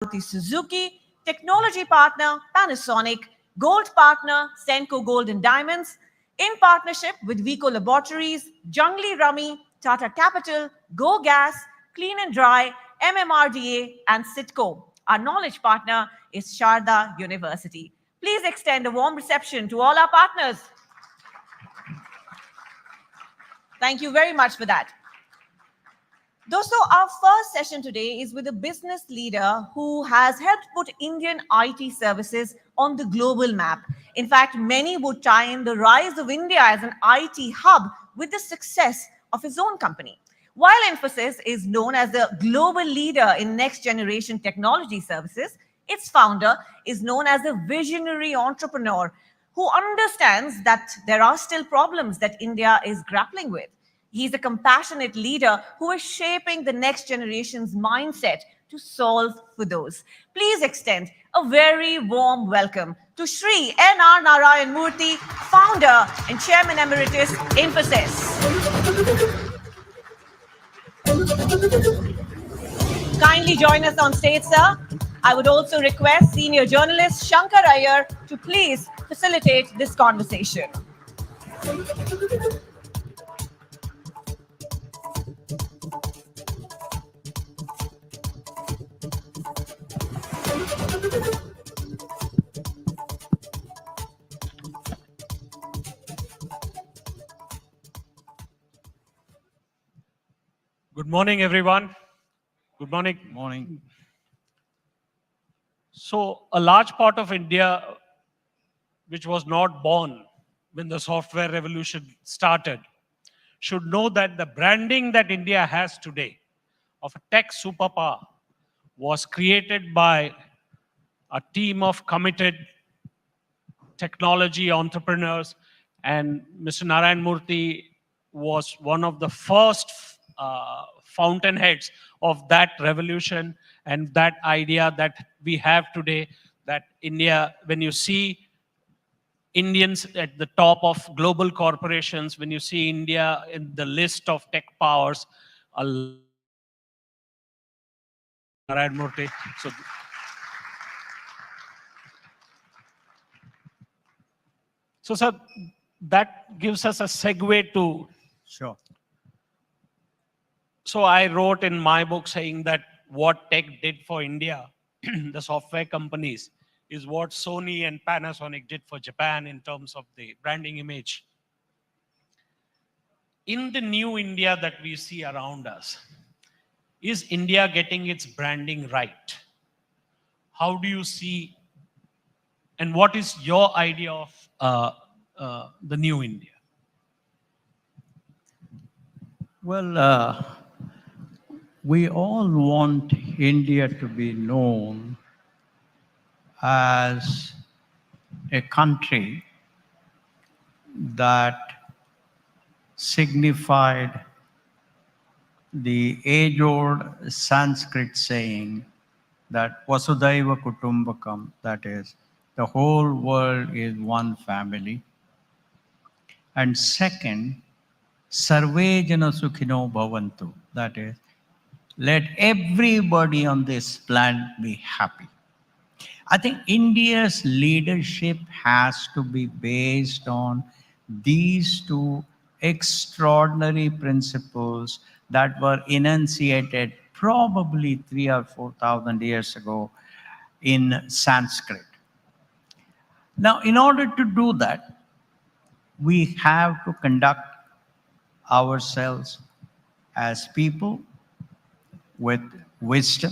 Maruti Suzuki, Technology Partner, Panasonic, Gold Partner, Senco Gold and Diamonds, in partnership with Vico Laboratories, Jungli Rummy, Tata Capital, Go Gas, Clean and Dry, MMRDA, and Citco. Our knowledge partner is Sharda University. Please extend a warm reception to all our partners. Thank you very much for that. Dosto, our first session today is with a business leader who has helped put Indian IT services on the global map. In fact, many would tie in the rise of India as an IT hub with the success of his own company. While Infosys is known as a global leader in next generation technology services, its founder is known as a visionary entrepreneur who understands that there are still problems that India is grappling with. He's a compassionate leader who is shaping the next generation's mindset to solve for those. Please extend a very warm welcome to Sri N.R. Narayan Murthy, founder and chairman emeritus, Infosys. Kindly join us on stage, sir. I would also request senior journalist Shankar Iyer to please facilitate this conversation. Good morning, everyone. Good morning. Morning. So, a large part of India, which was not born when the software revolution started, should know that the branding that India has today of a tech superpower was created by a team of committed technology entrepreneurs, and Mr. Narayan Murthy was one of the first fountainheads of that revolution and that idea that we have today, that India, when you see Indians at the top of global corporations, when you see India in the list of tech powers, Narayan Murthy. So, sir, that gives us a segue to. Sure. So I wrote in my book saying that what tech did for India, the software companies, is what Sony and Panasonic did for Japan in terms of the branding image. In the new India that we see around us, is India getting its branding right? How do you see, and what is your idea of the new India? Well, we all want India to be known as a country that signified the age-old Sanskrit saying that Vasudhaiva Kutumbakam, that is, the whole world is one family. And second, Sarve Jana Sukhino Bhavantu, that is, let everybody on this planet be happy. I think India's leadership has to be based on these two extraordinary principles that were enunciated probably 3,000 or 4,000 years ago in Sanskrit. Now, in order to do that, we have to conduct ourselves as people with wisdom,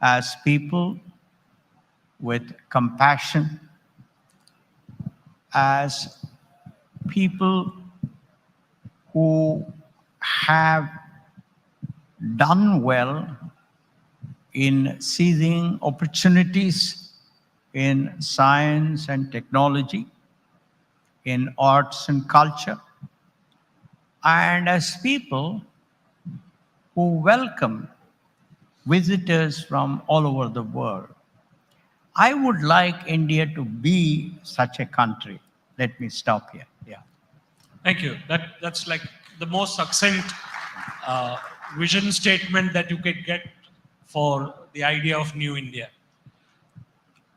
as people with compassion, as people who have done well in seizing opportunities in science and technology, in arts and culture, and as people who welcome visitors from all over the world. I would like India to be such a country. Let me stop here. Yeah. Thank you. That's like the most succinct vision statement that you could get for the idea of New India.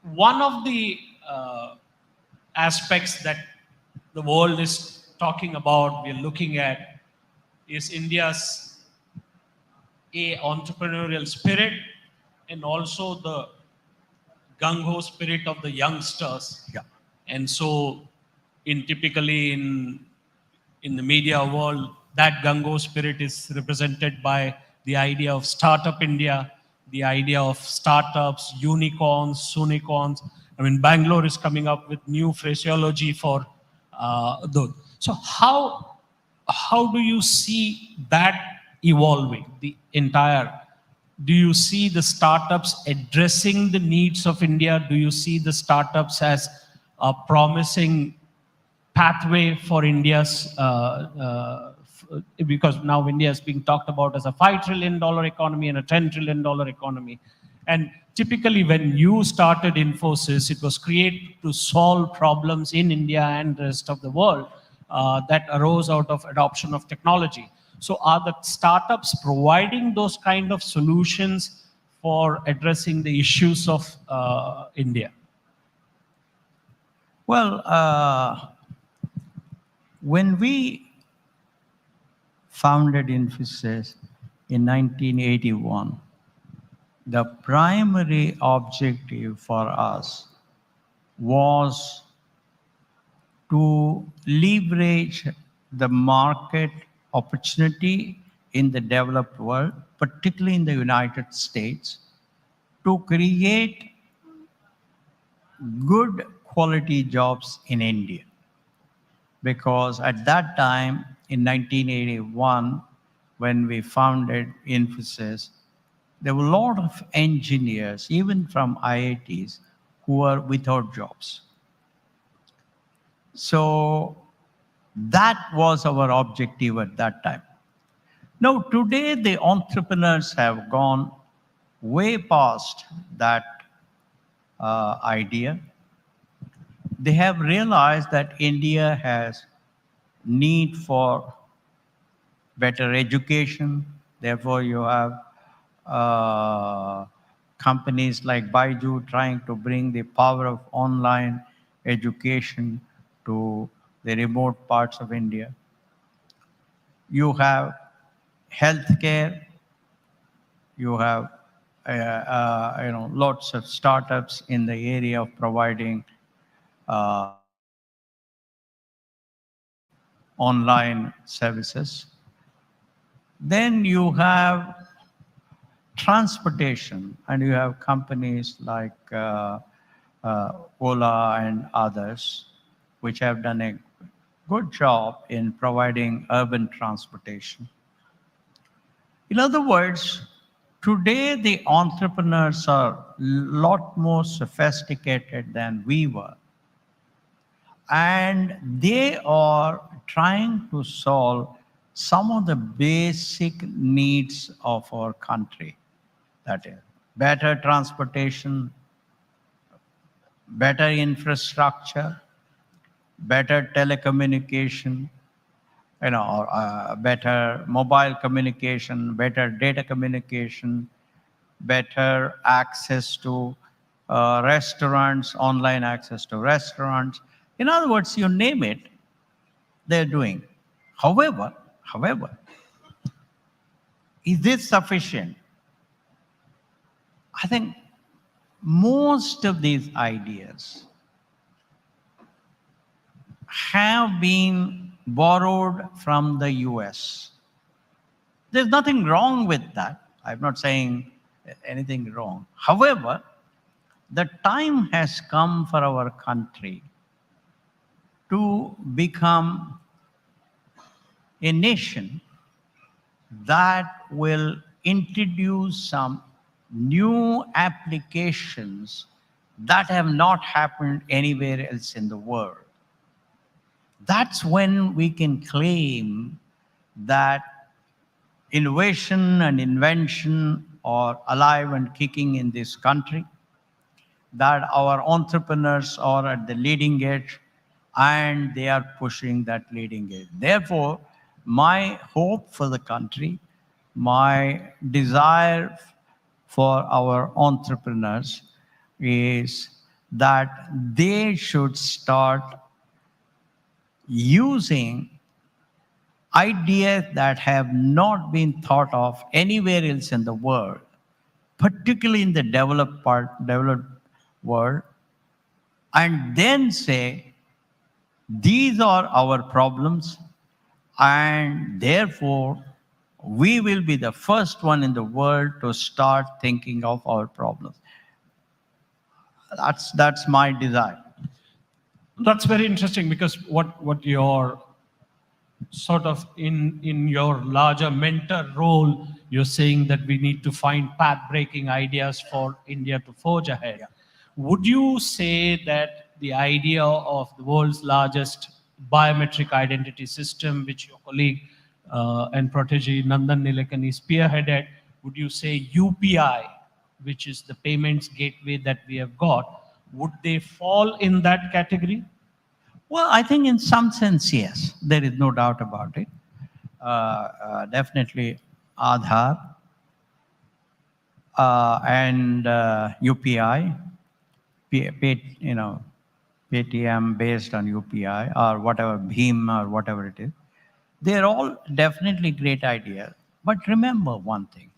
One of the aspects that the world is talking about, we're looking at, is India's entrepreneurial spirit and also the gung-ho spirit of the youngsters. Yeah. And so, in the media world, that gung-ho spirit is represented by the idea of Startup India, the idea of startups, unicorns, sunicorns. I mean, Bangalore is coming up with new phraseology for those. So how do you see that evolving? The entire. Do you see the startups addressing the needs of India? Do you see the startups as a promising pathway for India's, because now India is being talked about as a $5 trillion economy and a $10 trillion economy. And typically when you started Infosys, it was created to solve problems in India and the rest of the world that arose out of adoption of technology. So are the startups providing those kind of solutions for addressing the issues of India? Well, when we founded Infosys in 1981, the primary objective for us was to leverage the market opportunity in the developed world, particularly in the United States, to create good quality jobs in India. Because at that time, in 1981, when we founded Infosys, there were a lot of engineers, even from IITs, who were without jobs. So that was our objective at that time. Now, today, the entrepreneurs have gone way past that idea. They have realized that India has need for better education. Therefore, you have companies like Baiju trying to bring the power of online education to the remote parts of India. You have healthcare. You have lots of startups in the area of providing online services. Then you have transportation, and you have companies like Ola and others, which have done a good job in providing urban transportation. In other words, today the entrepreneurs are a lot more sophisticated than we were. And they are trying to solve some of the basic needs of our country. That is better transportation, better infrastructure, better telecommunication, better mobile communication, better data communication, better access to restaurants, online access to restaurants. In other words, you name it, they're doing. However, is this sufficient? I think most of these ideas have been borrowed from the US. There's nothing wrong with that. I'm not saying anything wrong. However, the time has come for our country to become a nation that will introduce some new applications that have not happened anywhere else in the world. That's when we can claim that innovation and invention are alive and kicking in this country, that our entrepreneurs are at the leading edge and they are pushing that leading edge. Therefore, my hope for the country, my desire for our entrepreneurs is that they should start using ideas that have not been thought of anywhere else in the world, particularly in the developed world, and then say, these are our problems, and therefore we will be the first one in the world to start thinking of our problems. That's my desire. That's very interesting, because what your sort of in your larger mentor role, you're saying that we need to find path breaking ideas for India to forge ahead. Yeah. Would you say that the idea of the world's largest biometric identity system, which your colleague and protege Nandan Nilekani spearheaded, would you say UPI, which is the payments gateway that we have got, would they fall in that category? Well, I think in some sense, yes, there is no doubt about it. Definitely Aadhaar and UPI, Paytm based on UPI or whatever, Bheem or whatever it is. They're all definitely great ideas. But remember one thing,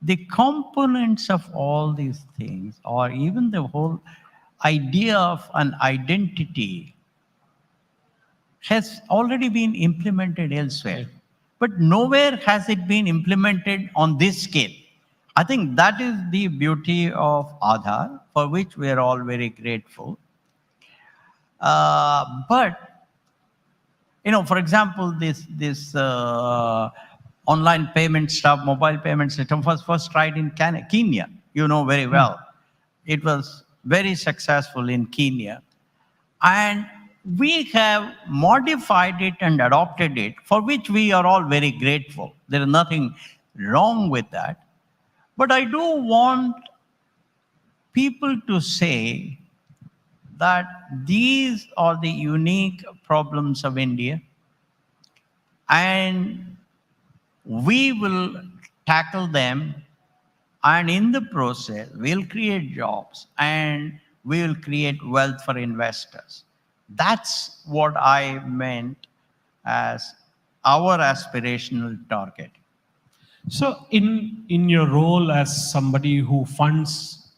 the components of all these things, or even the whole idea of an identity, has already been implemented elsewhere. But nowhere has it been implemented on this scale. I think that is the beauty of Aadhaar, for which we are all very grateful. But for example, this online payment stuff, mobile payment system was first tried in Kenya. You know very well. It was very successful in Kenya. And we have modified it and adopted it, for which we are all very grateful. There is nothing wrong with that. But I do want people to say that these are the unique problems of India, and we will tackle them, and in the process we'll create jobs and we will create wealth for investors. That's what I meant as our aspirational target. So, in your role as somebody who funds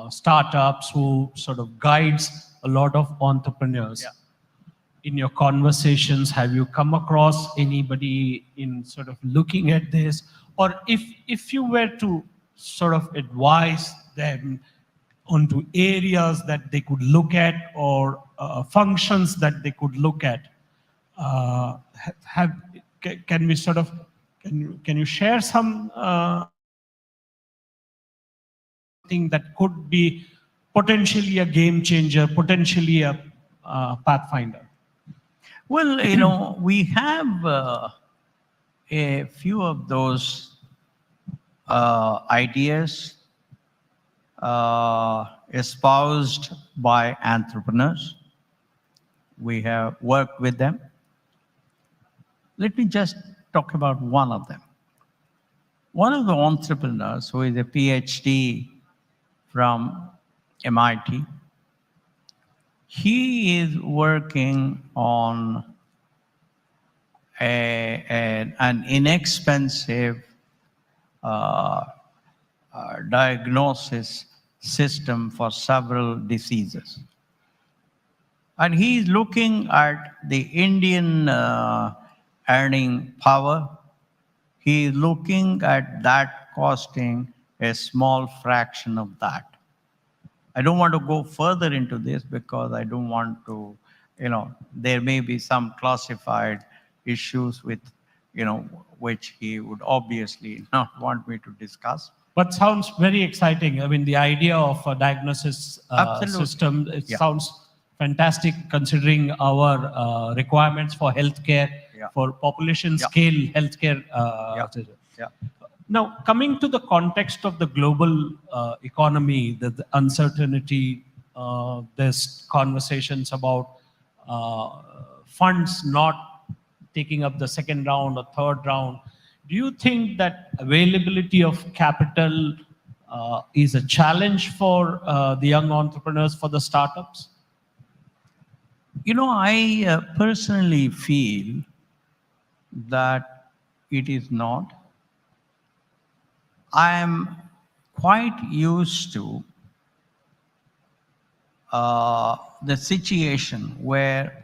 startups, who sort of guides a lot of entrepreneurs, Yeah. in your conversations, have you come across anybody in sort of looking at this, or if you were to sort of advise them onto areas that they could look at, or functions that they could look at, have can we sort of can you share some thing that could be potentially a game changer, potentially a pathfinder? Well, we have a few of those ideas espoused by entrepreneurs. We have worked with them. Let me just talk about one of them. One of the entrepreneurs, who is a PhD from MIT, he is working on an inexpensive diagnosis system for several diseases. And he is looking at the Indian earning power. He is looking at that costing a small fraction of that. I don't want to go further into this because I don't want to, there may be some classified issues with, which he would obviously not want me to discuss. But sounds very exciting. I mean, the idea of a diagnosis Absolutely. system, it Yeah. sounds fantastic, considering our requirements for healthcare, Yeah. for population Yeah. scale healthcare. Yeah. Now, coming to the context of the global economy, the uncertainty, there's conversations about funds not taking up the second round or third round. Do you think that availability of capital is a challenge for the young entrepreneurs, for the startups? I personally feel that it is not. I am quite used to the situation where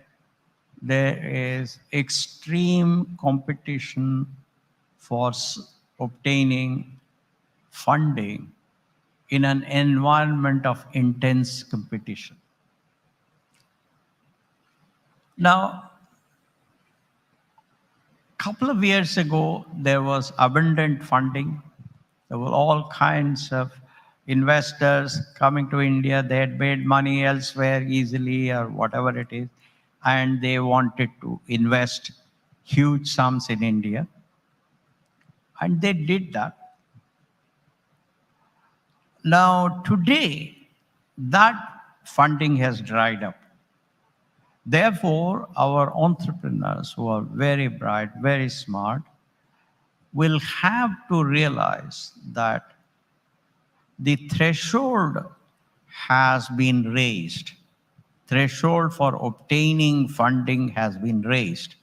there is extreme competition for obtaining funding in an environment of intense competition. Now, a couple of years ago, there was abundant funding. There were all kinds of investors coming to India. They had made money elsewhere easily or whatever it is, and they wanted to invest huge sums in India. And they did that. Now, today, that funding has dried up. Therefore, our entrepreneurs who are very bright, very smart, will have to realize that the threshold has been raised. Threshold for obtaining funding has been raised.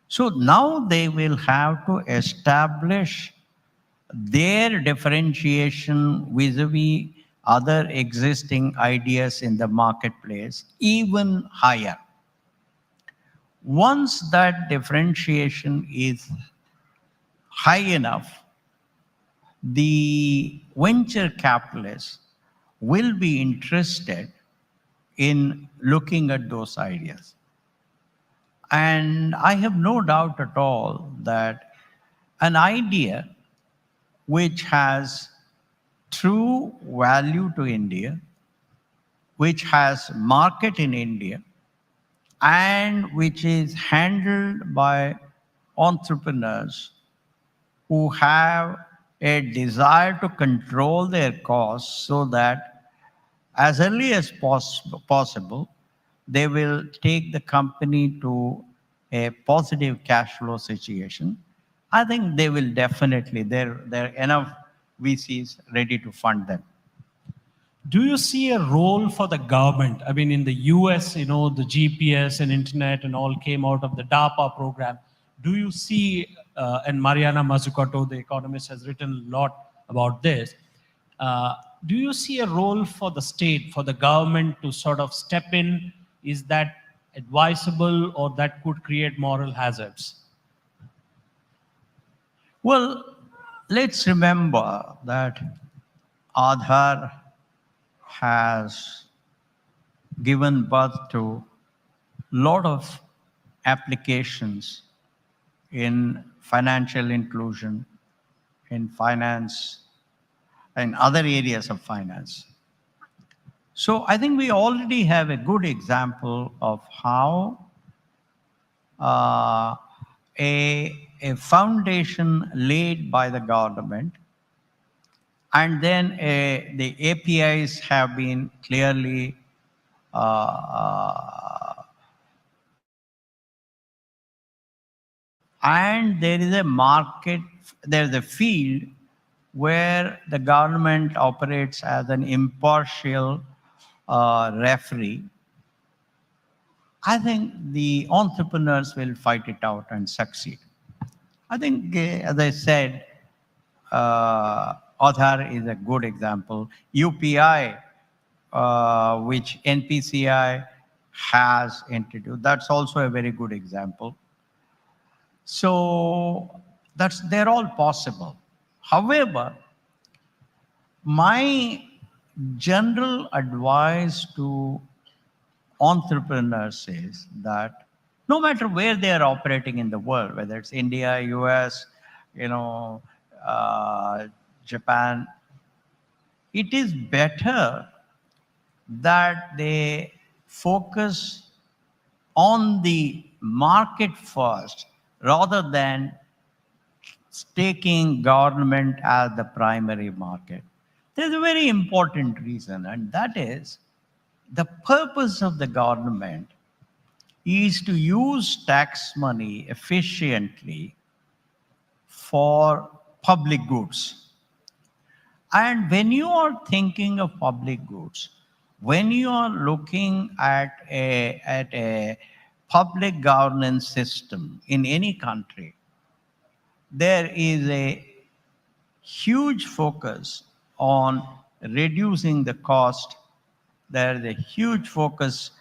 So now they will have to establish their differentiation vis-a-vis other existing ideas in the marketplace even higher. Once that differentiation is high enough, the venture capitalists will be interested in looking at those ideas. And I have no doubt at all that an idea which has true value to India, which has market in India, and which is handled by entrepreneurs who have a desire to control their costs so that as early as possible, they will take the company to a positive cash flow situation. I think they will definitely, there are enough VCs ready to fund them. Do you see a role for the government? I mean, in the US, the GPS and internet and all came out of the DARPA program. Do you see, and Mariana Mazzucato, the economist, has written a lot about this. Do you see a role for the state, for the government to sort of step in? Is that advisable, or that could create moral hazards? Well, let's remember that Aadhaar has given birth to a lot of applications in financial inclusion, in finance, and other areas of finance. So I think we already have a good example of how uh, a foundation laid by the government, and then the APIs have been clearly and there is a market, there is a field where the government operates as an impartial referee. I think the entrepreneurs will fight it out and succeed. I think, as I said, Aadhaar is a good example. UPI, which NPCI has introduced, that's also a very good example. So they're all possible. However, my general advice to entrepreneurs is that no matter where they are operating in the world, whether it's India, US, Japan, it is better that they focus on the market first rather than taking government as the primary market. There's a very important reason, and that is the purpose of the government is to use tax money efficiently for public goods. And when you are thinking of public goods, when you are looking at a public governance system in any country, there is a huge focus on reducing the cost. There is a huge focus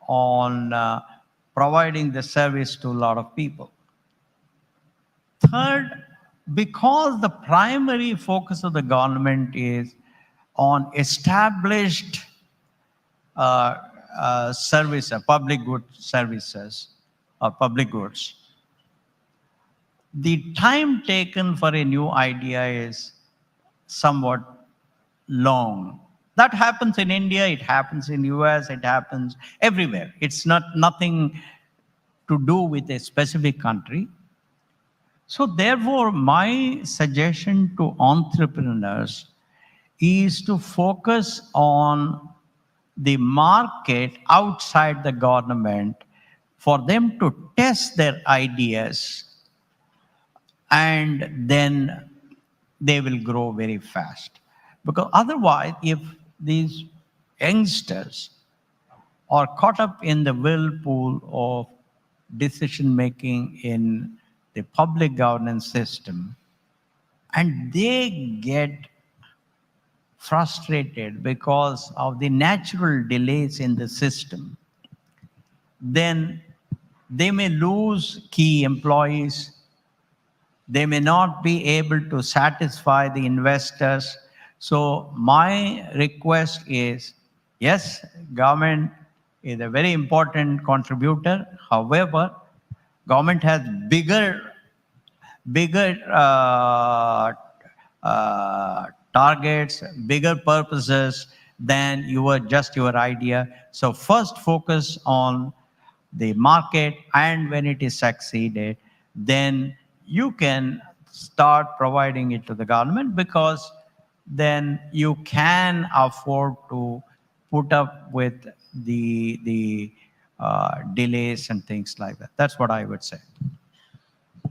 on providing the service to a lot of people. Third, because the primary focus of the government is on established service, public good services or public goods, the time taken for a new idea is somewhat long. That happens in India, it happens in US, it happens everywhere. It's not nothing to do with a specific country. So therefore, my suggestion to entrepreneurs is to focus on the market outside the government, for them to test their ideas, and then they will grow very fast. Because otherwise, if these youngsters are caught up in the whirlpool of decision making in the public governance system, and they get frustrated because of the natural delays in the system, then they may lose key employees. They may not be able to satisfy the investors. So my request is, yes, government is a very important contributor. However, government has bigger targets, bigger purposes than just your idea. So first focus on the market, and when it is succeeded, then you can start providing it to the government, because then you can afford to put up with the delays and things like that. That's what I would say.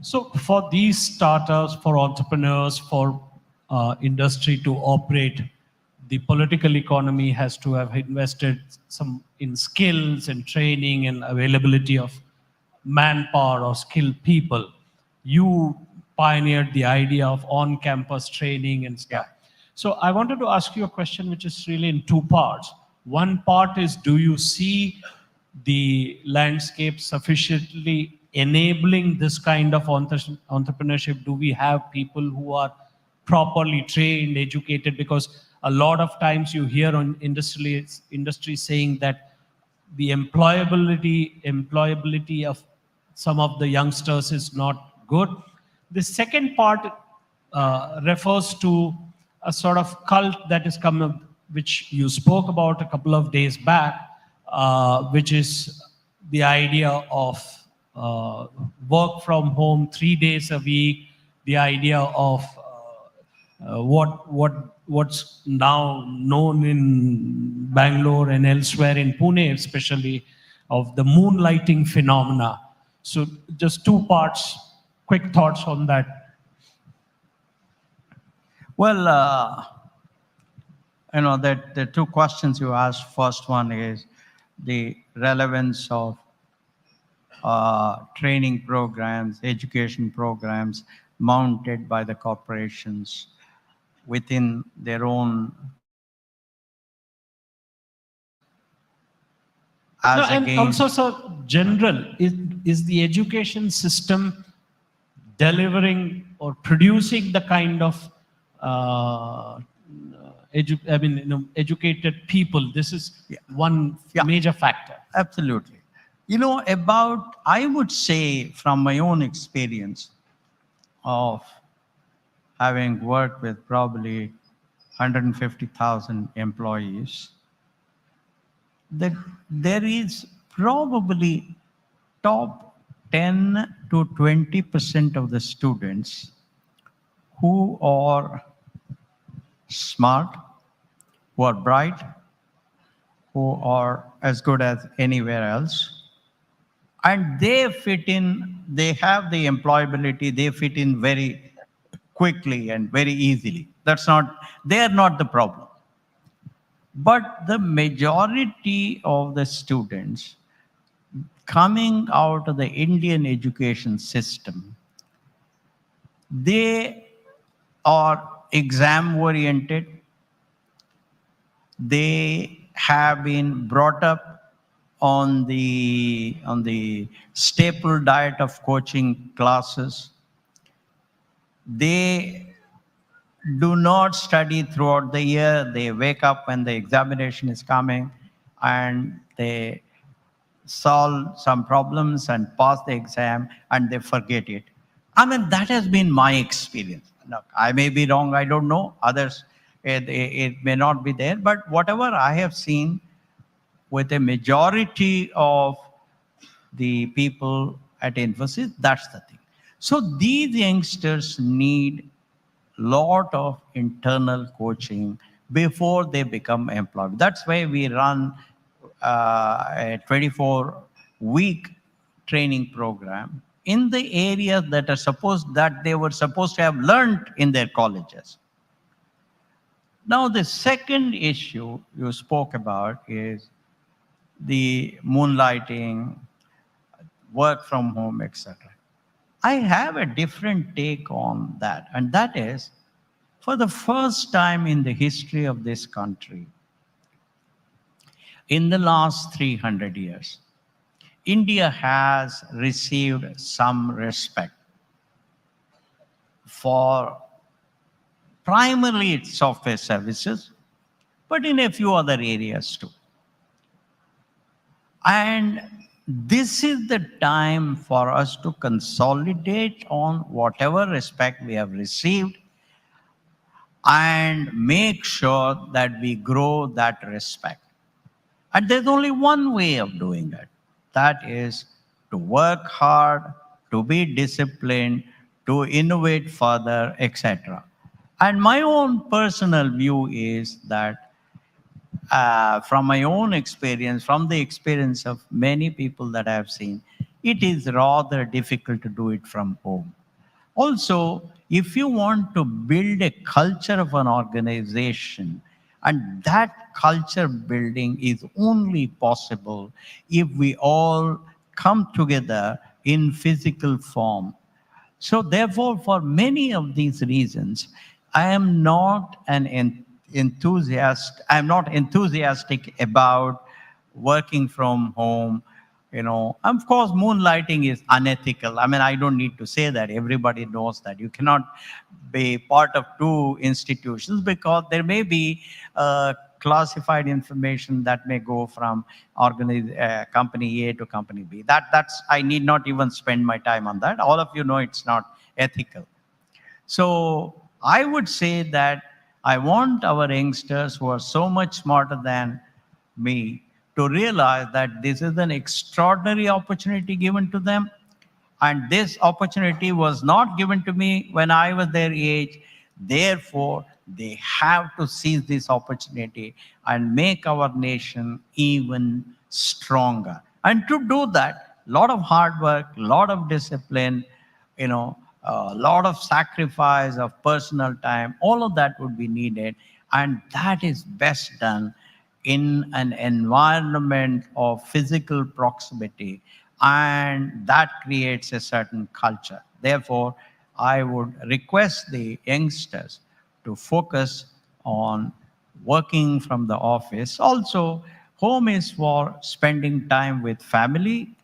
So for these startups, for entrepreneurs, for industry to operate, the political economy has to have invested some in skills and training and availability of manpower or skilled people. You pioneered the idea of on-campus training and stuff. So I wanted to ask you a question which is really in two parts. One part is, do you see the landscape sufficiently enabling this kind of entrepreneurship? Do we have people who are properly trained, educated? Because a lot of times you hear on industry saying that the employability of some of the youngsters is not good. The second part refers to a sort of cult that has come up, which you spoke about a couple of days back, which is the idea of work from home 3 days a week, the idea of what's now known in Bangalore and elsewhere in Pune, especially, of the moonlighting phenomena. So just two parts, quick thoughts on that. Well, that the two questions you asked. First one is the relevance of training programs, education programs mounted by the corporations within their own countries, as No, and against. also, so general, is the education system delivering or producing the kind of educated people? This is one major factor. Absolutely. I would say, from my own experience of having worked with probably 150,000 employees, that there is probably top 10 to 20% of the students who are smart, who are bright, who are as good as anywhere else. and they fit in, they have the employability, they fit in very quickly and very easily. That's not, they are not the problem. But the majority of the students coming out of the Indian education system, they are exam oriented. They have been brought up on the staple diet of coaching classes. They do not study throughout the year. They wake up when the examination is coming and they solve some problems and pass the exam and they forget it. I mean, that has been my experience. Now, I may be wrong, I don't know. Others, it may not be there, but whatever I have seen with a majority of the people at Infosys, that's the thing. So these youngsters need lot of internal coaching before they become employed. That's why we run a 24-week training program in the areas that are supposed that they were supposed to have learned in their colleges. Now, the second issue you spoke about is the moonlighting, work from home, etc. I have a different take on that, and that is for the first time in the history of this country, in the last 300 years, India has received some respect for primarily its software services, but in a few other areas too. And this is the time for us to consolidate on whatever respect we have received and make sure that we grow that respect. And there's only one way of doing it. That is to work hard, to be disciplined, to innovate further, etc. And my own personal view is that from my own experience, from the experience of many people that I have seen, it is rather difficult to do it from home. Also, if you want to build a culture of an organization, and that culture building is only possible if we all come together in physical form. So, therefore, for many of these reasons, I am not an enthusiast. I'm not enthusiastic about working from home. You know, of course, moonlighting is unethical. I mean, I don't need to say that. Everybody knows that you cannot be part of two institutions because there may be classified information that may go from company A to company B. That's I need not even spend my time on that. All of you know it's not ethical. So I would say that I want our youngsters who are so much smarter than me to realize that this is an extraordinary opportunity given to them. And this opportunity was not given to me when I was their age. Therefore, they have to seize this opportunity and make our nation even stronger. And to do that, a lot of hard work, a lot of discipline, a lot of sacrifice of personal time, all of that would be needed. And that is best done in an environment of physical proximity, and that creates a certain culture. Therefore, I would request the youngsters to focus on working from the office. Also, home is for spending time with family,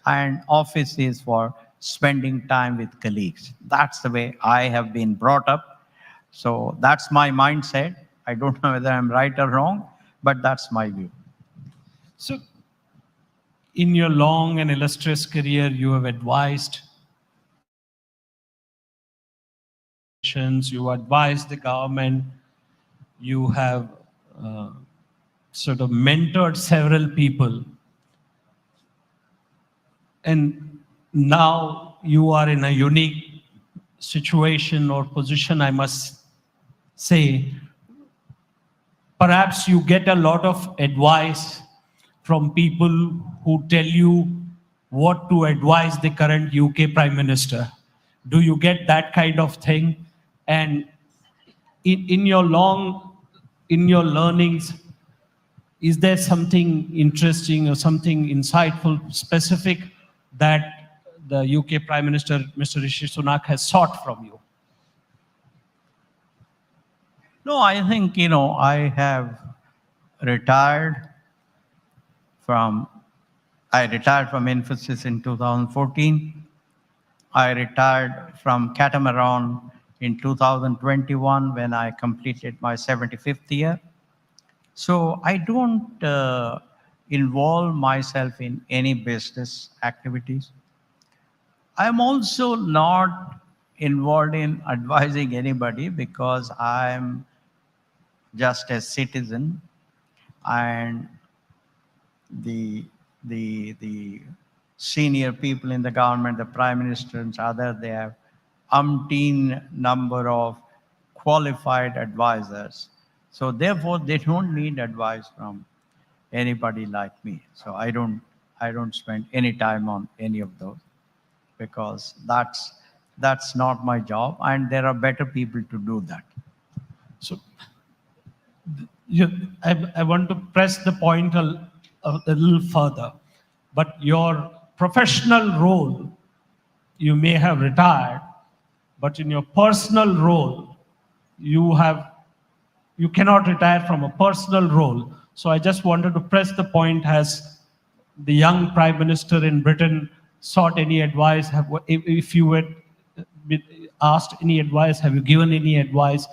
and office is for spending time with colleagues. That's the way I have been brought up. So that's my mindset. I don't know whether I'm right or wrong, but that's my view. So, in your long and illustrious career, you have advised organizations, you advised the government, you have uh, sort of mentored several people, and now you are in a unique situation or position, I must say. Perhaps you get a lot of advice from people who tell you what to advise the current UK Prime Minister? Do you get that kind of thing? And in your in your learnings, is there something interesting or something insightful, specific that the UK Prime Minister, Mr. Rishi Sunak, has sought from you? No, I think, I have retired from, I retired from Infosys in 2014. I retired from Catamaran in 2021 when I completed my 75th year. So I don't involve myself in any business activities. I'm also not involved in advising anybody because I'm just a citizen, and the the senior people in the government, the prime minister and other, they have umpteen number of qualified advisors. So therefore, they don't need advice from anybody like me. So I don't spend any time on any of those because that's not my job, and there are better people to do that. So you, I want to press the point a little further. But your professional role, you may have retired, but in your personal role, you have you cannot retire from a personal role. So I just wanted to press the point: has the young Prime Minister in Britain sought any advice? If you were asked any advice, have you given any advice?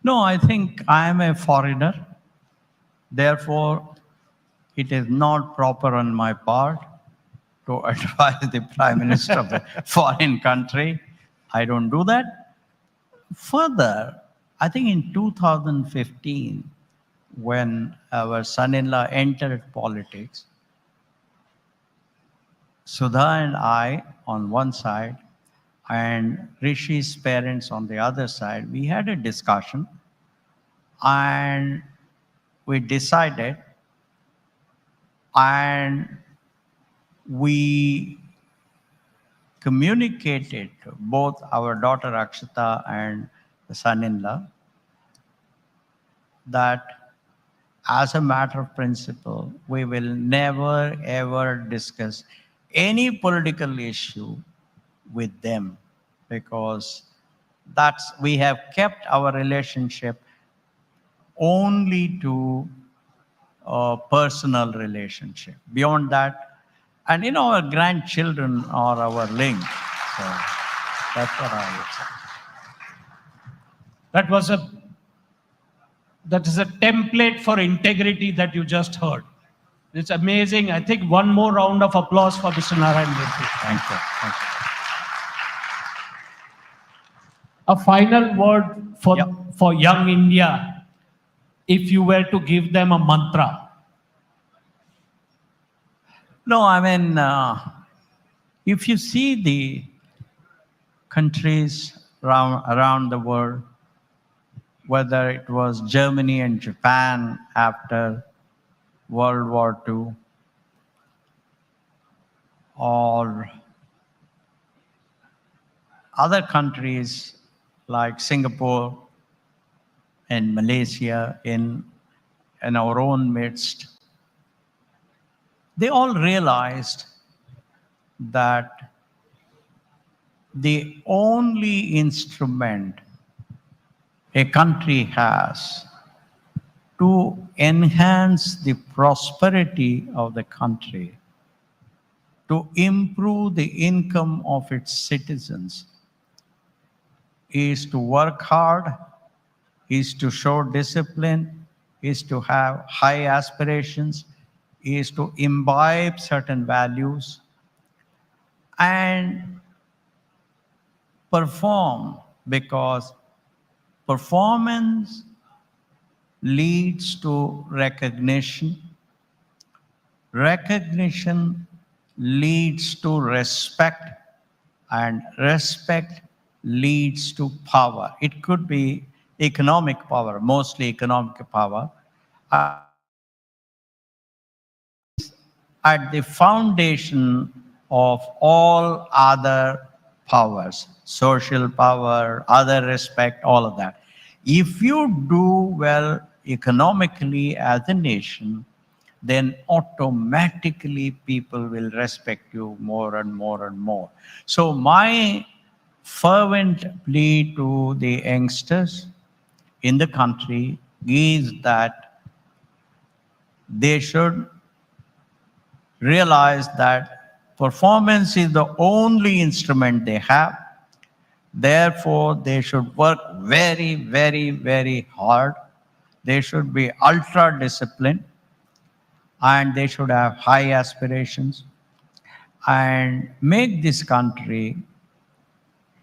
No, I think I am a foreigner. Therefore, it is not proper on my part to advise the Prime Minister of a foreign country. I don't do that. Further, I think in 2015, when our son-in-law entered politics, Sudha and I on one side and Rishi's parents on the other side, we had a discussion and we decided, and we communicated to both our daughter Akshata and the son-in-law that as a matter of principle, we will never ever discuss any political issue with them because we have kept our relationship only to a personal relationship. Beyond that, and our grandchildren are our link. So that's what I would say. That was a that is a template for integrity that you just heard. It's amazing. I think one more round of applause for Mr. Narayan Murthy. Thank you. Thank you. A final word Yep. for young India, if you were to give them a mantra. No, I mean, if you see the countries around the world, whether it was Germany and Japan after World War II, or other countries like Singapore and Malaysia in our own midst, they all realized that the only instrument a country has to enhance the prosperity of the country, to improve the income of its citizens, is to work hard, is to show discipline, is to have high aspirations, is to imbibe certain values, and perform, because performance leads to recognition. Recognition leads to respect, and respect leads to power. It could be economic power, mostly economic power. at the foundation of all other powers, social power, other respect, all of that. If you do well economically as a nation, then automatically people will respect you more and more and more. So my fervent plea to the youngsters in the country is that they should realize that performance is the only instrument they have. Therefore, they should work very, very, very hard. They should be ultra disciplined and they should have high aspirations and make this country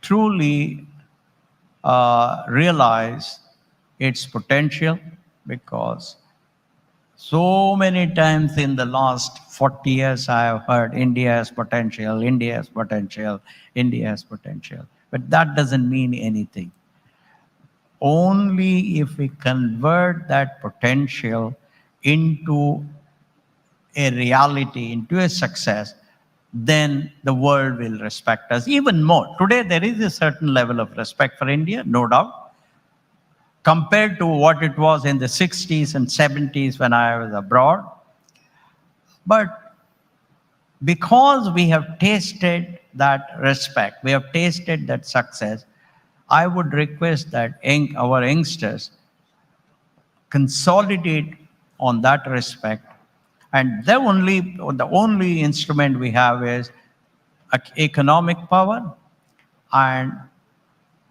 truly realize its potential, because so many times in the last 40 years I have heard India has potential, India has potential, India has potential. But that doesn't mean anything. Only if we convert that potential into a reality, into a success, then the world will respect us even more. Today, there is a certain level of respect for India, no doubt, compared to what it was in the 60s and 70s when I was abroad. But because we have tasted that respect, we have tasted that success, I would request that our youngsters consolidate on that respect. And the only instrument we have is economic power, and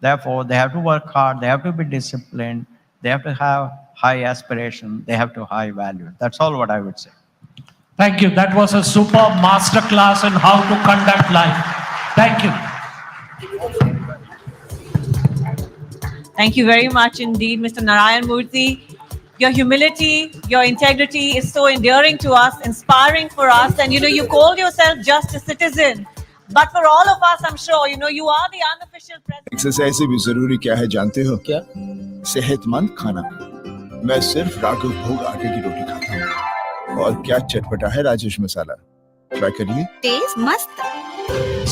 therefore they have to work hard, they have to be disciplined, they have to have high aspiration, they have to high value. That's all what I would say. Thank you. That was a superb masterclass in how to conduct life. Thank you. Thank you very much indeed, Mr. Narayan Murthy. Your humility, your integrity is so endearing to us, inspiring for us. And you call yourself just a citizen. But for all of us, I'm sure, you are the unofficial president. Exercise से भी जरूरी क्या है जानते हो? क्या? सेहतमंद खाना। मैं सिर्फ राघव भोग आटे की रोटी खाता हूँ। और क्या चटपटा है राजेश मसाला। ट्राई करिए। टेस्ट मस्त,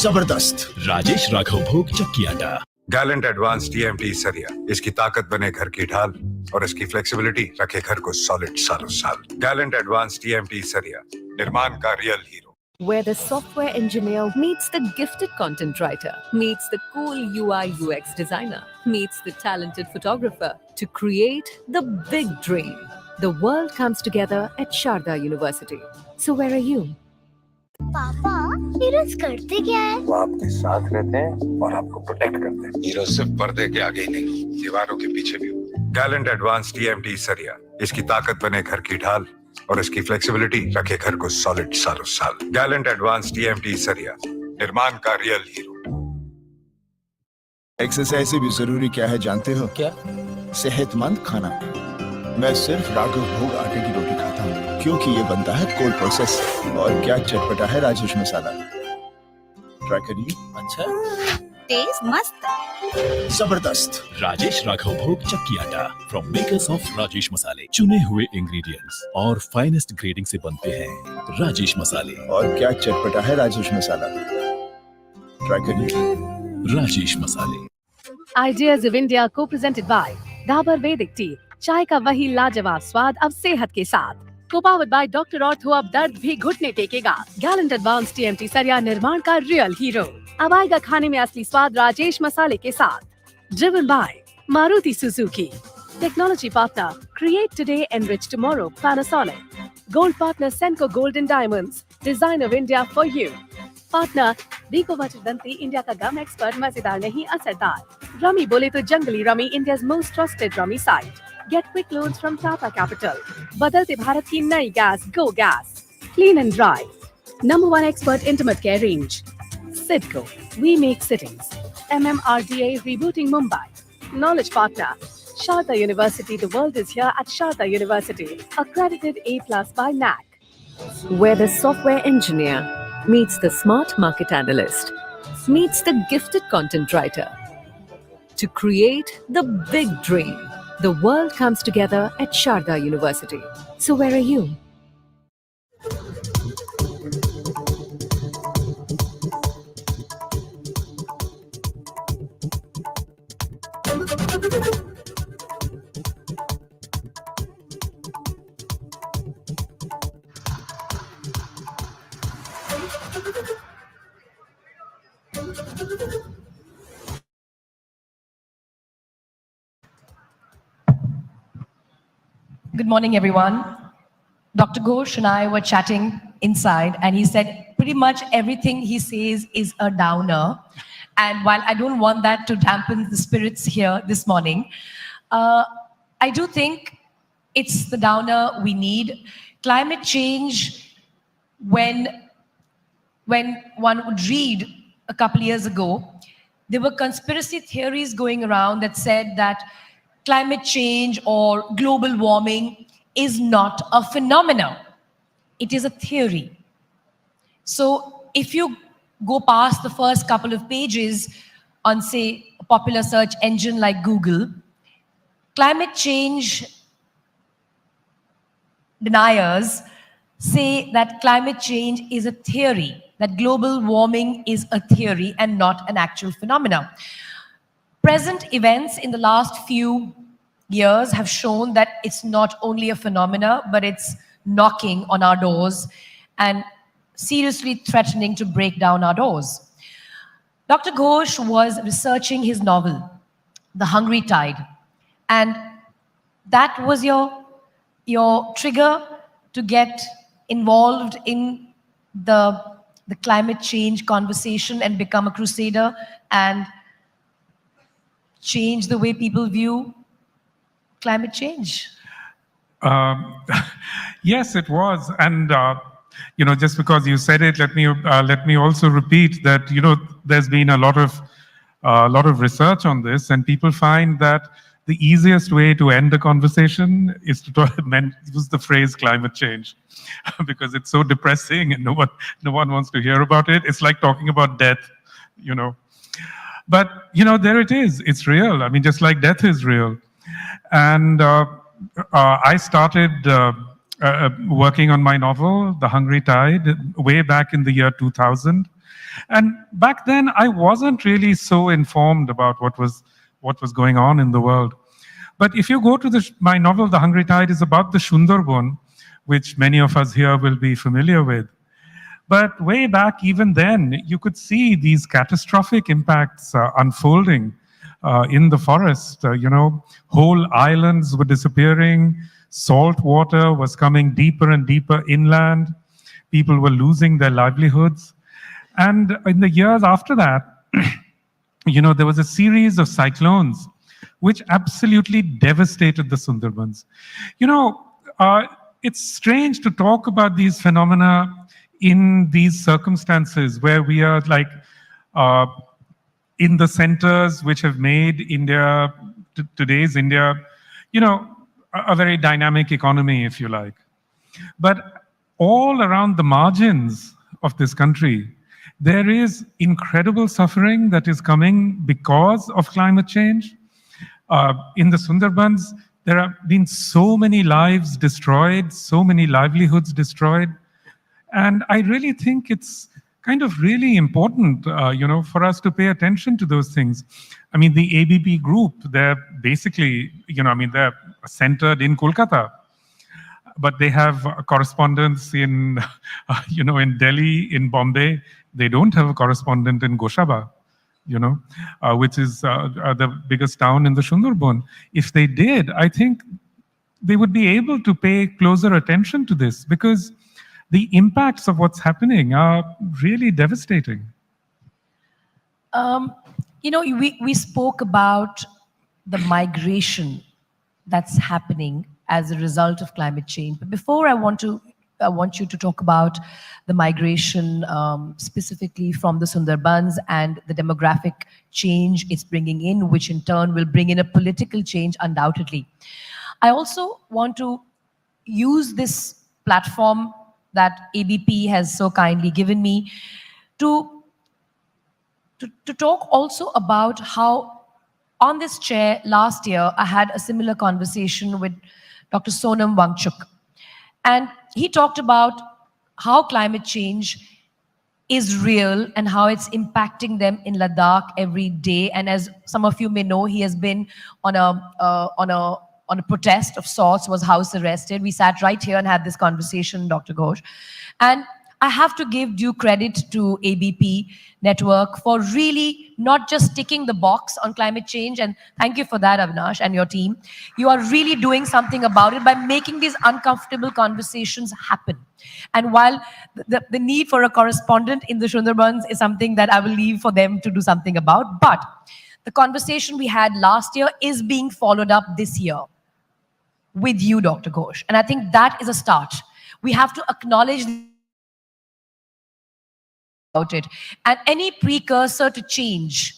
जबरदस्त। राजेश राघव भोग चक्की आटा। गैलेंट एडवांस टीएमटी सरिया, इसकी ताकत बने घर की ढाल और इसकी फ्लेक्सिबिलिटी रखे घर को सॉलिड सालों साल। गैलेंट एडवांस टीएमटी सरिया, निर्माण का real hero. Where the software engineer meets the gifted content writer, meets the cool UI UX designer, meets the talented photographer to create the big dream. The world comes together at Sharda University. So where are you? पापा heroes करते क्या है? वो आपके साथ रहते हैं और आपको प्रोटेक्ट करते हैं। हीरो सिर्फ पर्दे के आगे ही नहीं, दीवारों के पीछे भी। गैलेंट एडवांस टीएमटी सरिया, इसकी ताकत बने घर की ढाल और इसकी फ्लेक्सिबिलिटी रखे घर को सॉलिड सालों साल। गैलेंट एडवांस टीएमटी सरिया, निर्माण का रियल हीरो। एक्सरसाइज से भी जरूरी क्या है जानते हो? क्या? सेहतमंद खाना। मैं सिर्फ राघव भोग आटे की रोटी खाता हूँ, क्योंकि ये बनता है कोल्ड प्रोसेस। और क्या चटपटा है राजेश मसाला। ट्राई करिए। अच्छा, टेस्ट मस्त, जबरदस्त। राजेश राघव भोग चक्की आटा फ्रॉम मेकर्स ऑफ राजेश मसाले। चुने हुए इंग्रेडिएंट्स और फाइनेस्ट ग्रेडिंग से बनते हैं राजेश मसाले। और क्या चटपटा है राजेश मसाला। ट्राई करिए। राजेश मसाले। Ideas of India co-presented by Dabur Vedic Tea, चाय का वही लाजवाब स्वाद अब सेहत के साथ। Co-powered by Dr. Ortho, अब दर्द भी घुटने टेकेगा। Gallant Advanced TMT सरिया, निर्माण का रियल हीरो। अब आएगा खाने में असली स्वाद राजेश मसाले के साथ। Driven by Maruti Suzuki. Technology partner, create today, enrich tomorrow, Panasonic. Gold partner, Senco Gold and Diamonds, design of India for you. Partner, Rico Vachidanti, India का गम एक्सपर्ट, मजेदार नहीं असरदार। रमी बोले तो जंगली rummy, India's most trusted rummy site. Get quick loans from Tata Capital. बदलते भारत की नई gas, Go Gas. Clean and dry. Number one expert intimate care range. Sidco, we make sittings. MMRDA rebooting Mumbai. Knowledge partner, Sharda University. The world is here at Sharda University. Accredited A+ by NAC. Where the software engineer meets the smart market analyst, meets the gifted content writer to create the big dream. The world comes together at Sharda University. So where are you? Good morning, everyone. Dr. Ghosh and I were chatting inside, and he said pretty much everything he says is a downer. And while I don't want that to dampen the spirits here this morning, uh, I do think it's the downer we need. Climate change, when one would read a couple years ago, there were conspiracy theories going around that said that climate change or global warming is not a phenomenon. It is a theory. So if you go past the first couple of pages on, say, a popular search engine like Google, climate change deniers say that climate change is a theory, that global warming is a theory and not an actual phenomenon. Present events in the last few years have shown that it's not only a phenomena, but it's knocking on our doors and seriously threatening to break down our doors. Dr. Ghosh was researching his novel, The Hungry Tide, and that was your trigger to get involved in the climate change conversation and become a crusader and change the way people view climate change? Um, yes, it was, and just because you said it, let me also repeat that there's been a lot of research on this, and people find that the easiest way to end a conversation is to use the phrase climate change, because it's so depressing and no one wants to hear about it. It's like talking about death. But there it is. It's real. I mean, just like death is real. And I started working on my novel, The Hungry Tide, way back in the year 2000. And back then, I wasn't really so informed about what was going on in the world. But if you go to my novel, The Hungry Tide, is about the Sundarban, which many of us here will be familiar with. But way back, even then, you could see these catastrophic impacts unfolding in the forest. Whole islands were disappearing. Salt water was coming deeper and deeper inland. People were losing their livelihoods. And in the years after that, there was a series of cyclones which absolutely devastated the Sundarbans. It's strange to talk about these phenomena in these circumstances where we are like in the centers which have made India, today's India, a very dynamic economy, if you like. But all around the margins of this country, there is incredible suffering that is coming because of climate change. In the Sundarbans, there have been so many lives destroyed, so many livelihoods destroyed. And I really think it's kind of really important, for us to pay attention to those things. I mean, the ABP group, they're basically, they're centered in Kolkata, but they have correspondents in, in Delhi, in Bombay. They don't have a correspondent in Goshaba, which is the biggest town in the Sundarban. If they did, I think they would be able to pay closer attention to this, because the impacts of what's happening are really devastating. We spoke about the migration that's happening as a result of climate change. But before I want you to talk about the migration specifically from the Sundarbans and the demographic change it's bringing in, which in turn will bring in a political change undoubtedly. I also want to use this platform that ABP has so kindly given me to talk also about how on this chair last year, I had a similar conversation with Dr. Sonam Wangchuk. And he talked about how climate change is real and how it's impacting them in Ladakh every day. And as some of you may know, he has been on a protest of sorts, was house arrested. We sat right here and had this conversation, Dr. Ghosh. And I have to give due credit to ABP Network for really not just ticking the box on climate change. And thank you for that, Avinash, and your team. You are really doing something about it by making these uncomfortable conversations happen. And while the need for a correspondent in the Sundarbans is something that I will leave for them to do something about, but the conversation we had last year is being followed up this year with you, Dr. Ghosh. And I think that is a start. We have to acknowledge about it. And any precursor to change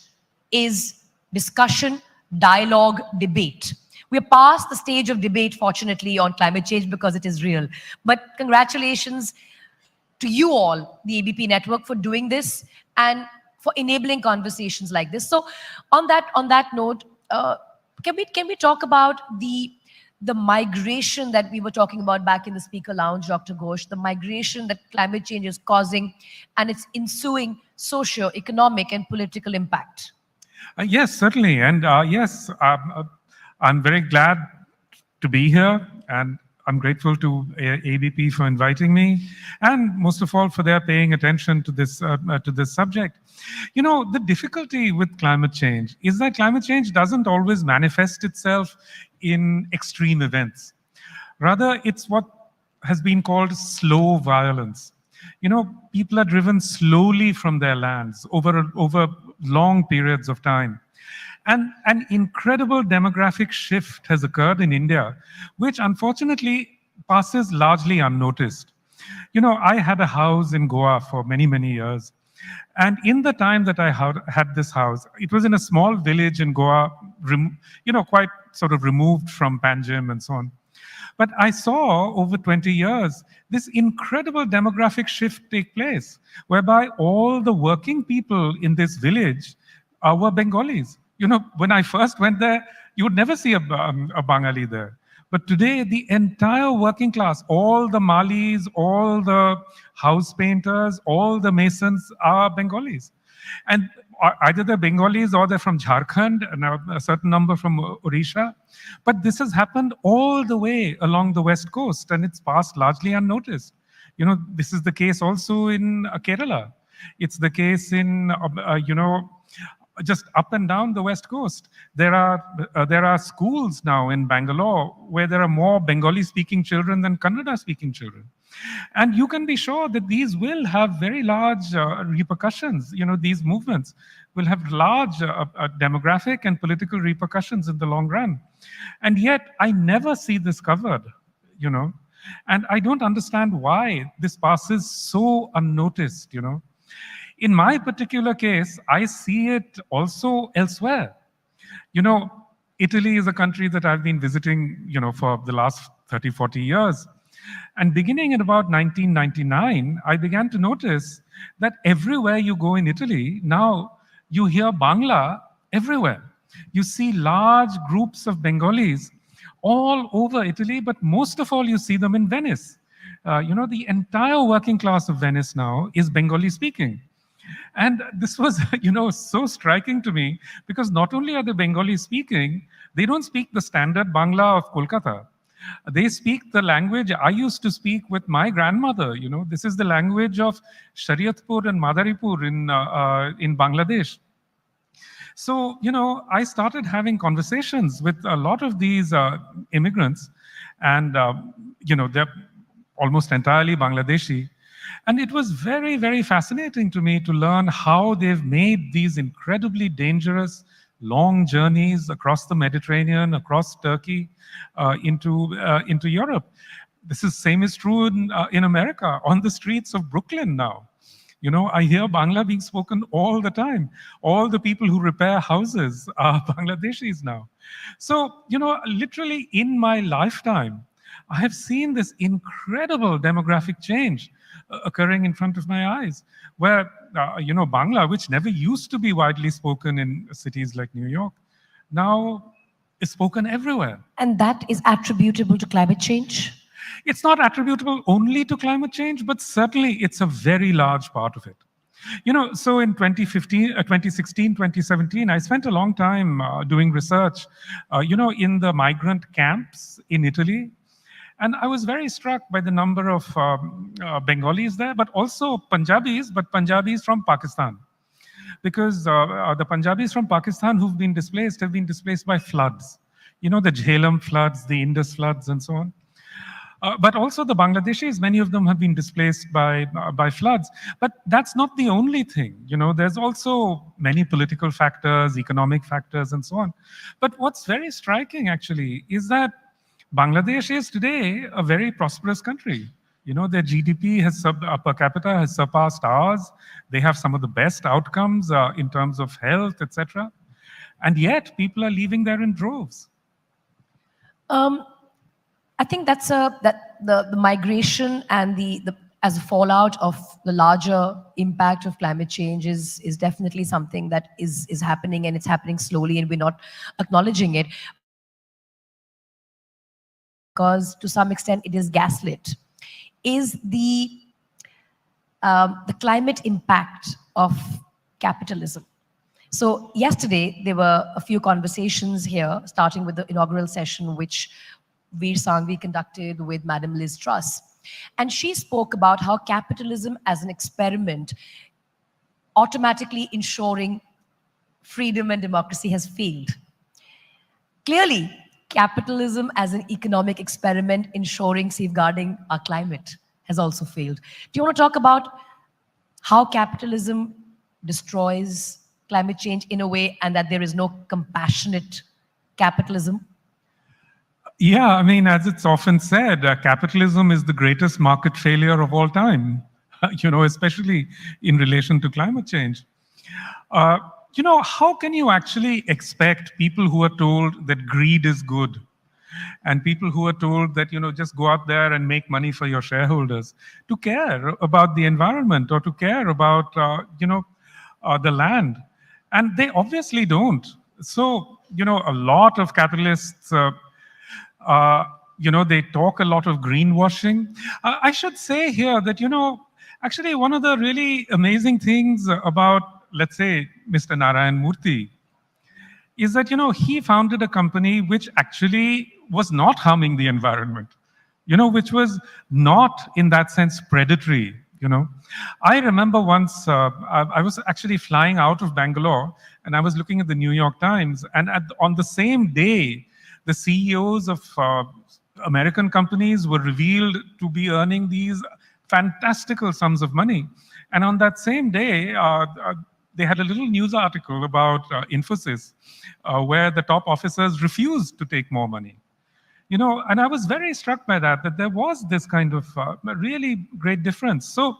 is discussion, dialogue, debate. We're past the stage of debate, fortunately, on climate change because it is real. But congratulations to you all, the ABP network, for doing this and for enabling conversations like this. So on that note, can we talk about the migration that we were talking about back in the speaker lounge, Dr. Ghosh, the migration that climate change is causing and its ensuing socio-economic and political impact? Yes, certainly. And yes, I'm very glad to be here, and I'm grateful to ABP for inviting me, and most of all for their paying attention to this subject. You know, the difficulty with climate change is that climate change doesn't always manifest itself in extreme events. Rather, it's what has been called slow violence. You know, people are driven slowly from their lands over long periods of time. And an incredible demographic shift has occurred in India, which unfortunately passes largely unnoticed. You know, I had a house in Goa for many, many years. And in the time that I had this house, it was in a small village in Goa, you know, quite sort of removed from Panjim and so on. But I saw over 20 years this incredible demographic shift take place, whereby all the working people in this village were Bengalis. You know, when I first went there, you would never see a Bengali there. But today, the entire working class, all the Malis, all the house painters, all the masons are Bengalis. And either they're Bengalis or they're from Jharkhand, and a certain number from Odisha. But this has happened all the way along the west coast, and it's passed largely unnoticed. You know, this is the case also in Kerala. It's the case in, you know, just up and down the west coast. There are schools now in Bangalore where there are more Bengali-speaking children than Kannada-speaking children. And you can be sure that these will have very large repercussions. You know, these movements will have large demographic and political repercussions in the long run. And yet, I never see this covered, you know. And I don't understand why this passes so unnoticed, you know. In my particular case, I see it also elsewhere. You know, Italy is a country that I've been visiting, you know, for the last 30, 40 years. And beginning in about 1999, I began to notice that everywhere you go in Italy, now you hear Bangla everywhere. You see large groups of Bengalis all over Italy, but most of all, you see them in Venice. You know, the entire working class of Venice now is Bengali speaking. And this was, you know, so striking to me because not only are they Bengali speaking, they don't speak the standard Bangla of Kolkata. They speak the language I used to speak with my grandmother. You know, this is the language of Shariatpur and Madaripur in Bangladesh. So, you know, I started having conversations with a lot of these immigrants, and, you know, they're almost entirely Bangladeshi. And it was very, very fascinating to me to learn how they've made these incredibly dangerous, long journeys across the Mediterranean, across Turkey, into Europe. Same is true in America, on the streets of Brooklyn now. You know, I hear Bangla being spoken all the time. All the people who repair houses are Bangladeshis now. So, you know, literally in my lifetime, I have seen this incredible demographic change occurring in front of my eyes, where, you know, Bangla, which never used to be widely spoken in cities like New York, now is spoken everywhere. And that is attributable to climate change? It's not attributable only to climate change, but certainly it's a very large part of it. You know, so in 2016, 2017, I spent a long time doing research, you know, in the migrant camps in Italy. And I was very struck by the number of Bengalis there, but also Punjabis, but Punjabis from Pakistan. Because the Punjabis from Pakistan who've been displaced have been displaced by floods. You know, the Jhelum floods, the Indus floods, and so on. But also the Bangladeshis, many of them have been displaced by floods. But that's not the only thing. You know, there's also many political factors, economic factors, and so on. But what's very striking, actually, is that Bangladesh is today a very prosperous country. You know, their GDP per capita has surpassed ours. They have some of the best outcomes in terms of health, etc. And yet, people are leaving there in droves. I think that's the migration and the as a fallout of the larger impact of climate change is definitely something that is happening, and it's happening slowly, and we're not acknowledging it because to some extent it is gaslit. Is the climate impact of capitalism? So yesterday there were a few conversations here, starting with the inaugural session, which Veer Sangvi conducted with Madam Liz Truss. And she spoke about how capitalism as an experiment, automatically ensuring freedom and democracy, has failed. Clearly, capitalism as an economic experiment ensuring safeguarding our climate has also failed. Do you want to talk about how capitalism destroys climate change in a way, and that there is no compassionate capitalism? Yeah, I mean, as it's often said, capitalism is the greatest market failure of all time, you know, especially in relation to climate change. You know, how can you actually expect people who are told that greed is good and people who are told that, you know, just go out there and make money for your shareholders to care about the environment or to care about, you know, the land? And they obviously don't. So, you know, a lot of capitalists, you know, they talk a lot of greenwashing. I should say here that, you know, actually one of the really amazing things about, let's say, Mr. Narayan Murthy, is that, you know, he founded a company which actually was not harming the environment, you know, which was not in that sense predatory, you know. I remember once, I was actually flying out of Bangalore and I was looking at the New York Times, and on the same day, the CEOs of American companies were revealed to be earning these fantastical sums of money. And on that same day, they had a little news article about Infosys, where the top officers refused to take more money. You know, and I was very struck by that there was this kind of really great difference. So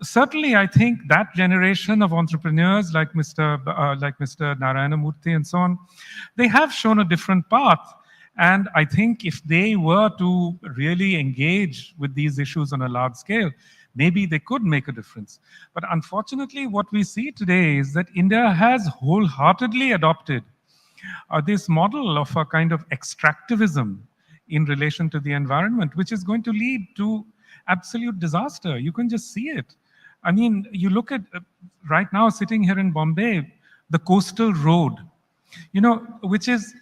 certainly, I think that generation of entrepreneurs like Mr. Narayana Murthy and so on, they have shown a different path. And I think if they were to really engage with these issues on a large scale, maybe they could make a difference. But unfortunately, what we see today is that India has wholeheartedly adopted this model of a kind of extractivism in relation to the environment, which is going to lead to absolute disaster. You can just see it. I mean, you look at, right now, sitting here in Bombay, the coastal road, you know, which is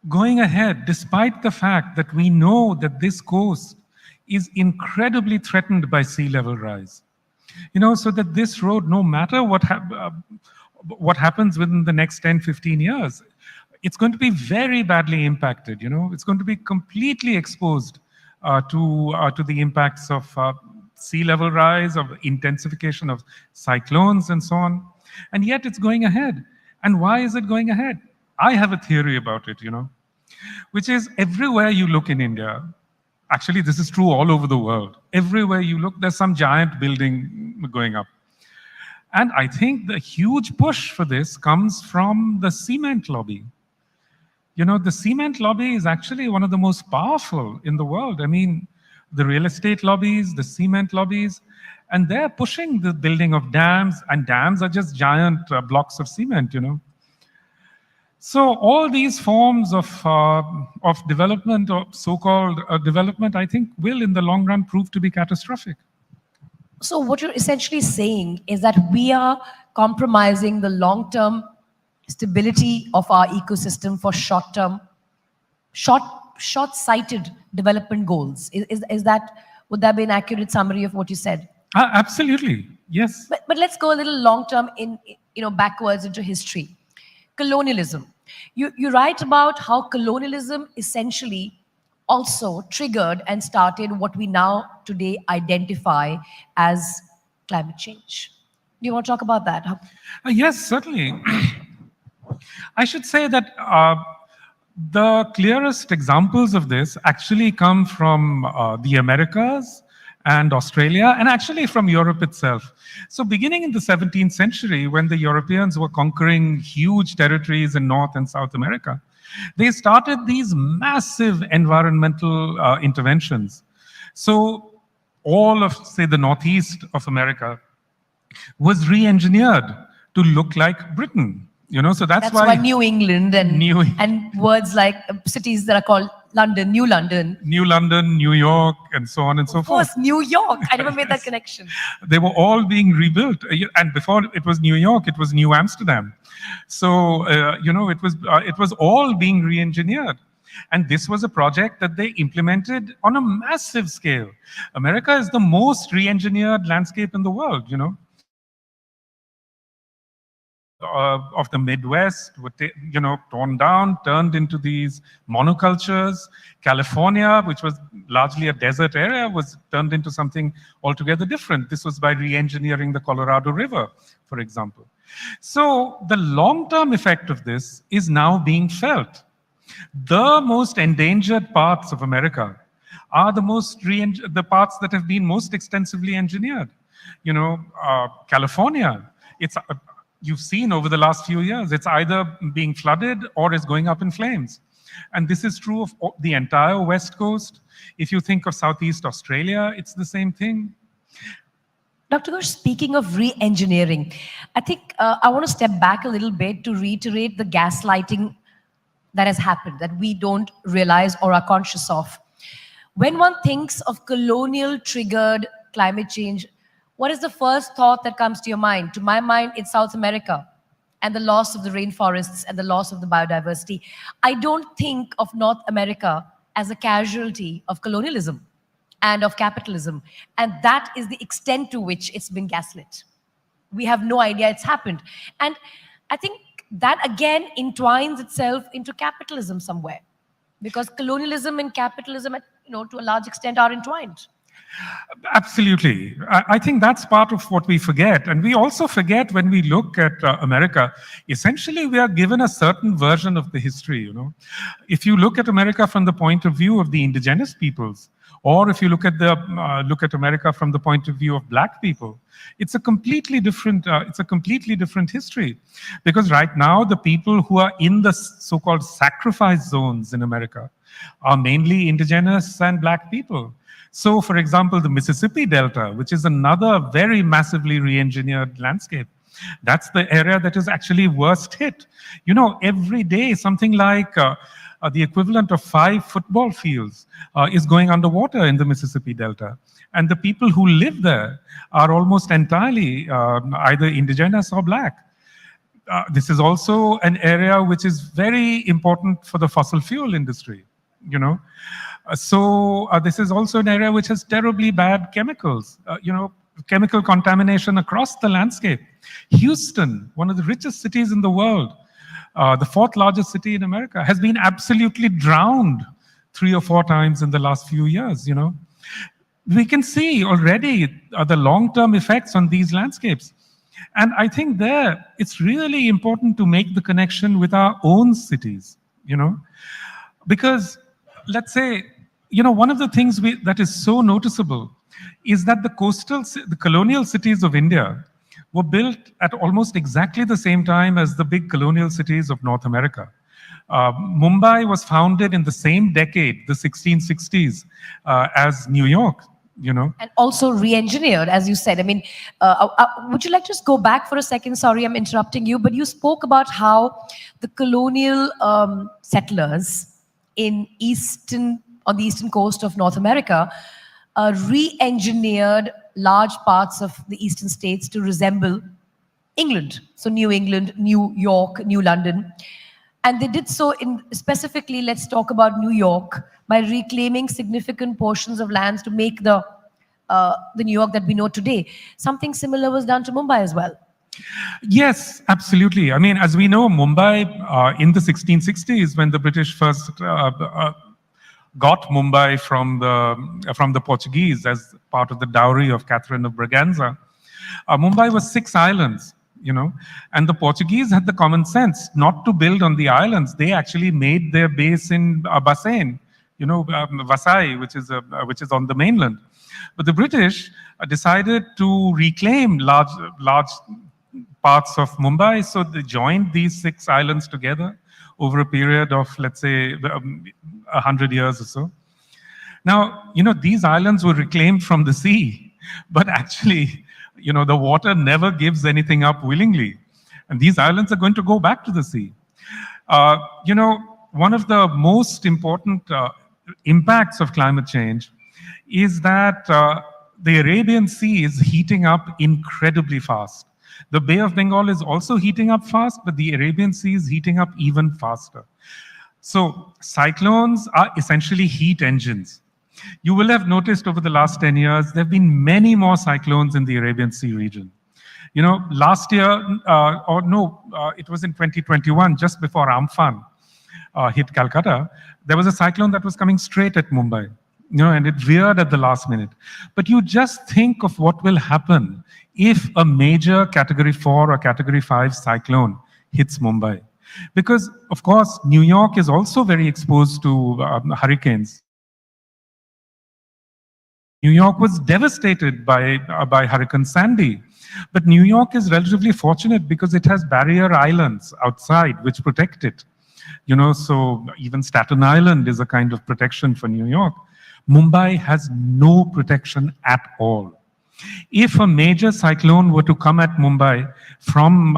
going ahead despite the fact that we know that this coast is incredibly threatened by sea level rise. You know, so that this road, no matter what happens within the next 10, 15 years, it's going to be very badly impacted. You know, it's going to be completely exposed to the impacts of sea level rise, of intensification of cyclones and so on. And yet it's going ahead. And why is it going ahead? I have a theory about it, you know, which is everywhere you look in India, actually this is true all over the world, everywhere you look, there's some giant building going up. And I think the huge push for this comes from the cement lobby. You know, the cement lobby is actually one of the most powerful in the world. I mean, the real estate lobbies, the cement lobbies, and they're pushing the building of dams, and dams are just giant blocks of cement, you know. So all these forms of development, or so-called development, I think will in the long run prove to be catastrophic. So what you're essentially saying is that we are compromising the long-term stability of our ecosystem for short-term, short-sighted development goals. Is that, would that be an accurate summary of what you said? Absolutely, yes. But let's go a little long term backwards into history. Colonialism. You write about how colonialism essentially also triggered and started what we now today identify as climate change. Do you want to talk about that? Yes, certainly. I should say that the clearest examples of this actually come from the Americas and Australia, and actually from Europe itself. So beginning in the 17th century, when the Europeans were conquering huge territories in North and South America, they started these massive environmental interventions. So all of, say, the northeast of America was re-engineered to look like Britain. So that's why New England and words like cities that are called London, New London, New York, and so on and so forth. Of course, New York. I never made that connection. They were all being rebuilt, and before it was New York, it was New Amsterdam. So it was all being re-engineered. And this was a project that they implemented on a massive scale. America is the most re-engineered landscape in the world. Of the Midwest were torn down, turned into these monocultures. California, which was largely a desert area, was turned into something altogether different. This was by re-engineering the Colorado River, for example. So the long-term effect of this is now being felt. The most endangered parts of America are the parts that have been most extensively engineered. California, you've seen over the last few years, it's either being flooded or is going up in flames. And this is true of the entire West Coast. If you think of Southeast Australia, it's the same thing. Dr. Ghosh, speaking of re-engineering, I think I want to step back a little bit to reiterate the gaslighting that has happened, that we don't realize or are conscious of. When one thinks of colonial-triggered climate change, what is the first thought that comes to your mind? To my mind, it's South America and the loss of the rainforests and the loss of the biodiversity. I don't think of North America as a casualty of colonialism and of capitalism. And that is the extent to which it's been gaslit. We have no idea it's happened. And I think that again entwines itself into capitalism somewhere, because colonialism and capitalism, to a large extent, are entwined. Absolutely. I think that's part of what we forget. And we also forget when we look at America, essentially we are given a certain version of the history. If you look at America from the point of view of the indigenous peoples, or if you look at America from the point of view of Black people, it's a completely different history. Because right now, the people who are in the so-called sacrifice zones in America are mainly indigenous and Black people. So, for example, the Mississippi Delta, which is another very massively re-engineered landscape, that's the area that is actually worst hit. Every day, something like the equivalent of 5 football fields is going underwater in the Mississippi Delta. And the people who live there are almost entirely either indigenous or Black. This is also an area which is very important for the fossil fuel industry, So this is also an area which has terribly bad chemicals, chemical contamination across the landscape. Houston, one of the richest cities in the world, the 4th largest city in America, has been absolutely drowned 3 or 4 times in the last few years, We can see already the long-term effects on these landscapes. And I think there, it's really important to make the connection with our own cities, Because, let's say, one of the things that is so noticeable is that the colonial cities of India were built at almost exactly the same time as the big colonial cities of North America. Mumbai was founded in the same decade, the 1660s, as New York. And also re-engineered, as you said. I mean, would you like to just go back for a second? Sorry, I'm interrupting you, but you spoke about how the colonial settlers on the eastern coast of North America re-engineered large parts of the eastern states to resemble England. So New England, New York, New London. And they did so in specifically, let's talk about New York, by reclaiming significant portions of lands to make the New York that we know today. Something similar was done to Mumbai as well. Yes, absolutely. I mean, as we know, Mumbai in the 1660s, when the British first got Mumbai from the Portuguese as part of the dowry of Catherine of Braganza, Mumbai was 6 islands, and the Portuguese had the common sense not to build on the islands. They actually made their base in Bassein, Vasai, which is on the mainland. But the British decided to reclaim large parts of Mumbai, so they joined these 6 islands together over a period of, let's say, 100 years or so. Now, these islands were reclaimed from the sea, but actually, the water never gives anything up willingly. And these islands are going to go back to the sea. One of the most important impacts of climate change is that the Arabian Sea is heating up incredibly fast. The Bay of Bengal is also heating up fast, but the Arabian Sea is heating up even faster. So cyclones are essentially heat engines. You will have noticed over the last 10 years, there have been many more cyclones in the Arabian Sea region. Last year, it was in 2021, just before Amphan hit Calcutta, there was a cyclone that was coming straight at Mumbai, and it veered at the last minute. But you just think of what will happen if a major Category 4 or Category 5 cyclone hits Mumbai. Because, of course, New York is also very exposed to hurricanes. New York was devastated by Hurricane Sandy. But New York is relatively fortunate because it has barrier islands outside which protect it. So even Staten Island is a kind of protection for New York. Mumbai has no protection at all. If a major cyclone were to come at Mumbai from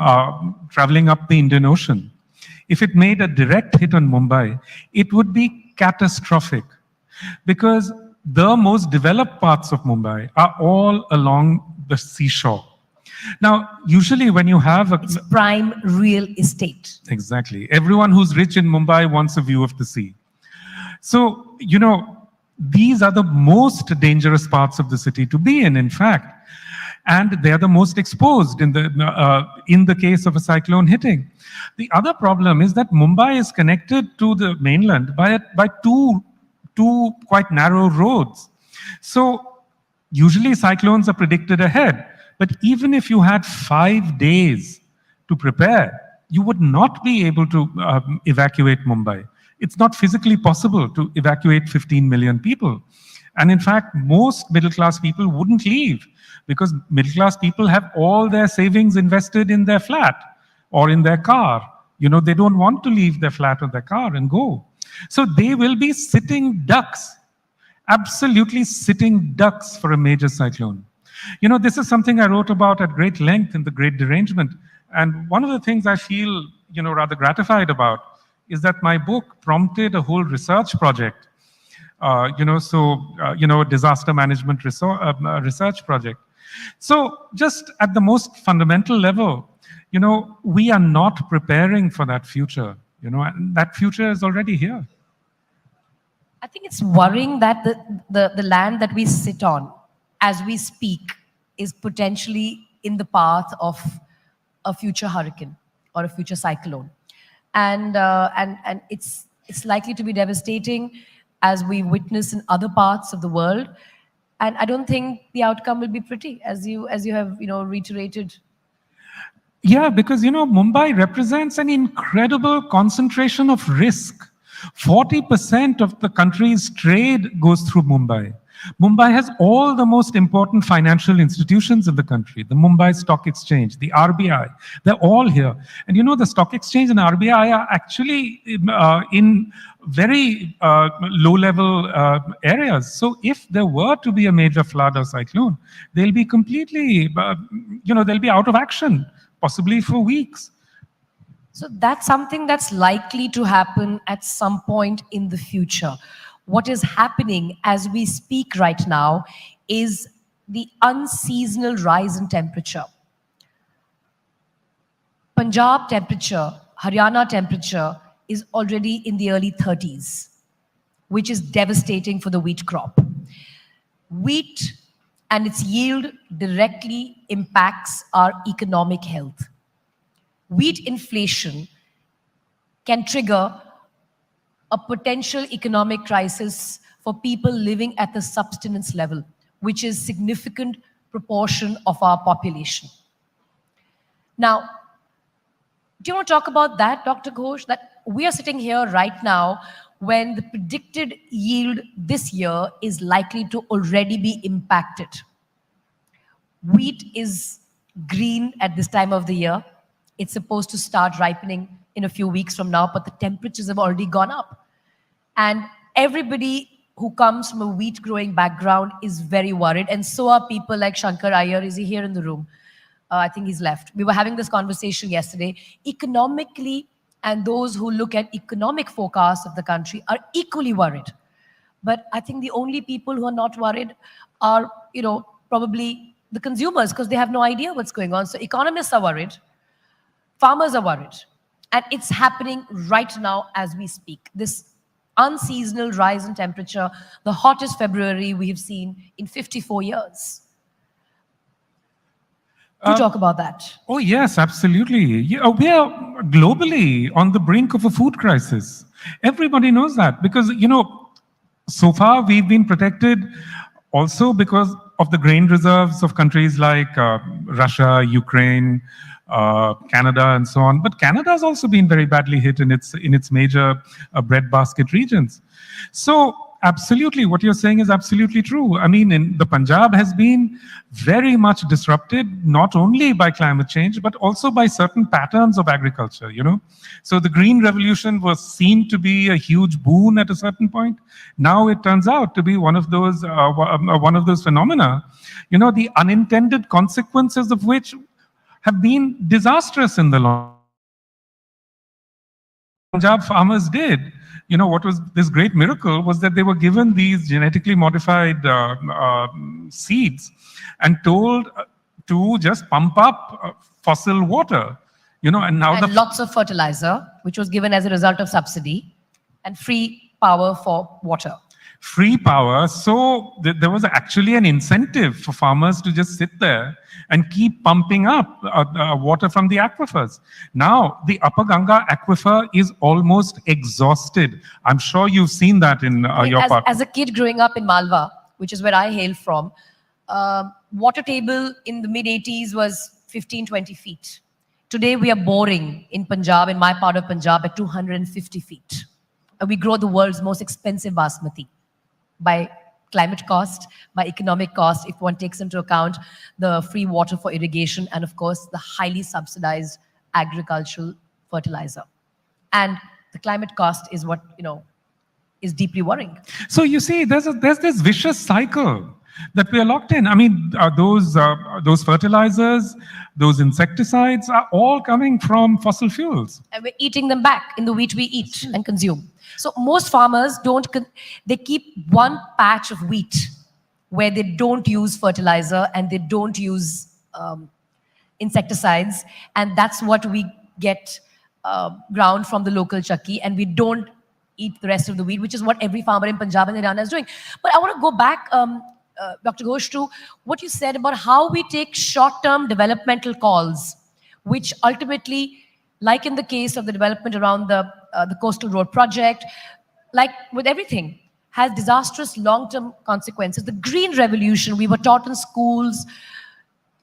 traveling up the Indian Ocean, if it made a direct hit on Mumbai, it would be catastrophic, because the most developed parts of Mumbai are all along the seashore. Now, usually when you have it's prime real estate. Exactly. Everyone who's rich in Mumbai wants a view of the sea. So, these are the most dangerous parts of the city to be in fact. And they are the most exposed in the case of a cyclone hitting. The other problem is that Mumbai is connected to the mainland by two quite narrow roads. So usually cyclones are predicted ahead. But even if you had 5 days to prepare, you would not be able to evacuate Mumbai. It's not physically possible to evacuate 15 million people. And in fact, most middle-class people wouldn't leave, because middle-class people have all their savings invested in their flat or in their car. They don't want to leave their flat or their car and go. So they will be sitting ducks, absolutely sitting ducks for a major cyclone. This is something I wrote about at great length in The Great Derangement. And one of the things I feel, rather gratified about is that my book prompted a whole research project, disaster management research project. So just at the most fundamental level, we are not preparing for that future, and that future is already here. I think it's worrying that the land that we sit on as we speak is potentially in the path of a future hurricane or a future cyclone. And it's likely to be devastating, as we witness in other parts of the world. And I don't think the outcome will be pretty, as you have reiterated. Yeah, because Mumbai represents an incredible concentration of risk. 40% of the country's trade goes through Mumbai. Mumbai has all the most important financial institutions in the country. The Mumbai Stock Exchange, the RBI, they're all here. And the Stock Exchange and RBI are actually in very low-level areas. So if there were to be a major flood or cyclone, they'll be completely, they'll be out of action, possibly for weeks. So that's something that's likely to happen at some point in the future. What is happening as we speak right now is the unseasonal rise in temperature. Punjab temperature, Haryana temperature is already in the early 30s, which is devastating for the wheat crop. Wheat and its yield directly impacts our economic health. Wheat inflation can trigger a potential economic crisis for people living at the subsistence level, which is significant proportion of our population. Now, do you want to talk about that, Dr. Ghosh? That we are sitting here right now when the predicted yield this year is likely to already be impacted. Wheat is green at this time of the year. It's supposed to start ripening in a few weeks from now, but the temperatures have already gone up. And everybody who comes from a wheat growing background is very worried. And so are people like Shankar Iyer. Is he here in the room? I think he's left. We were having this conversation yesterday. Economically, and those who look at economic forecasts of the country are equally worried. But I think the only people who are not worried are, probably the consumers, because they have no idea what's going on. So economists are worried, farmers are worried, and it's happening right now as we speak. This unseasonal rise in temperature, the hottest February we have seen in 54 years. Do talk about that. Oh, yes, absolutely. Yeah, we are globally on the brink of a food crisis. Everybody knows that because, so far we've been protected also because of the grain reserves of countries like Russia, Ukraine, Canada, and so on. But Canada has also been very badly hit in its major breadbasket regions. So absolutely, what you're saying is absolutely true. I mean, the Punjab has been very much disrupted, not only by climate change, but also by certain patterns of agriculture, So the Green Revolution was seen to be a huge boon at a certain point. Now it turns out to be one of those phenomena, the unintended consequences of which have been disastrous in the long. Punjab farmers did. What was this great miracle was that they were given these genetically modified seeds and told to just pump up fossil water, and now and lots of fertilizer, which was given as a result of subsidy, and free power for water. Free power. So there was actually an incentive for farmers to just sit there and keep pumping up water from the aquifers. Now, the Upper Ganga aquifer is almost exhausted. I'm sure you've seen that in your part. As a kid growing up in Malwa, which is where I hail from, water table in the mid-80s was 15, 20 feet. Today, we are boring in Punjab, in my part of Punjab, at 250 feet. We grow the world's most expensive basmati by climate cost, by economic cost, if one takes into account the free water for irrigation and, of course, the highly subsidized agricultural fertilizer. And the climate cost is what, is deeply worrying. So you see, there's this vicious cycle that we are locked in. I mean, those fertilizers, those insecticides are all coming from fossil fuels. And we're eating them back in the wheat we eat and consume. So most farmers they keep one patch of wheat where they don't use fertilizer and they don't use insecticides. And that's what we get ground from the local chakki, and we don't eat the rest of the wheat, which is what every farmer in Punjab and Haryana is doing. But I want to go back, Dr. Ghosh, to what you said about how we take short-term developmental calls, which ultimately, like in the case of the development around the coastal road project, like with everything, has disastrous long-term consequences. The Green Revolution, we were taught in schools,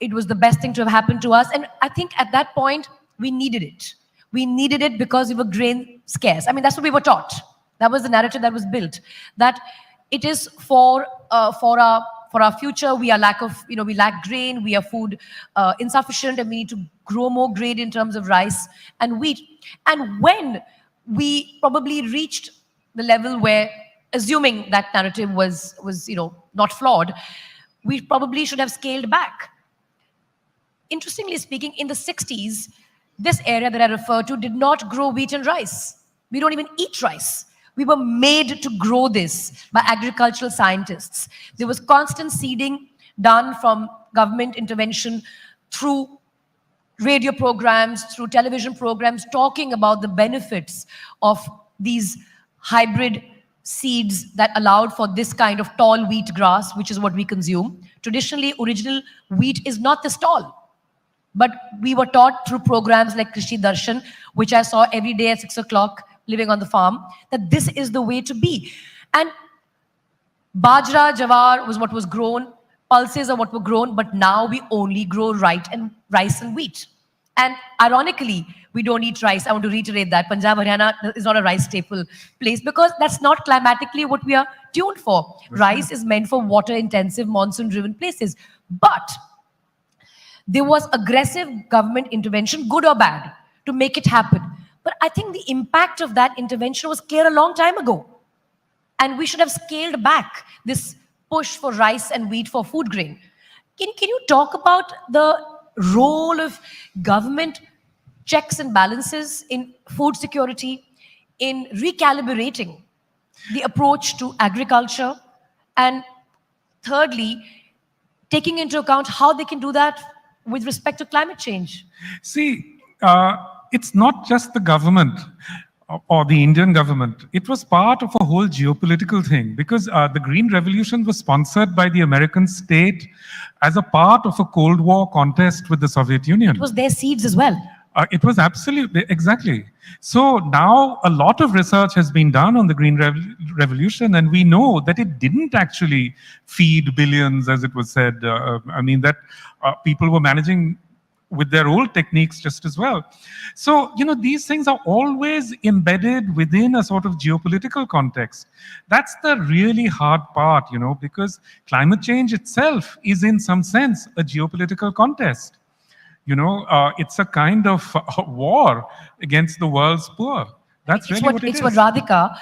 it was the best thing to have happened to us. And I think at that point, we needed it. We needed it because we were grain scarce. I mean, that's what we were taught. That was the narrative that was built, that it is for our future. We lack grain, we are food insufficient, and we need to grow more grain in terms of rice and wheat. And when we probably reached the level where, assuming that narrative was not flawed, we probably should have scaled back. Interestingly speaking, in the 60s, this area that I refer to did not grow wheat and rice. We don't even eat rice. We were made to grow this by agricultural scientists. There was constant seeding done from government intervention through radio programs, through television programs, talking about the benefits of these hybrid seeds that allowed for this kind of tall wheat grass, which is what we consume. Traditionally, original wheat is not this tall. But we were taught through programs like Krishi Darshan, which I saw every day at 6 o'clock living on the farm, that this is the way to be. And bajra, jawar was what was grown, pulses are what were grown, but now we only grow rice and wheat. And ironically, we don't eat rice. I want to reiterate that. Punjab, Haryana is not a rice staple place because that's not climatically what we are tuned for. Rice is meant for water-intensive, monsoon-driven places. But there was aggressive government intervention, good or bad, to make it happen. But I think the impact of that intervention was clear a long time ago. And we should have scaled back this push for rice and wheat for food grain. Can you talk about the role of government checks and balances in food security, in recalibrating the approach to agriculture, and thirdly, taking into account how they can do that with respect to climate change? See, it's not just the government or the Indian government. It was part of a whole geopolitical thing because the Green Revolution was sponsored by the American state as a part of a Cold War contest with the Soviet Union. It was their seeds as well. It was absolutely, exactly. So now a lot of research has been done on the Green Revolution, and we know that it didn't actually feed billions, as it was said. I mean, that people were managing with their old techniques just as well. So, these things are always embedded within a sort of geopolitical context. That's the really hard part, because climate change itself is in some sense a geopolitical contest. It's a kind of war against the world's poor. That's really what it is. It's what Radhika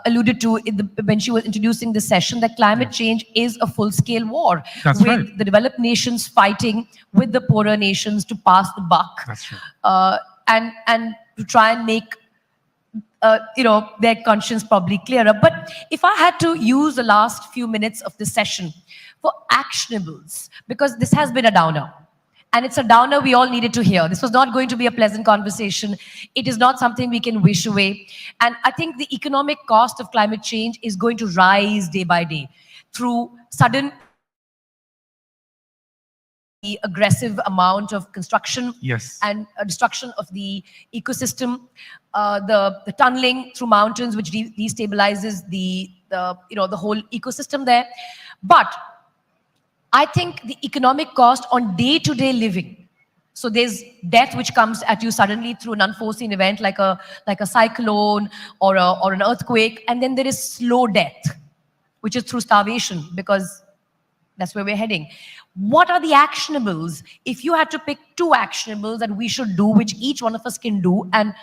alluded to when she was introducing the session, that climate change is a full-scale war. That's with right. the developed nations fighting with the poorer nations to pass the buck. That's right. And to try and make their conscience probably clearer. But if I had to use the last few minutes of this session for actionables, because this has been a downer, and it's a downer we all needed to hear. This was not going to be a pleasant conversation. It is not something we can wish away. And I think the economic cost of climate change is going to rise day by day through sudden aggressive amount of construction. Yes. And destruction of the ecosystem, the tunneling through mountains, which destabilizes the whole ecosystem there. But I think the economic cost on day-to-day living. So there's death which comes at you suddenly through an unforeseen event like a cyclone or an earthquake, and then there is slow death, which is through starvation, because that's where we're heading. What are the actionables? If you had to pick two actionables that we should do, which each one of us can do and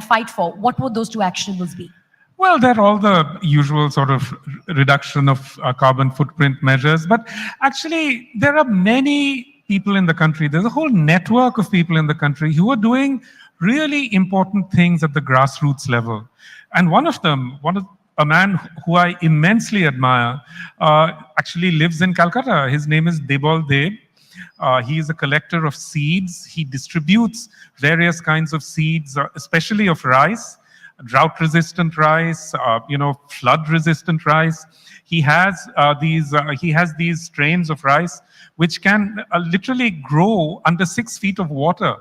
fight for, what would those two actionables be? Well, they're all the usual sort of reduction of carbon footprint measures. But actually, there are many people in the country. There's a whole network of people in the country who are doing really important things at the grassroots level. And one of them, a man who I immensely admire, actually lives in Calcutta. His name is Debol Deb. He is a collector of seeds. He distributes various kinds of seeds, especially of rice, drought-resistant rice, flood-resistant rice. He has these strains of rice which can literally grow under 6 feet of water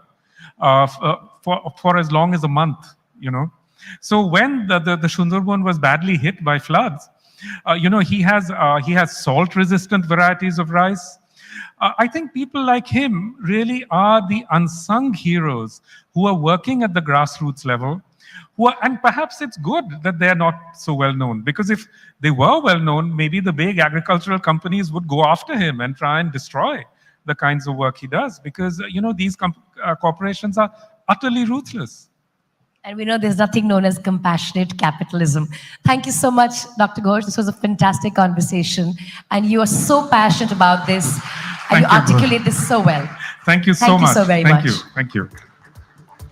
for as long as a month. So when the Sundarban was badly hit by floods, he has salt-resistant varieties of rice. I think people like him really are the unsung heroes who are working at the grassroots level. And perhaps it's good that they're not so well known, because if they were well known, maybe the big agricultural companies would go after him and try and destroy the kinds of work he does, because these corporations are utterly ruthless. And we know there's nothing known as compassionate capitalism. Thank you so much, Dr. Ghosh. This was a fantastic conversation. And you are so passionate about this. And you articulate this so well. Thank you so much. Thank you so very much. Thank you.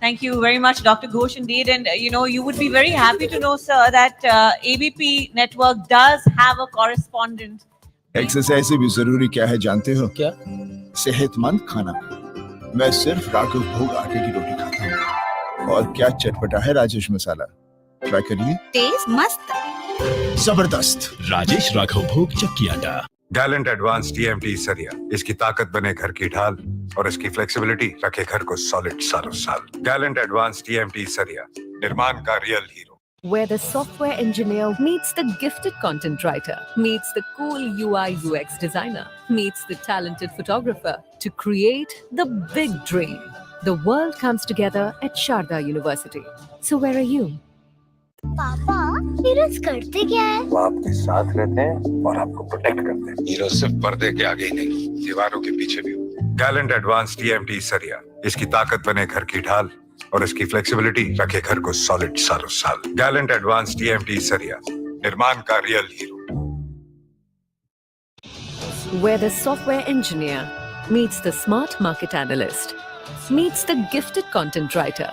Thank you very much, Dr. Ghosh, indeed. And, you would be very happy to know, sir, that ABP network does have a correspondent. Exercise से भी जरूरी क्या है जानते हो? क्या? सेहतमंद खाना। मैं सिर्फ राघव भोग आटे की रोटी खाता हूँ। और क्या चटपटा है राजेश मसाला, ट्राई करिए। टेस्ट मस्त। जबरदस्त। राजेश राघव भोग चक्की आटा। गैलेंट एडवांस टीएमटी सरिया, इसकी ताकत बने घर की ढाल और इसकी फ्लेक्सिबिलिटी रखे घर को सॉलिड सालों साल। गैलेंट एडवांस टीएमटी सरिया, निर्माण का real hero. Where the software engineer meets the gifted content writer, meets the cool UI UX designer, meets the talented photographer to create the big dream. The world comes together at Sharda University. So where are you? पापा heroes करते क्या है? वो आपके साथ रहते हैं और आपको प्रोटेक्ट करते हैं। हीरो सिर्फ पर्दे के आगे ही नहीं, दीवारों के पीछे भी। गैलेंट एडवांस टीएमटी सरिया, इसकी ताकत बने घर की ढाल और इसकी फ्लेक्सिबिलिटी रखे घर को सॉलिड सालों साल। गैलेंट एडवांस टीएमटी सरिया, निर्माण का real hero. Where the software engineer meets the smart market analyst, meets the gifted content writer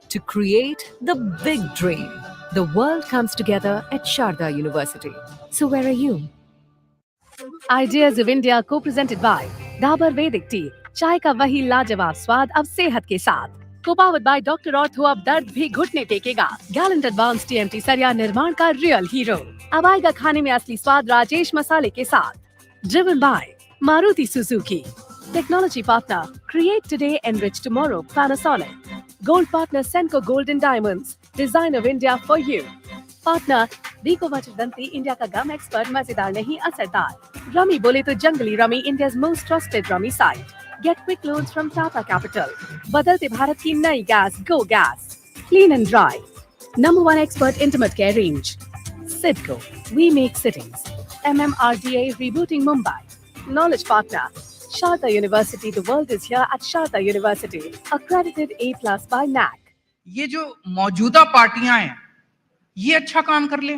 to create the big dream. The world comes together at Sharda University. So where are you? Ideas of India co-presented by Dabur Vedic Tea. चाय का वही लाजवाब स्वाद अब सेहत के साथ। Co-powered by doctor ortho अब दर्द भी घुटने टेकेगा। गैलेंट एडवांस टीएमटी सरिया निर्माण का रियल हीरो। अब आएगा खाने में असली स्वाद राजेश मसाले के साथ। Driven by Maruti Suzuki. Technology partner, create today, enrich tomorrow, Panasonic. Gold partner, Senco Gold and Diamonds. Design of India for you. Partner, Rico Vachdanti, India का गम एक्सपर्ट, मजेदार नहीं असरदार। रमी बोले तो जंगली rummy, India's most trusted rummy site. Get quick loans from Tata Capital. बदलते भारत की नई gas, Go Gas. Clean and dry. Number one expert intimate care range. Sidco, we make cities. MMRDA rebooting Mumbai. Knowledge partner. Sharda University, the world is here at Sharda University. Accredited A+ by NAC. ये जो मौजूदा पार्टियां हैं ये अच्छा काम कर ले।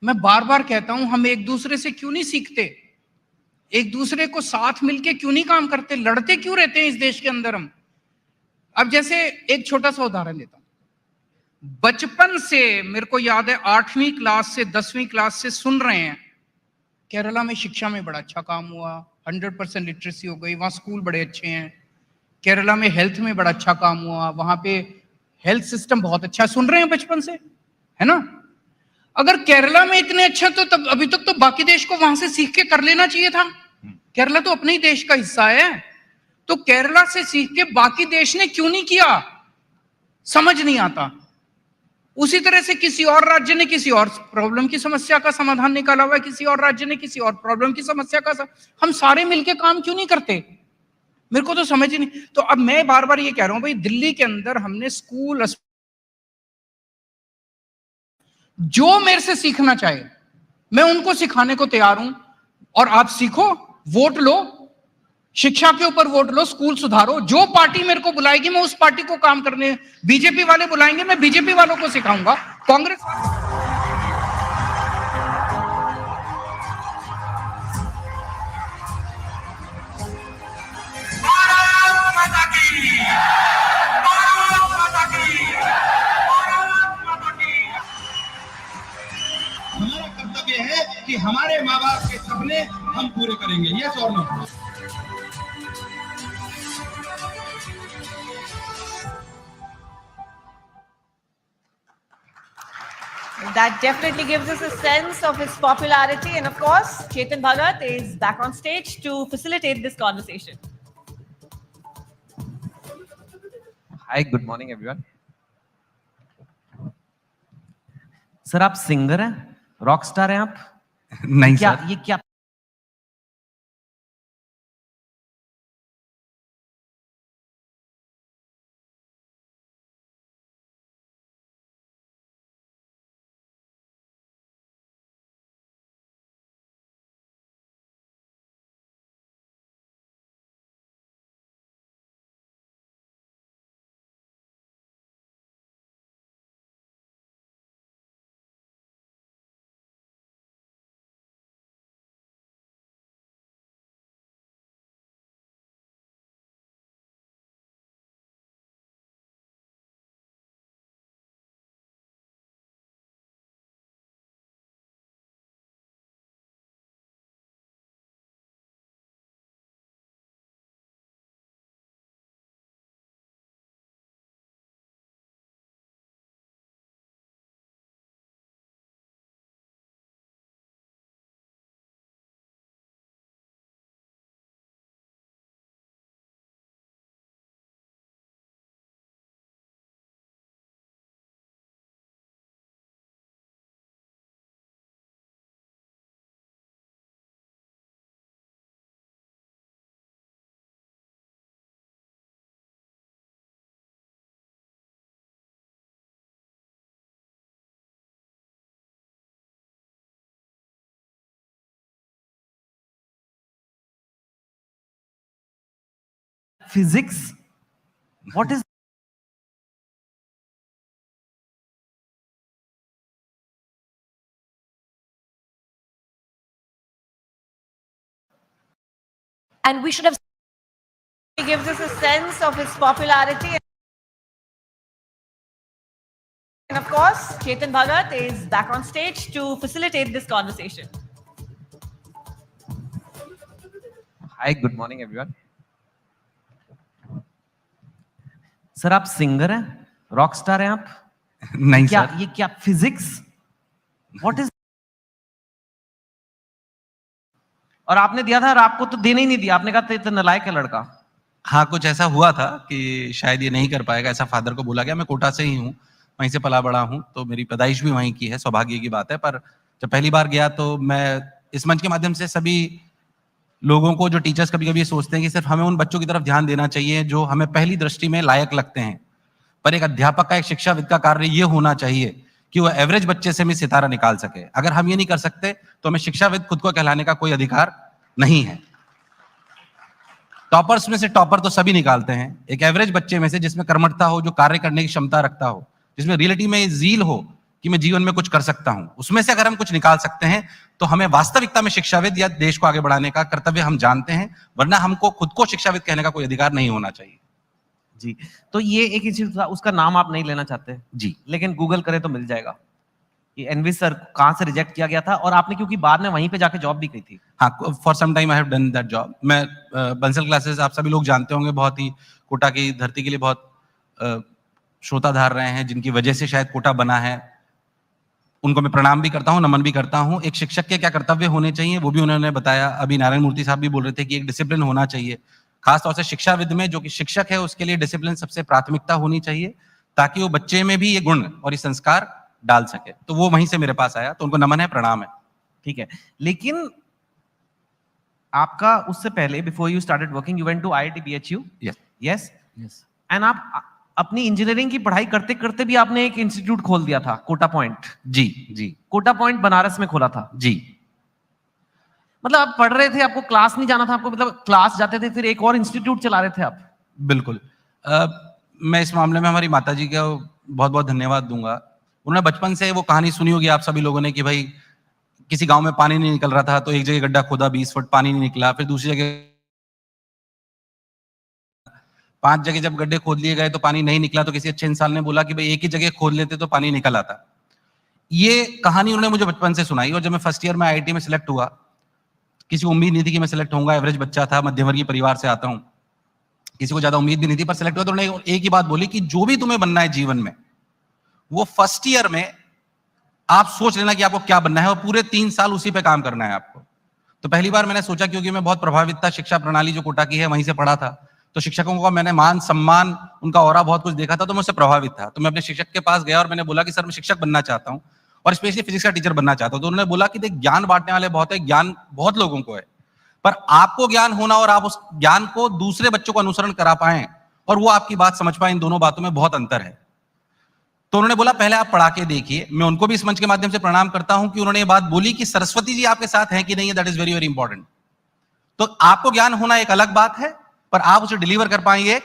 मैं बार बार कहता हूं, हम एक दूसरे से क्यों नहीं सीखते, एक दूसरे को साथ मिलके क्यों नहीं काम करते, लड़ते क्यों रहते हैं इस देश के अंदर हम। अब जैसे एक छोटा सा उदाहरण देता हूं, बचपन से मेरे को याद है 8वीं क्लास से 10वीं क्लास से सुन रहे हैं केरला में शिक्षा में बड़ा अच्छा काम हुआ, 100% लिटरेसी हो गई, वहां स्कूल बड़े अच्छे हैं। केरला में हेल्थ में बड़ा अच्छा काम हुआ, वहां पे हेल्थ सिस्टम बहुत अच्छा, सुन रहे हैं बचपन से, है ना। अगर केरला में इतने अच्छा तो तब अभी तक तो बाकी देश को वहां से सीख के कर लेना चाहिए था। केरला तो अपने ही देश का हिस्सा है, तो केरला से सीख के बाकी देश ने क्यों नहीं किया, समझ नहीं आता। उसी तरह से किसी और राज्य ने किसी और प्रॉब्लम की समस्या का समाधान निकाला हुआ है, किसी और राज्य ने किसी और प्रॉब्लम की समस्या का हम सारे मिलके काम क्यों नहीं करते, मेरे को तो समझ ही नहीं। तो अब मैं बार बार ये कह रहा हूं भाई, दिल्ली के अंदर हमने स्कूल, जो मेरे से सीखना चाहे मैं उनको सिखाने को तैयार हूं। और आप सीखो, वोट लो, शिक्षा के ऊपर वोट लो, स्कूल सुधारो। जो पार्टी मेरे को बुलाएगी मैं उस पार्टी को काम करने, बीजेपी वाले बुलाएंगे मैं बीजेपी वालों को सिखाऊंगा, कांग्रेस। हमारा कर्तव्य है कि हमारे माँ बाप के सपने हम पूरे करेंगे, यस और no. That definitely gives us a sense of his popularity. And of course, Chetan Bhagat is back on stage to facilitate this conversation. Hi, good morning everyone. Sir आप सिंगर हैं, रॉक स्टार हैं आप? नहीं क्या sir, ये क्या physics? What is And we should have. He gives us a sense of his popularity. And of course, Chetan Bhagat is back on stage to facilitate this conversation. Hi, good morning everyone. Sir आप singer हैं, rock star हैं आप? नहीं क्या sir. ये क्या physics? What is? और आपने दिया था और आपको तो देने ही नहीं दिया, आपने कहा तो नालायक है लड़का। हाँ, कुछ ऐसा हुआ था कि शायद ये नहीं कर पाएगा, ऐसा फादर को बोला गया। मैं कोटा से ही हूँ, वहीं से पला बड़ा हूँ, तो मेरी पैदाइश भी वहीं की है, सौभाग्य की बात है। पर जब पहली बार गया तो मैं इस मंच के माध्यम से सभी लोगों को, जो टीचर्स कभी कभी ये सोचते हैं कि सिर्फ हमें उन बच्चों की तरफ ध्यान देना चाहिए जो हमें पहली दृष्टि में लायक लगते हैं, पर एक अध्यापक का, एक शिक्षाविद का कार्य ये होना चाहिए कि वो एवरेज बच्चे से भी सितारा निकाल सके। अगर हम ये नहीं कर सकते तो हमें शिक्षाविद खुद को कहलाने का कोई अधिकार नहीं है। टॉपर्स में से टॉपर तो सभी निकालते हैं, एक एवरेज बच्चे में से जिसमें कर्मठता हो, जो कार्य करने की क्षमता रखता हो, जिसमें रियलिटी में जील हो कि मैं जीवन में कुछ कर सकता हूं, उसमें से अगर हम कुछ निकाल सकते हैं तो हमें वास्तविकता में शिक्षाविद या देश को आगे बढ़ाने का कर्तव्य हम जानते हैं, वरना हमको खुद को शिक्षाविद कहने का कोई अधिकार नहीं होना चाहिए। जी, तो ये एक इंस्टीट्यूट था, उसका नाम आप नहीं लेना चाहते जी, लेकिन गूगल करें तो मिल जाएगा। ये एनवी सर कहां से रिजेक्ट किया गया था, और आपने क्योंकि बाद में वहीं पे जाके जॉब भी की थी। हाँ, for some time I have done that job. मैं बंसल क्लासेस आप सभी लोग जानते होंगे, बहुत ही कोटा की धरती के लिए बहुत श्रोताधार रहे हैं, जिनकी वजह से शायद कोटा बना है। उनको मैं प्रणाम भी करता हूं, नमन भी करता हूं। एक शिक्षक के क्या कर्तव्य होने चाहिए वो भी उन्होंने बताया। अभी नारायण मूर्ति साहब भी बोल रहे थे कि एक डिसिप्लिन होना चाहिए, खासतौर से शिक्षाविद में, जो कि शिक्षक है उसके लिए डिसिप्लिन सबसे प्राथमिकता होनी चाहिए, ताकि वो बच्चे में भी ये गुण और ये संस्कार डाल सके। तो वो वहीं से मेरे पास आया, तो उनको नमन है, प्रणाम है। ठीक है, लेकिन आपका उससे पहले, before you started working, you went to IIT BHU. Yes yes yes. And आप अपनी इंजीनियरिंग की पढ़ाई करते करते भी आपने एक इंस्टीट्यूट खोल दिया था, कोटा पॉइंट। जी जी, कोटा पॉइंट बनारस में खोला था। जी, मतलब आप पढ़ रहे थे, आपको क्लास नहीं जाना था, आपको मतलब क्लास जाते थे, फिर एक और इंस्टीट्यूट चला रहे थे आप। बिल्कुल। मैं इस मामले में हमारी माता जी का बहुत बहुत धन्यवाद दूंगा। उन्होंने बचपन से वो कहानी सुनी होगी आप सभी लोगों ने कि भाई किसी गांव में पानी नहीं निकल रहा था, तो एक जगह गड्ढा खोदा, 20 फुट पानी नहीं निकला, फिर दूसरी जगह 5 जगह जब गड्ढे खोद लिए गए तो पानी नहीं निकला, तो किसी अच्छे इंसान ने बोला कि भाई एक ही जगह खोद लेते तो पानी निकल आता। ये कहानी उन्होंने मुझे बचपन से सुनाई, और जब मैं फर्स्ट ईयर में आईआईटी में सिलेक्ट हुआ, किसी को उम्मीद नहीं थी कि मैं सिलेक्ट होऊंगा। एवरेज बच्चा था, मध्यवर्गीय परिवार से आता हूं, किसी को ज्यादा उम्मीद भी नहीं थी, पर सिलेक्ट हुआ। तो उन्होंने एक ही बात बोली कि जो भी तुम्हें बनना है जीवन में, वो फर्स्ट ईयर में आप सोच लेना कि आपको क्या बनना है, और पूरे 3 साल उसी पे काम करना है आपको। तो पहली बार मैंने सोचा, क्योंकि मैं बहुत प्रभावित था, शिक्षा प्रणाली जो कोटा की है वहीं से पढ़ा था, तो शिक्षकों का मैंने मान सम्मान, उनका ऑरा बहुत कुछ देखा था, तो मैं उससे प्रभावित था। तो मैं अपने शिक्षक के पास गया और मैंने बोला कि सर मैं शिक्षक बनना चाहता हूं, और स्पेशली फिजिक्स का टीचर बनना चाहता हूं। तो उन्होंने बोला कि देख, ज्ञान बांटने वाले बहुत है, ज्ञान बहुत लोगों को है, पर आपको ज्ञान होना और आप उस ज्ञान को दूसरे बच्चों को अनुसरण करा पाए और वो आपकी बात समझ पाए, इन दोनों बातों में बहुत अंतर है। तो उन्होंने बोला पहले आप पढ़ा के देखिए। मैं उनको भी इस मंच के माध्यम से प्रणाम करता हूं कि उन्होंने ये बात बोली कि सरस्वती जी आपके साथ हैं कि नहीं, that is very very important. तो आपको ज्ञान होना एक अलग बात है, पर आप उसे डिलीवर कर पाएंगे एक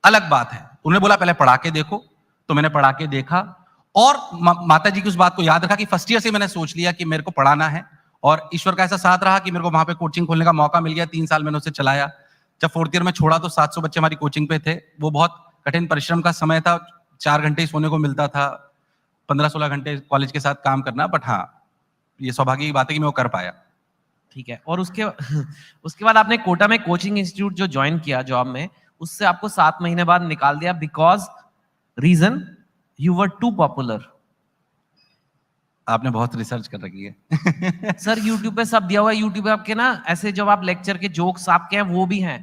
अलग बात है। उन्होंने बोला पहले पढ़ा के देखो, तो मैंने पढ़ा के देखा, और माता जी की उस बात को याद रखा कि फर्स्ट ईयर से मैंने सोच लिया कि मेरे को पढ़ाना है, और ईश्वर का ऐसा साथ रहा कि मेरे को वहां पे कोचिंग खोलने का मौका मिल गया। 3 साल मैंने उसे चलाया। जब 4th ईयर में छोड़ा तो 700 बच्चे हमारी कोचिंग पे थे। वो बहुत कठिन परिश्रम का समय था, 4 घंटे ही सोने को मिलता था, 15-16 घंटे कॉलेज के साथ काम करना, बट हाँ, ये सौभाग्य की बात है कि मैं वो कर पाया। ठीक है, और उसके बाद आपने कोटा में कोचिंग इंस्टीट्यूट जो ज्वाइन किया जॉब में, उससे आपको 7 महीने बाद निकाल दिया, because reason you were too popular. आपने बहुत रिसर्च कर रखी है। सर यूट्यूब पे सब दिया हुआ है। यूट्यूब पे आपके ना ऐसे जब आप लेक्चर के जोक्स आपके हैं वो भी हैं।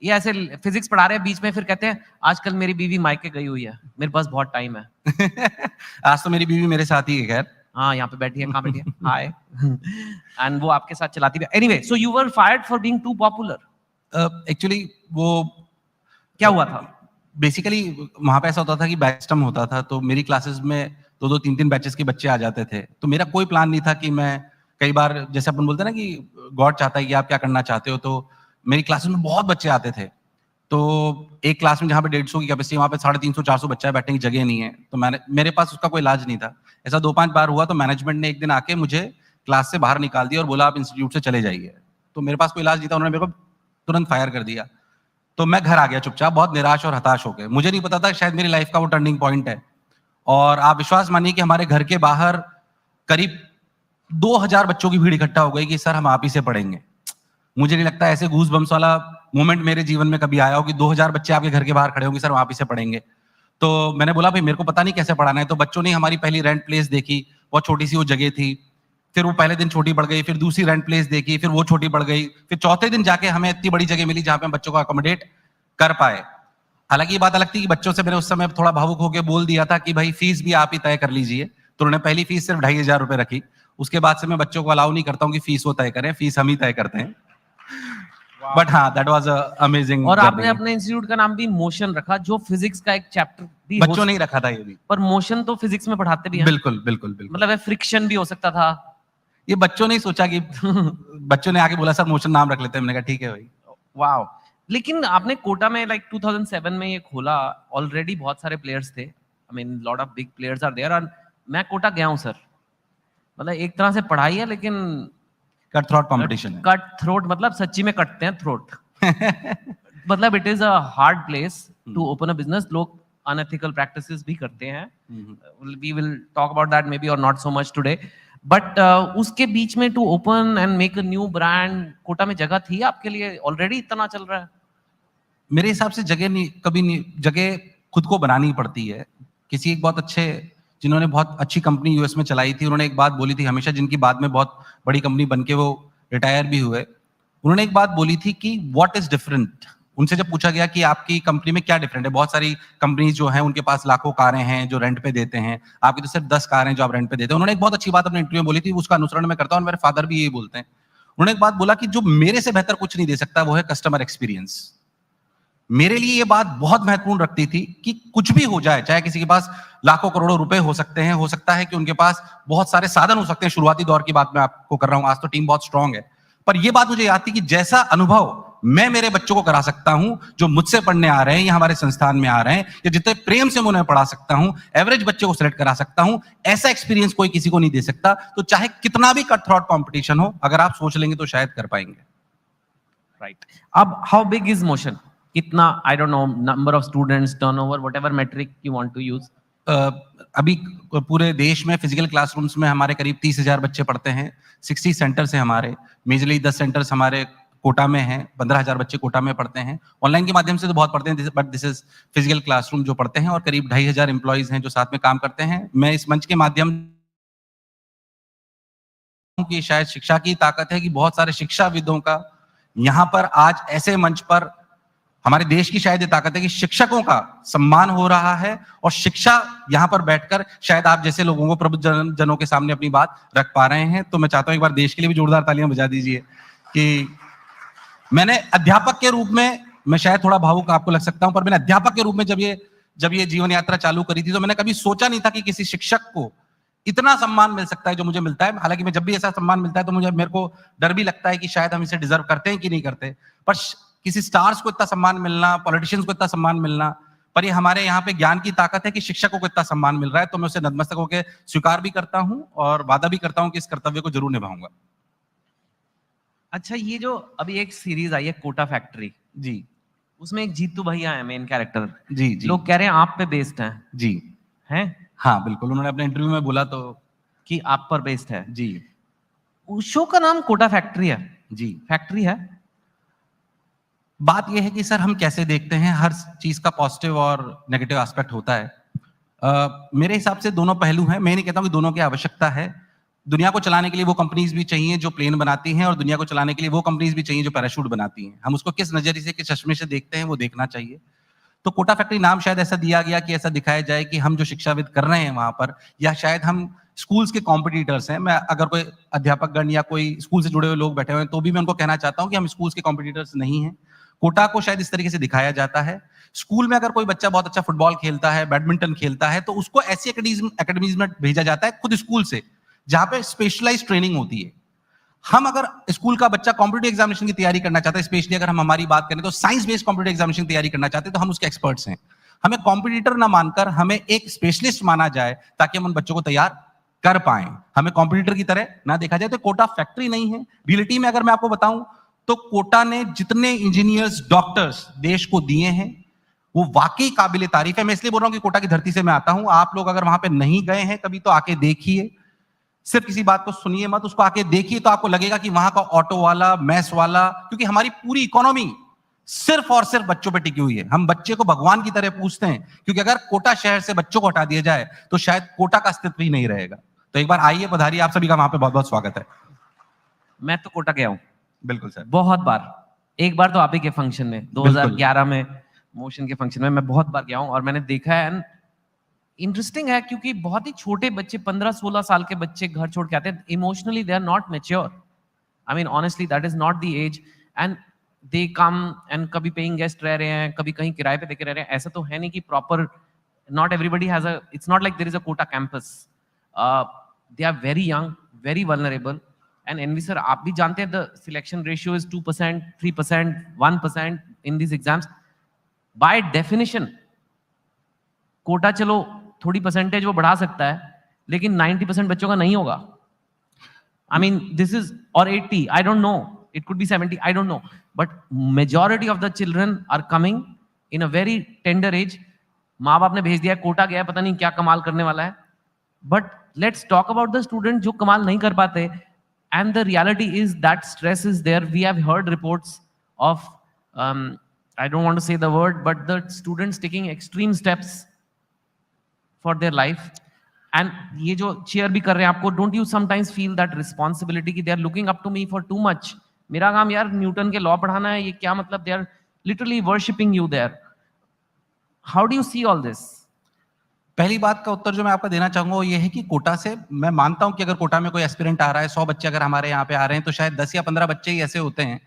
ये ऐसे फिजिक्स पढ़ा रहे हैं, बीच में फिर कहते हैं आजकल मेरी बीवी मायके गई हुई है, मेरे पास बहुत टाइम है। आज तो मेरी बीवी मेरे साथ ही है, खैर। हाँ, यहाँ पे बैठी है, कहाँ बैठी है? हाय। एंड वो आपके साथ चलाती है। Anyway, so you were fired for being too popular. Actually वो क्या हुआ था? बेसिकली वहां पे ऐसा होता था कि बैच सिस्टम होता था, तो मेरी क्लासेस में 2-2, 3-3 बैचेस के बच्चे आ जाते थे। तो मेरा कोई प्लान नहीं था कि मैं, कई बार जैसे अपन बोलते हैं ना कि गॉड चाहता है कि आप क्या करना चाहते हो, तो मेरी क्लासेस में बहुत बच्चे आते थे। तो एक क्लास में जहाँ पे 150 की कैपेसिटी, वहाँ पे 350-400 बच्चा है, बैठने की जगह नहीं है। तो मेरे पास उसका कोई इलाज नहीं था। ऐसा 2-5 बार हुआ, तो मैनेजमेंट ने एक दिन आके मुझे क्लास से बाहर निकाल दिया और बोला आप इंस्टीट्यूट से चले जाइए। तो मेरे पास कोई इलाज नहीं था, उन्होंने मेरे को तुरंत फायर कर दिया। तो मैं घर आ गया चुपचाप, बहुत निराश और हताश हो गए। मुझे नहीं पता था शायद मेरी लाइफ का वो टर्निंग पॉइंट है। और आप विश्वास मानिए कि हमारे घर के बाहर करीब 2000 बच्चों की भीड़ इकट्ठा हो गई कि सर हम आप ही से पढ़ेंगे। मुझे नहीं लगता ऐसे गूज बम्स वाला मोमेंट मेरे जीवन में कभी आया हो कि 2000 बच्चे आपके घर के बाहर खड़े होंगे, सर हम आप ही से पढ़ेंगे। तो मैंने बोला भाई मेरे को पता नहीं कैसे पढ़ाना है। तो बच्चों ने हमारी पहली रेंट प्लेस देखी, बहुत छोटी सी वो जगह थी। फिर वो पहले दिन छोटी बढ़ गई, फिर दूसरी रेंट प्लेस देखी, फिर वो छोटी बढ़ गई, फिर चौथे दिन जाके हमें इतनी बड़ी जगह मिली जहां पे हम बच्चों को अकोमोडेट कर पाए। हालांकि ये बात अलग थी कि बच्चों से मैंने उस समय थोड़ा भावुक होकर बोल दिया था कि भाई फीस भी आप ही तय कर लीजिए। तो उन्होंने पहली फीस सिर्फ 2500 रुपए रखी। उसके बाद से मैं बच्चों को अलाउ नहीं करता हूँ कि फीस वो तय करें, फीस हम ही तय करते हैं। बट हाँ, दैट वाज अमेजिंग। और आपने अपने इंस्टीट्यूट का नाम भी मोशन रखा, जो फिजिक्स का एक चैप्टर भी बच्चों ने ही रखा था ये भी। पर मोशन तो फिजिक्स में पढ़ाते भी हैं। बिल्कुल बिल्कुल बिल्कुल। मतलब फ्रिक्शन भी हो सकता था। ये बच्चों ने ही सोचा कि बच्चों ने आके बोला सर मोशन नाम रख लेते हैं। मैंने कहा ठीक है भाई। वाओ। लेकिन आपने कोटा में लाइक 2007 में ये खोला, ऑलरेडी बहुत सारे प्लेयर्स थे। I mean lot of big players are there. और मैं कोटा गया हूं सर। मतलब एक तरह से पढ़ाई है, लेकिन कट थ्रोट कंपटीशन है। कट थ्रोट मतलब सच्ची में कटते हैं थ्रोट। मतलब it is a hard place to open a business. लोग अनएथिकल प्रैक्टिसेस भी करते हैं। We will talk about that maybe और not so much today. But उसके बीच में to open and make a new brand, Kota में जगह थी आपके लिए? ऑलरेडी इतना चल रहा है। मेरे हिसाब से जगह नहीं, कभी नहीं, जगह खुद को बनानी पड़ती है। किसी एक बहुत अच्छे, जिन्होंने बहुत अच्छी कंपनी यूएस में चलाई थी, उन्होंने एक बात बोली थी हमेशा, जिनकी बाद में बहुत बड़ी कंपनी बन के वो रिटायर भी हुए। उन्होंने एक बात बोली थी कि व्हाट इज डिफरेंट। उनसे जब पूछा गया कि आपकी कंपनी में क्या डिफरेंट है, बहुत सारी कंपनीज जो हैं उनके पास लाखों कारें हैं जो रेंट पे देते हैं, आपकी तो सिर्फ 10 कारें जो आप रेंट पे देते हैं। उन्होंने एक बहुत अच्छी बात अपने इंटरव्यू में बोली थी, उसका अनुसरण मैं करता हूँ और मेरे फादर भी यही बोलते हैं। उन्होंने एक बात बोला कि जो मेरे से बेहतर कुछ नहीं दे सकता वो है कस्टमर एक्सपीरियंस। मेरे लिए ये बात बहुत महत्वपूर्ण रखती थी कि कुछ भी हो जाए, चाहे किसी के पास लाखों करोड़ों रुपए हो सकते हैं, हो सकता है कि उनके पास बहुत सारे साधन हो सकते हैं। शुरुआती दौर की बात मैं आपको कर रहा हूं, आज तो टीम बहुत स्ट्रांग है। पर यह बात मुझे याद थी कि जैसा अनुभव मैं मेरे बच्चों को करा सकता हूं जो मुझसे पढ़ने आ रहे हैं या हमारे संस्थान में आ रहे हैं, या जितने प्रेम से मैं उन्हें पढ़ा सकता हूं, एवरेज बच्चे को सिलेक्ट करा सकता हूं, ऐसा एक्सपीरियंस कोई किसी को नहीं दे सकता। तो चाहे कितना भी कट थ्रोट कंपटीशन हो, अगर आप सोच लेंगे तो शायद कर पाएंगे। राइट। अब हाउ बिग इज मोशन? कितना, I don't know, number of students, turnover, whatever metric you want to use. अभी पूरे देश में फिजिकल क्लासरूम्स में हमारे करीब 30,000 बच्चे पढ़ते हैं। 60 सेंटर्स हैं हमारे। मेजरली 10 सेंटर्स हमारे कोटा में हैं। 15,000 बच्चे कोटा में पढ़ते हैं। ऑनलाइन के माध्यम से तो बहुत पढ़ते हैं, but this is physical classroom जो पढ़ते हैं। और करीब 2,500 एम्प्लॉइज हैं जो साथ में काम करते हैं। मैं इस मंच के माध्यम की शायद शिक्षा की ताकत है कि बहुत सारे शिक्षाविदों का यहाँ पर आज ऐसे मंच पर, हमारे देश की शायद ये ताकत है कि शिक्षकों का सम्मान हो रहा है और शिक्षा यहाँ पर बैठकर शायद आप जैसे लोगों को, प्रबुद्ध जनों के सामने अपनी बात रख पा रहे हैं। तो मैं चाहता हूं एक बार देश के लिए भी जोरदार तालियां बजा दीजिए कि मैंने अध्यापक के रूप में, मैं शायद थोड़ा भावुक आपको लग सकता हूं, पर मैंने अध्यापक के रूप में जब ये जीवन यात्रा चालू करी थी तो मैंने कभी सोचा नहीं था कि किसी शिक्षक को इतना सम्मान मिल सकता है जो मुझे मिलता है। हालांकि मैं जब भी ऐसा सम्मान मिलता है तो मेरे को डर भी लगता है कि शायद हम इसे डिजर्व करते हैं कि नहीं करते। पर किसी स्टार्स को इतना सम्मान मिलना, पॉलिटिशियंस को इतना सम्मान मिलना, पर ये हमारे यहाँ पे ज्ञान की ताकत है कि शिक्षकों को इतना सम्मान मिल रहा है। तो मैं उसे नतमस्तक होकर स्वीकार भी करता हूं और वादा भी करता हूं कि इस कर्तव्य को जरूर निभाऊंगा। अच्छा, ये जो अभी एक सीरीज आई है कोटा फैक्ट्री जी, उसमें एक जीतू भैया है मेन कैरेक्टर। जी जी, लोग कह रहे हैं आप पे बेस्ड हैं। जी हैं? हाँ बिल्कुल, उन्होंने अपने इंटरव्यू में बोला तो कि आप पर बेस्ड है। जी। उस शो का नाम कोटा फैक्ट्री है। जी, फैक्ट्री है। बात यह है कि सर हम कैसे देखते हैं, हर चीज का पॉजिटिव और नेगेटिव एस्पेक्ट होता है। मेरे हिसाब से दोनों पहलू हैं। मैं नहीं कहता हूं कि दोनों की आवश्यकता है। दुनिया को चलाने के लिए वो कंपनीज भी चाहिए जो प्लेन बनाती हैं, और दुनिया को चलाने के लिए वो कंपनीज भी चाहिए जो पैराशूट बनाती हैं। हम उसको किस नजरिए से, किस चश्मे से देखते हैं वो देखना चाहिए। तो कोटा फैक्ट्री नाम शायद ऐसा दिया गया कि ऐसा दिखाया जाए कि हम जो शिक्षाविद कर रहे हैं वहां पर, या शायद हम स्कूल्स के कॉम्पिटिटर्स हैं। मैं अगर कोई अध्यापकगण या कोई स्कूल से जुड़े हुए लोग बैठे हुए हैं तो भी मैं उनको कहना चाहता हूं कि हम स्कूल्स के कॉम्पिटिटर्स नहीं हैं। कोटा को शायद इस तरीके से दिखाया जाता है। स्कूल में अगर कोई बच्चा बहुत अच्छा फुटबॉल खेलता है, बैडमिंटन खेलता है, तो उसको ऐसी एकेडमीज में भेजा जाता है खुद स्कूल से, जहां पे स्पेशलाइज्ड ट्रेनिंग होती है। हम अगर स्कूल का बच्चा कॉम्पिटिटिव एग्जामिनेशन की तैयारी करना चाहता है, स्पेशली अगर हम हमारी बात करें तो साइंस बेस्ड कॉम्पिटिटिव एग्जामिनेशन की तैयारी करना चाहते हैं, तो हम उसके एक्सपर्ट्स हैं। हमें कॉम्पिटिटर ना मानकर हमें एक स्पेशलिस्ट माना जाए, ताकि हम उन बच्चों को तैयार कर पाए। हमें कॉम्पिटिटर की तरह ना देखा जाए। तो कोटा फैक्ट्री नहीं है। रियलिटी में अगर मैं आपको बताऊं तो कोटा ने जितने इंजीनियर्स, डॉक्टर्स देश को दिए हैं, वो वाकई काबिल तारीफ है। मैं इसलिए बोल रहा हूं कि कोटा की धरती से मैं आता हूं। आप लोग अगर वहां पे नहीं गए हैं कभी, तो आके देखिए। सिर्फ किसी बात को सुनिए मत, उसको आके देखिए, तो आपको लगेगा कि वहां का ऑटो वाला, मैस वाला, क्योंकि हमारी पूरी इकोनॉमी सिर्फ और सिर्फ बच्चों पे टिकी हुई है। हम बच्चे को भगवान की तरह पूछते हैं, क्योंकि अगर कोटा शहर से बच्चों को हटा दिया जाए तो शायद कोटा का अस्तित्व ही नहीं रहेगा। तो एक बार आइए, पधारिए, आप सभी का वहां पे बहुत बहुत स्वागत है। मैं तो कोटा गया हूँ। बिल्कुल सर। बहुत बार। एक बार तो आप ही के फंक्शन में 2011 में, मोशन के फंक्शन में मैं बहुत बार गया हूँ और मैंने देखा है। एंड इंटरेस्टिंग है, क्योंकि बहुत ही छोटे बच्चे, 15-16 साल के बच्चे घर छोड़ के आते हैं। Emotionally they are not mature. I mean honestly that is not the age. And they come and कभी पेइंग गेस्ट रह रहे हैं, कभी कहीं किराए पे देके रह रहे हैं। ऐसा तो है नहीं कि proper, not everybody has a, it's not like there is a Kota campus. They are very young, very vulnerable. And NV sir, आप भी जानते हैं the selection ratio is 2%, 3%, 1% in this exams. By definition Kota चलो थोड़ी परसेंटेज वो बढ़ा सकता है, लेकिन 90% बच्चों का नहीं होगा। आई मीन दिस इज, और 80, I don't know, it could be 70, I don't know, but majority of the children are coming in a very tender age. माँ बाप ने भेज दिया, कोटा गया, पता नहीं क्या कमाल करने वाला है। But let's talk about the student जो कमाल नहीं कर पाते। And the reality is that stress is there. We have heard reports of, I don't want to say the word, but the students taking extreme steps for their life. And ये जो cheer भी कर रहे हैं आपको, don't you sometimes feel that responsibility कि they are looking up to me for too much? मेरा काम यार न्यूटन के लॉ पढ़ाना है, ये क्या मतलब? They are literally worshipping you there. How do you see all this? पहली बात का उत्तर जो मैं आपको देना चाहूंगा वो ये है कि कोटा से मैं मानता हूं कि अगर कोटा में कोई एस्पिरेंट आ रहा है, 100 बच्चे अगर हमारे यहाँ पे आ रहे हैं, तो शायद 10 या 15 बच्चे ही ऐसे होते हैं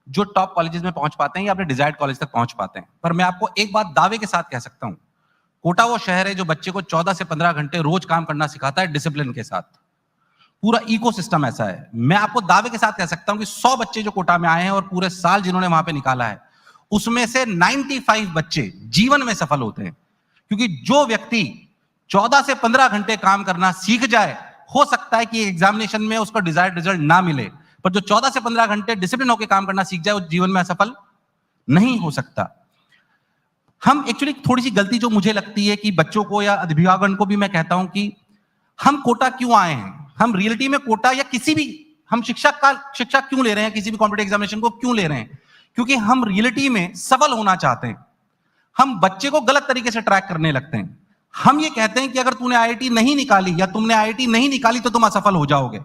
जो टॉप कॉलेजेस में पहुंच पाते हैं या अपने डिजायर्ड कॉलेज तक पहुंच पाते हैं। पर मैं आपको एक बात दावे के साथ कह सकता हूं, कोटा वो शहर है जो बच्चे को 14 से 15 घंटे रोज काम करना सिखाता है, डिसिप्लिन के साथ। पूरा इकोसिस्टम ऐसा है। मैं आपको दावे के साथ कह सकता हूं कि 100 बच्चे जो कोटा में आए हैं और पूरे साल जिन्होंने वहां पे निकाला है, उसमें से 95 बच्चे जीवन में सफल होते हैं। क्योंकि जो व्यक्ति 14 से 15 घंटे काम करना सीख जाए, हो सकता है कि एग्जामिनेशन में उसका डिजायर्ड रिजल्ट ना मिले, पर जो 14 से 15 घंटे डिसिप्लिन होकर काम करना सीख जाए, वो जीवन में असफल नहीं हो सकता। हम एक्चुअली थोड़ी सी गलती जो मुझे लगती है कि बच्चों को या अभिभावकों को भी मैं कहता हूं कि हम कोटा क्यों आए हैं। हम रियलिटी में कोटा या किसी भी, हम शिक्षा क्यों ले रहे हैं, किसी भी कॉम्पिटिटिव एग्जामिनेशन को क्यों ले रहे हैं? क्योंकि हम रियलिटी में सफल होना चाहते हैं। हम बच्चे को गलत तरीके से ट्रैक करने लगते हैं। हम ये कहते हैं कि अगर तूने आईआईटी नहीं निकाली या तुमने आईआईटी नहीं निकाली तो तुम असफल हो जाओगे।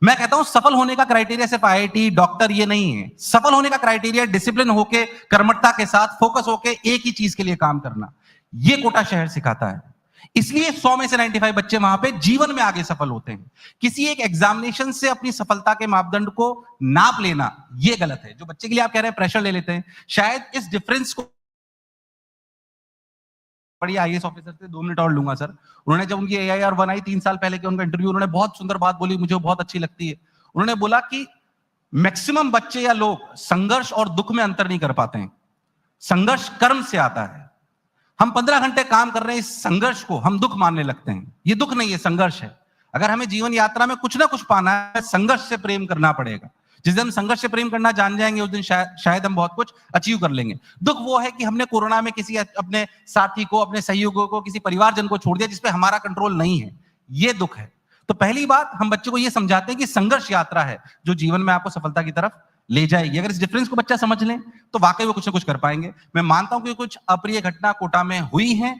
मैं कहता हूं सफल होने का क्राइटेरिया सिर्फ आईआईटी, डॉक्टर ये नहीं है। सफल होने का क्राइटेरिया डिसिप्लिन होके, कर्मठता के साथ, फोकस होके एक ही चीज के लिए काम करना। ये कोटा शहर सिखाता है। इसलिए 100 में से 95 बच्चे वहां पे जीवन में आगे सफल होते हैं। किसी एक एग्जामिनेशन से अपनी सफलता के मापदंड को नाप लेना ये गलत है। जो बच्चे के लिए आप कह रहे हैं प्रेशर ले लेते हैं, शायद इस डिफरेंस को, बड़ी आईएएस ऑफिसर से 2 मिनट और लूंगा सर। उन्होंने जब उनकी AIR 1 आई 3 साल पहले के उनका इंटरव्यू, उन्होंने बहुत सुंदर बात बोली, मुझे बहुत अच्छी लगती है। उन्होंने बोला कि मैक्सिमम बच्चे या लोग संघर्ष और दुख में अंतर नहीं कर पाते हैं। संघर्ष कर्म से आता है। हम 15 घंटे काम कर रहे हैं, इस संघर्ष को हम दुख मानने लगते हैं। ये दुख नहीं है, संघर्ष है। अगर हमें जीवन यात्रा में कुछ ना कुछ पाना है, संघर्ष से प्रेम करना पड़ेगा। जिस दिन हम संघर्ष से प्रेम करना जान जाएंगे, उस दिन शायद हम बहुत कुछ अचीव कर लेंगे। दुख वो है कि हमने कोरोना में किसी अपने साथी को, अपने सहयोगियों को, किसी परिवारजन को छोड़ दिया जिसपे हमारा कंट्रोल नहीं है। ये दुख है। तो पहली बात, हम बच्चे को ये समझाते हैं कि संघर्ष यात्रा है जो जीवन में आपको सफलता की तरफ ले जाएगी। अगर इस डिफरेंस को बच्चा समझ ले तो वाकई वो कुछ ना कुछ कर पाएंगे। मैं मानता हूं कि कुछ अप्रिय घटना कोटा में हुई है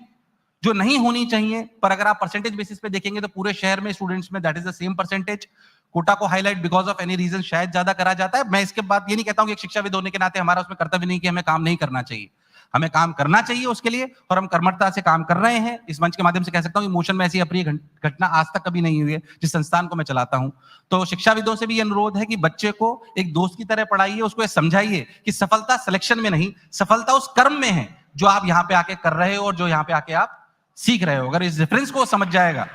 जो नहीं होनी चाहिए, पर अगर आप परसेंटेज बेसिस पे देखेंगे तो पूरे शहर में स्टूडेंट्स में that is the same percentage. Kota को highlight because of any reason शायद ज्यादा करा जाता है। मैं इसके बाद ये नहीं कहता हूं कि एक शिक्षाविद होने के नाते हमारा उसमें कर्तव्य नहीं कि हमें काम नहीं करना चाहिए। हमें काम करना चाहिए उसके लिए, और हम कर्मठता से काम कर रहे हैं। इस मंच के माध्यम से कह सकता हूं कि मोशन में ऐसी अप्रिय घटना आज तक कभी नहीं हुई है जिस संस्थान को मैं चलाता हूं। तो शिक्षाविदों से भी ये अनुरोध है कि बच्चे को एक दोस्त की तरह पढ़ाइए, उसको समझाइए कि सफलता सिलेक्शन में नहीं, सफलता उस कर्म में है जो आप यहाँ पे आके कर रहे हो और जो यहाँ पे आके आप सीख रहे हो। अगर इस डिफरेंस को समझ जाएगा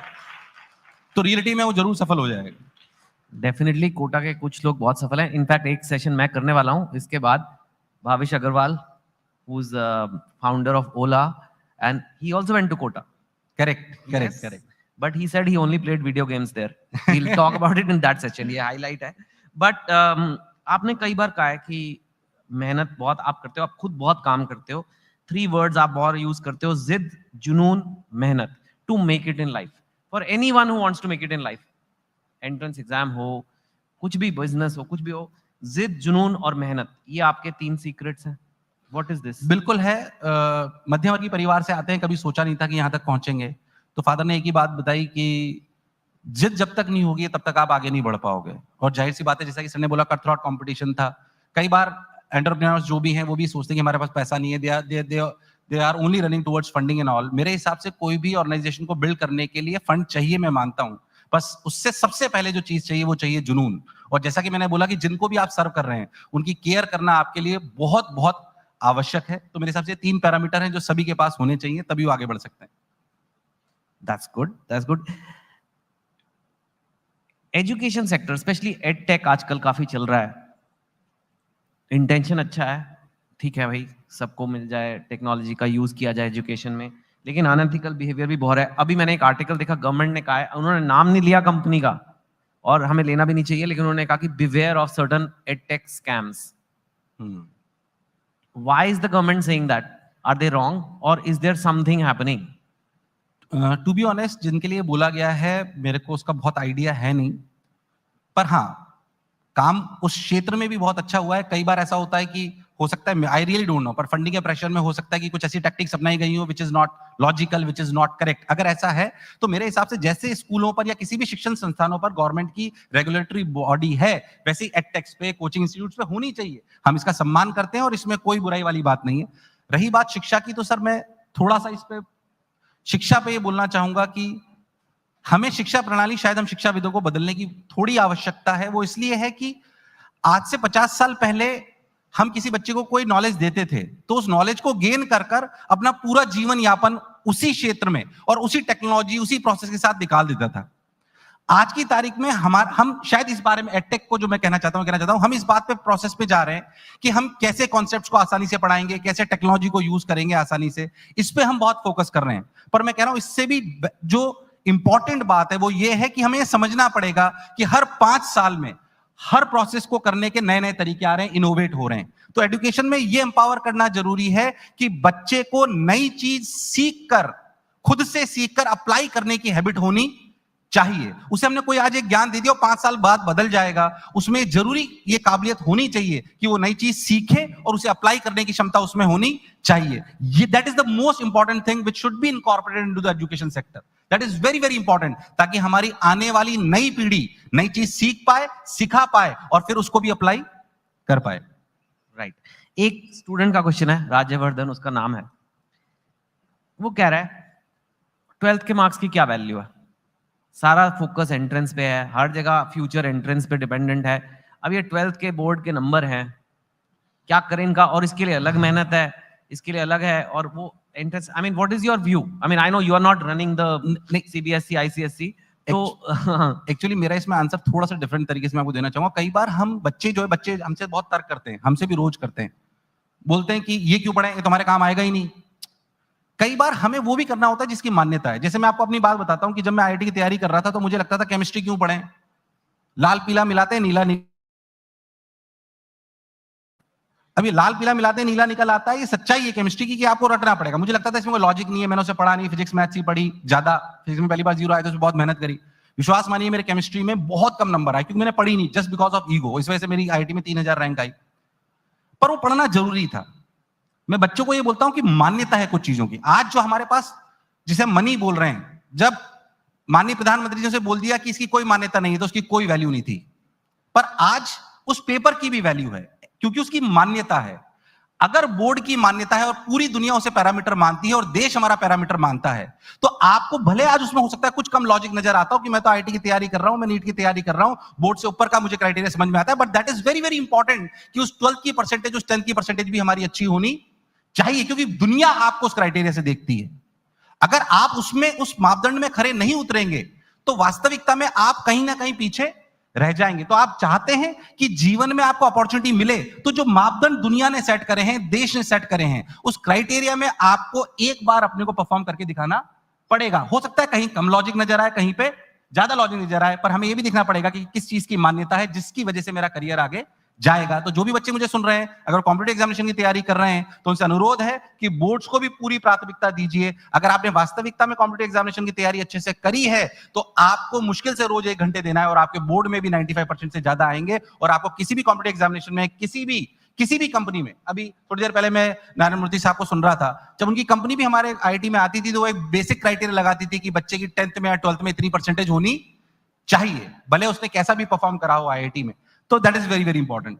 तो रियलिटी में वो जरूर सफल हो जाएगा। डेफिनेटली कोटा के कुछ लोग बहुत सफल हैं. इनफैक्ट एक सेशन मैं करने वाला हूं इसके बाद. Bhavish Agarwal, who is founder of Ola, and he also went to Kota. Correct. But he said he only played video games there. We'll talk about it in that session. ये highlight है. But आपने कई बार कहा है कि मेहनत बहुत आप करते हो, आप खुद बहुत काम करते हो. 3 words आप बहुत यूज करते हो: जिद, जुनून, मेहनत. To make it in life. For anyone who wants to make it in life, entrance exam हो, कुछ भी बिजनेस हो, कुछ भी हो, जिद, जुनून और मेहनत, ये आपके 3 सीक्रेट्स हैं. What is this? बिल्कुल है. मध्यवर्गीय परिवार से आते हैं, कभी सोचा नहीं था कि यहाँ तक पहुंचेंगे. तो फादर ने एक ही बात बताई कि जिद जब तक नहीं होगी तब तक आप आगे नहीं बढ़ पाओगे. और जाहिर सी बात है, जैसा कि सर ने बोला, कट थ्रोट कंपटीशन था. कई बार एंटरप्रेन्योर्स जो भी हैं वो भी सोचते हैं कि हमारे पास पैसा नहीं है, they are only running towards funding and all. मेरे हिसाब से कोई भी ऑर्गेनाइजेशन को बिल्ड करने के लिए फंड चाहिए, मैं मानता हूं. बस उससे सबसे पहले जो चीज चाहिए वो चाहिए जुनून. और जैसा कि मैंने बोला कि जिनको भी आप सर्व कर रहे हैं उनकी केयर करना आपके लिए बहुत बहुत आवश्यक है. तो मेरे हिसाब से 3 पैरामीटर हैं जो सभी के पास होने चाहिए, तभी वो आगे बढ़ सकते हैं. That's good. Education sector, specially ed tech आजकल काफी चल रहा है. इंटेंशन अच्छा है, ठीक है भाई, सबको मिल जाए, टेक्नोलॉजी का यूज किया जाए एजुकेशन में, लेकिन अनएथिकल बिहेवियर भी बहुत है. अभी मैंने एक आर्टिकल देखा, गवर्नमेंट ने कहा है, उन्होंने नाम नहीं लिया कंपनी का और हमें लेना भी नहीं चाहिए, लेकिन उन्होंने कहा कि beware of certain edtech scams. Why is the government saying that? Are they wrong और is there something happening? To be honest, जिनके लिए बोला गया है मेरे को उसका बहुत आइडिया है नहीं. पर हाँ, काम उस क्षेत्र में भी बहुत अच्छा हुआ है. कई बार ऐसा होता है कि हो सकता है, आई रियली डोंट नो, पर फंडिंग के प्रेशर में हो सकता है कि कुछ ऐसी टैक्टिक्स अपनाई गई हो which is not logical, which is not correct. अगर ऐसा है तो मेरे हिसाब से जैसे स्कूलों पर या किसी भी शिक्षण संस्थानों पर गवर्नमेंट की रेगुलेटरी बॉडी है, वैसे ही एडटेक्स पे, कोचिंग इंस्टीट्यूट्स पे होनी चाहिए. हम इसका सम्मान करते हैं और इसमें कोई बुराई वाली बात नहीं है. रही बात शिक्षा की, तो सर मैं थोड़ा सा इस पे शिक्षा पे ये बोलना चाहूंगा कि हमें शिक्षा प्रणाली, शायद हम शिक्षाविदों को बदलने की थोड़ी आवश्यकता है. वो इसलिए है कि आज से 50 साल पहले हम किसी बच्चे को कोई नॉलेज देते थे तो उस नॉलेज को गेन कर कर अपना पूरा जीवन यापन उसी क्षेत्र में और उसी टेक्नोलॉजी, उसी प्रोसेस के साथ निकाल देता था. आज की तारीख में हम शायद इस बारे में, एडटेक को जो मैं कहना चाहता हूं, हम इस बात पे प्रोसेस पे जा रहे हैं कि हम कैसे कॉन्सेप्ट्स को आसानी से पढ़ाएंगे, कैसे टेक्नोलॉजी को यूज करेंगे आसानी से. इस पे हम बहुत फोकस कर रहे हैं. पर मैं कह रहा हूं इससे भी जो इंपॉर्टेंट बात है वो ये है कि हमें समझना पड़ेगा कि हर 5 साल में हर प्रोसेस को करने के नए नए तरीके आ रहे हैं, इनोवेट हो रहे हैं. तो एजुकेशन में ये एम्पावर करना जरूरी है कि बच्चे को नई चीज सीखकर, खुद से सीखकर अप्लाई करने की हैबिट होनी चाहिए. उसे हमने कोई आज एक ज्ञान दे दिया और 5 साल बाद बदल जाएगा, उसमें जरूरी ये काबिलियत होनी चाहिए कि वो नई चीज सीखे और उसे अप्लाई करने की क्षमता उसमें होनी चाहिए. ये that is the most important thing which should be incorporated into the education sector. That is very very important, ताकि हमारी आने वाली नई पीढ़ी नई चीज सीख पाए, सिखा पाए और फिर उसको भी अप्लाई कर पाए. राइट. एक स्टूडेंट का क्वेश्चन है, राजवर्धन उसका नाम है. वो कह रहा है 12th के मार्क्स की क्या वैल्यू है? सारा फोकस एंट्रेंस पे है, हर जगह फ्यूचर एंट्रेंस पे डिपेंडेंट है. अब ये 12th के बोर्ड के नंबर हैं, क्या करें इनका? और इसके लिए अलग मेहनत है, इसके लिए अलग है, और वो entrance, I mean what is your view? I mean I know you are not running the CBSE ICSE. तो एक्चुअली मेरा इसमें आंसर थोड़ा सा डिफरेंट तरीके से मैं आपको देना चाहूंगा. कई बार हम बच्चे हमसे बहुत तर्क करते हैं, हमसे भी रोज करते हैं, बोलते हैं कि ये क्यों पढ़े, ये तुम्हारे काम आएगा ही नहीं. कई बार हमें वो भी करना होता है जिसकी मान्यता है. जैसे मैं आपको अपनी बात बताता हूं कि जब मैं आईआईटी की तैयारी कर रहा था तो मुझे लगता था केमिस्ट्री क्यों पढ़ें, लाल पीला मिलाते हैं नीला अभी लाल पीला मिलाते हैं नीला निकल आता है. ये सच्चाई है केमिस्ट्री की कि आपको रटना पड़ेगा. मुझे लगता था इसमें कोई लॉजिक नहीं है, मैंने उसे पढ़ा नहीं, फिजिक्स मैथ्स ही पढ़ी ज्यादा. फिजिक्स में पहली बार 0 आए तो बहुत मेहनत करी. विश्वास मानिए मेरे केमिस्ट्री में बहुत कम नंबर आए क्योंकि मैंने पढ़ी नहीं, जस्ट बिकॉज ऑफ ईगो. इस वजह से मेरी आईआईटी में 3000 रैंक आई. पर वो पढ़ना जरूरी था. मैं बच्चों को ये बोलता हूं कि मान्यता है कुछ चीजों की. आज जो हमारे पास, जिसे मनी बोल रहे हैं, जब माननीय प्रधानमंत्री जी से बोल दिया कि इसकी कोई मान्यता नहीं है तो उसकी कोई वैल्यू नहीं थी. पर आज उस पेपर की भी वैल्यू है क्योंकि उसकी मान्यता है. अगर बोर्ड की मान्यता है और पूरी दुनिया उसे पैरामीटर मानती है और देश हमारा पैरामीटर मानता है, तो आपको भले आज उसमें हो सकता है कुछ कम लॉजिक नजर आता हो कि मैं तो आईआईटी की तैयारी कर रहा हूं, मैं नीट की तैयारी कर रहा हूं, बोर्ड से ऊपर का मुझे क्राइटेरिया समझ में आता है. But that is very very important कि उस 12th की परसेंटेज, उस 10th की परसेंटेज भी हमारी अच्छी होनी चाहिए, क्योंकि दुनिया आपको उस क्राइटेरिया से देखती है. अगर आप उसमें उस मापदंड में खरे नहीं उतरेंगे तो वास्तविकता में आप कहीं ना कहीं पीछे रह जाएंगे। तो आप चाहते हैं कि जीवन में आपको अपॉर्चुनिटी मिले, तो जो मापदंड दुनिया ने सेट करे हैं, देश ने सेट करे हैं, उस क्राइटेरिया में आपको एक बार अपने को परफॉर्म करके दिखाना पड़ेगा। हो सकता है कहीं कम लॉजिक नजर आए, कहीं पे ज्यादा लॉजिक नजर आए, पर हमें यह भी दिखना पड़ेगा कि किस चीज की मान्यता है जिसकी वजह से मेरा करियर आगे जाएगा। तो जो भी बच्चे मुझे सुन रहे हैं, अगर कॉम्पिटिटिव एग्जामिनेशन की तैयारी कर रहे हैं, तो उनसे अनुरोध है कि बोर्ड्स को भी पूरी प्राथमिकता दीजिए। अगर आपने वास्तविकता में कॉम्पिटिटिव एग्जामिनेशन की तैयारी अच्छे से करी है, तो आपको मुश्किल से रोज 1 घंटे देना है और आपके बोर्ड में भी 95% से ज्यादा आएंगे। और आपको किसी भी कॉम्पिटिटिव एग्जामिनेशन में, किसी भी कंपनी में, अभी थोड़ी देर पहले मैं नारायण मूर्ति साहब को सुन रहा था, जब उनकी कंपनी भी हमारे आईआईटी में आती थी, तो वो एक बेसिक क्राइटेरिया लगाती थी कि बच्चे की 10th में या 12th में इतनी परसेंटेज होनी चाहिए, भले उसने कैसा भी परफॉर्म करा हो आईआईटी में। तो that is very very important.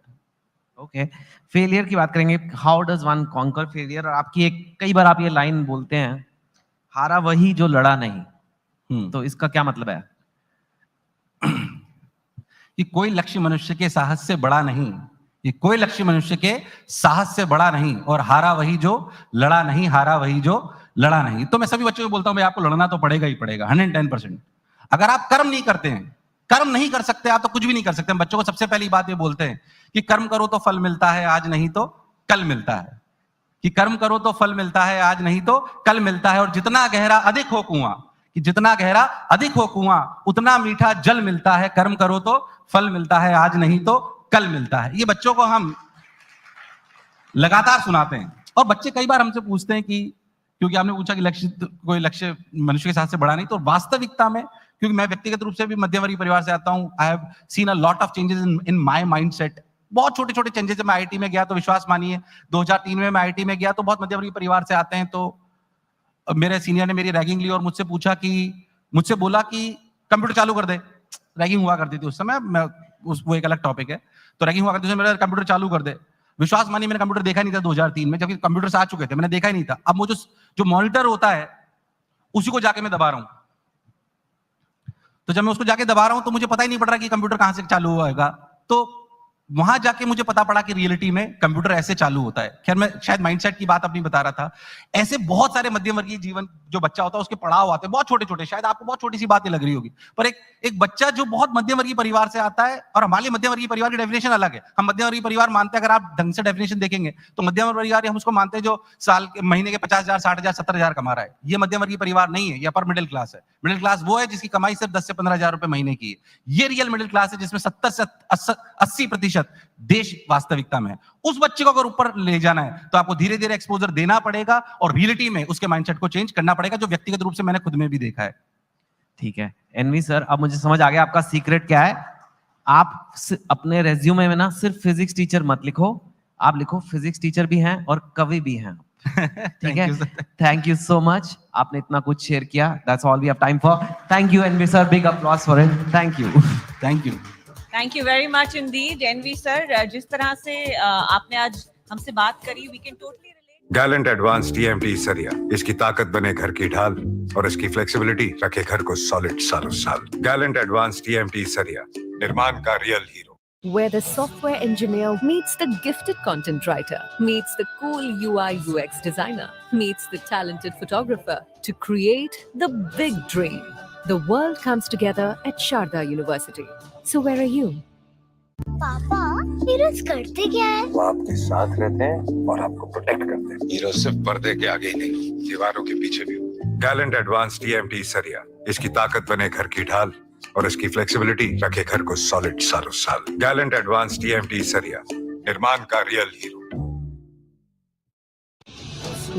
Okay, failure की बात करेंगे, how does one conquer failure. और आपकी कई बार आप ये लाइन बोलते हैं, हारा वही जो लड़ा नहीं, तो इसका क्या मतलब है? कि कोई लक्ष्य मनुष्य के साहस से बड़ा नहीं, ये कोई लक्ष्य मनुष्य के साहस से बड़ा नहीं, और हारा वही जो लड़ा नहीं, हारा वही जो लड़ा नहीं। तो मैं सभी बच्चों को बोलता हूं, भाई आपको लड़ना तो पड़ेगा ही पड़ेगा, 110%। अगर आप कर्म नहीं करते हैं, कर्म नहीं कर सकते आप, तो कुछ भी नहीं कर सकते। हम बच्चों को सबसे पहली बात ये बोलते हैं कि कर्म करो तो फल मिलता है, आज नहीं तो कल मिलता है। कि कर्म करो तो फल मिलता है, आज नहीं तो कल मिलता है। और जितना गहरा अधिक हो कुआं, कि जितना गहरा अधिक हो कुआं, उतना मीठा जल मिलता है। कर्म करो तो फल मिलता है, आज नहीं तो कल मिलता है। ये बच्चों को हम लगातार सुनाते हैं। और बच्चे कई बार हमसे पूछते हैं कि, क्योंकि आपने पूछा कि कोई लक्ष्य मनुष्य के साथ से बड़ा नहीं, तो वास्तविकता में, क्योंकि मैं व्यक्तिगत रूप से भी मध्यम वर्गीय परिवार से आता हूं, आई have seen a lot of changes in my mindset. बहुत छोटे छोटे चेंजेस। मैं आईआईटी में गया तो विश्वास मानिए, 2003 में मैं आईआईटी में गया, तो बहुत मध्यम वर्गीय परिवार से आते हैं। तो मेरे सीनियर ने मेरी रैगिंग ली और मुझसे बोला कि कंप्यूटर चालू कर दे। रैगिंग हुआ करती थी उस समय, वो एक अलग टॉपिक है। तो रैगिंग हुआ करती थी, मेरा कंप्यूटर चालू कर दे। विश्वास मानिए मैंने कंप्यूटर देखा नहीं था 2003 में, जबकि कंप्यूटर्स आ चुके थे, मैंने देखा ही नहीं था। अब वो जो मॉनिटर होता है, उसी को जाके मैं दबा रहा हूं। तो जब मैं उसको जाके दबा रहा हूं, तो मुझे पता ही नहीं पड़ रहा कि कंप्यूटर कहां से चालू होगा। तो वहां जाके मुझे पता पड़ा कि रियलिटी में कंप्यूटर ऐसे चालू होता है। खैर, मैं शायद माइंडसेट की बात अपनी बता रहा था। ऐसे बहुत सारे मध्यम वर्गीय जीवन जो बच्चा होता है, उसके पड़ाव आते हैं बहुत छोटे छोटे। शायद आपको बहुत छोटी सी बातें लग रही होगी, पर एक बच्चा जो बहुत मध्यम वर्गीय परिवार से आता है, और हमारे मध्यम वर्गीय परिवार की डेफिनेशन अलग है। हम मध्यम वर्गीय परिवार मानते हैं, अगर आप ढंग से डेफिनेशन देखेंगे, तो मध्यम वर्गीय परिवार हम उसको मानते हैं जो महीने के 50,000, 60,000, 70,000 कमा रहा है। ये मध्यम वर्गीय परिवार नहीं है, ये अपर मिडिल क्लास है। मिडिल क्लास वो है जिसकी कमाई सिर्फ 10 से 15,000 रुपए महीने की है। ये रियल मिडिल क्लास है, जिसमें 70 से 80% देश वास्तविकता में है। उस बच्चे को अगर ऊपर ले जाना है, तो आपको धीरे धीरे एक्सपोजर देना पड़ेगा, और रियलिटी में उसके माइंडसेट को चेंज करना पड़ेगा, जो व्यक्तिगत रूप से मैंने खुद में भी देखा है। ठीक है एनवी सर, अब मुझे समझ आ गया आपका सीक्रेट क्या है। आप अपने रेज्यूमे में ना सिर्फ फिजिक्स टीचर मत लिखो, आप लिखो फिजिक्स टीचर भी हैं और कवि भी हैं। ठीक है, थैंक यू सो मच, आपने इतना कुछ शेयर किया। That's all we have time for. Thank you NV sir, big applause for it. Thank you. Thank you. Thank you very much indeed NV sir. जिस तरह से आपने आज हमसे बात करी, we can totally relate. Gallant Advance TMT सरिया, इसकी ताकत बने घर की ढाल और इसकी फ्लेक्सिबिलिटी रखे घर को सॉलिड सालों साल। गैलेंट एडवांस टीएमटी सरिया, निर्माण का real hero. Where the software engineer meets the gifted content writer, meets the cool UI UX designer, meets the talented photographer to create the big dream. The world comes together at Sharda University. So where are you? पापा heroes करते क्या है? वो आपके साथ रहते हैं और आपको प्रोटेक्ट करते हैं। हीरो सिर्फ पर्दे के आगे ही नहीं, दीवारों के पीछे भी। गैलेंट एडवांस टीएमटी सरिया, इसकी ताकत बने घर की ढाल और इसकी फ्लेक्सिबिलिटी रखे घर को सॉलिड सालों साल। गैलेंट एडवांस टीएमटी सरिया, निर्माण का real hero.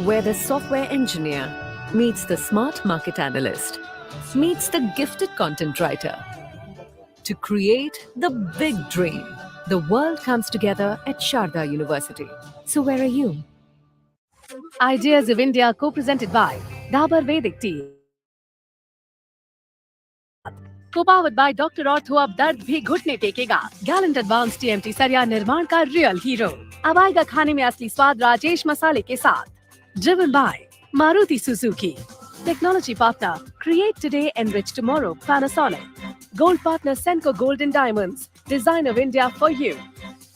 Where the software engineer meets the smart market analyst, meets the gifted content writer to create the big dream. The world comes together at Sharda University. So where are you? Ideas of India co-presented by Dabur Vedic Tea. Co-powered by Dr. Ortho, अब दर्द भी घुटने टेकेगा। Gallant Advance TMT सरिया, निर्माण का real hero. अब आएगा खाने में असली स्वाद राजेश मसाले के साथ। Driven by Maruti Suzuki. Technology partner, create today, enrich tomorrow, Panasonic. Gold partner, Senco Gold and Diamonds, design of India for you.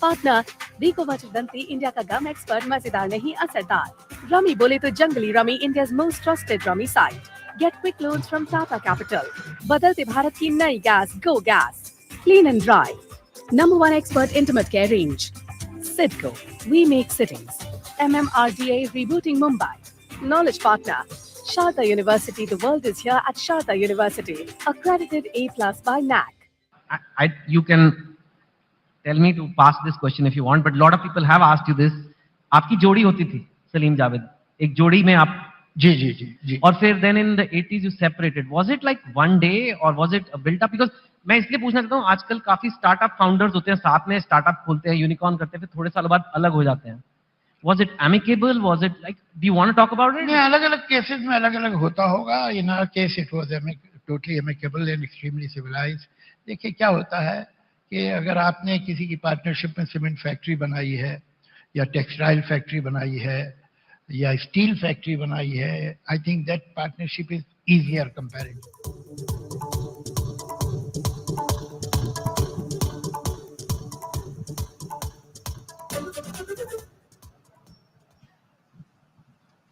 Partner, Rico Vachidanti, India का गम एक्सपर्ट, मजेदार नहीं असरदार। रमी बोले तो जंगली rummy, India's most trusted rummy site. Get quick loans from Tata Capital. बदलते भारत की नई gas, Go Gas. Clean and dry. #1 expert intimate care range. Sidco. We make sittings. MMRDA rebooting Mumbai. Knowledge partner. Sharda University. The world is here at Sharda University. Accredited A+ by NAC. You can tell me to pass this question if you want, but a lot of people have asked you this. आपकी जोड़ी होती थी सलीम जावेद, एक जोड़ी में आप जी जी जी जी और फिर then in the 80s you separated. Was it like one day or was it a built up? Because मैं इसलिए पूछना चाहता हूँ, आजकल काफी स्टार्टअप फाउंडर्स होते हैं, साथ में स्टार्टअप खोलते हैं, यूनिकॉर्न करते हैं, फिर थोड़े साल बाद अलग हो जाते हैं. Was it amicable? Was it like, do you want to talk about it? नहीं, अलग अलग केसेस में अलग अलग होता होगा. In our case it was totally amicable and extremely civilised. देखिए क्या होता है कि अगर आपने किसी की पार्टनरशिप में सीमेंट फैक्ट्री बनाई है या टेक्सटाइल फैक्ट्री बनाई है या स्टील फैक्ट्री बनाई है, I think that partnership is easier comparatively.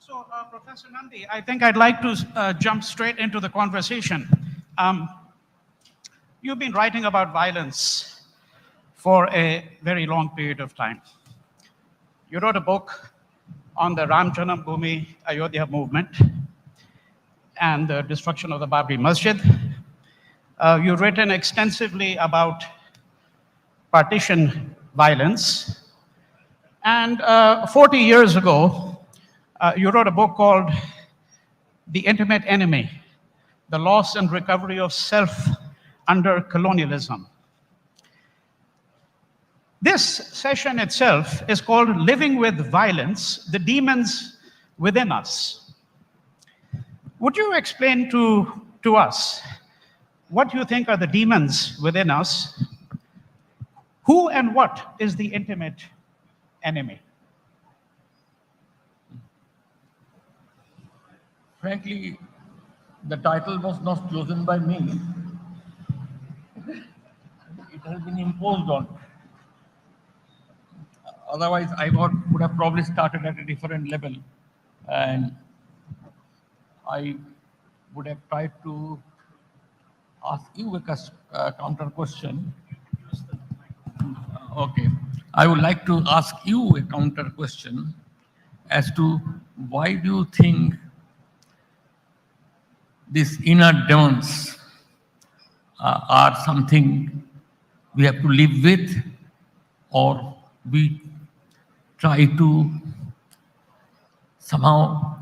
So, Professor Nandi, I think I'd like to jump straight into the conversation. You've been writing about violence for a very long period of time. You wrote a book on the Ram Janambhoomi Ayodhya movement and the destruction of the Babri Masjid. You've written extensively about partition violence. And 40 years ago, you wrote a book called The Intimate Enemy, The Loss and Recovery of Self Under Colonialism. This session itself is called Living with Violence, the Demons Within Us. Would you explain to us what you think are the demons within us? Who and what is the intimate enemy? Frankly, the title was not chosen by me. It has been imposed on me. Otherwise, I would have probably started at a different level, and I would have tried to ask you a counter question. Okay. I would like to ask you a counter question as to why do you think these inner demons are something we have to live with, or we try to somehow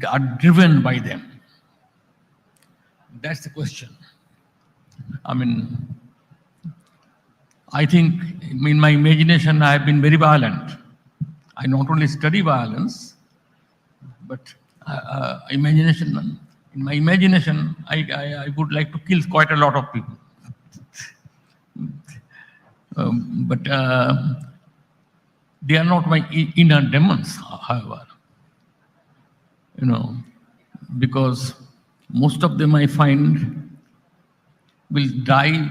are driven by them? That's the question. I mean, I think in my imagination I have been very violent. I not only study violence, but in my imagination, I would like to kill quite a lot of people. But they are not my inner demons, however. You know, because most of them I find will die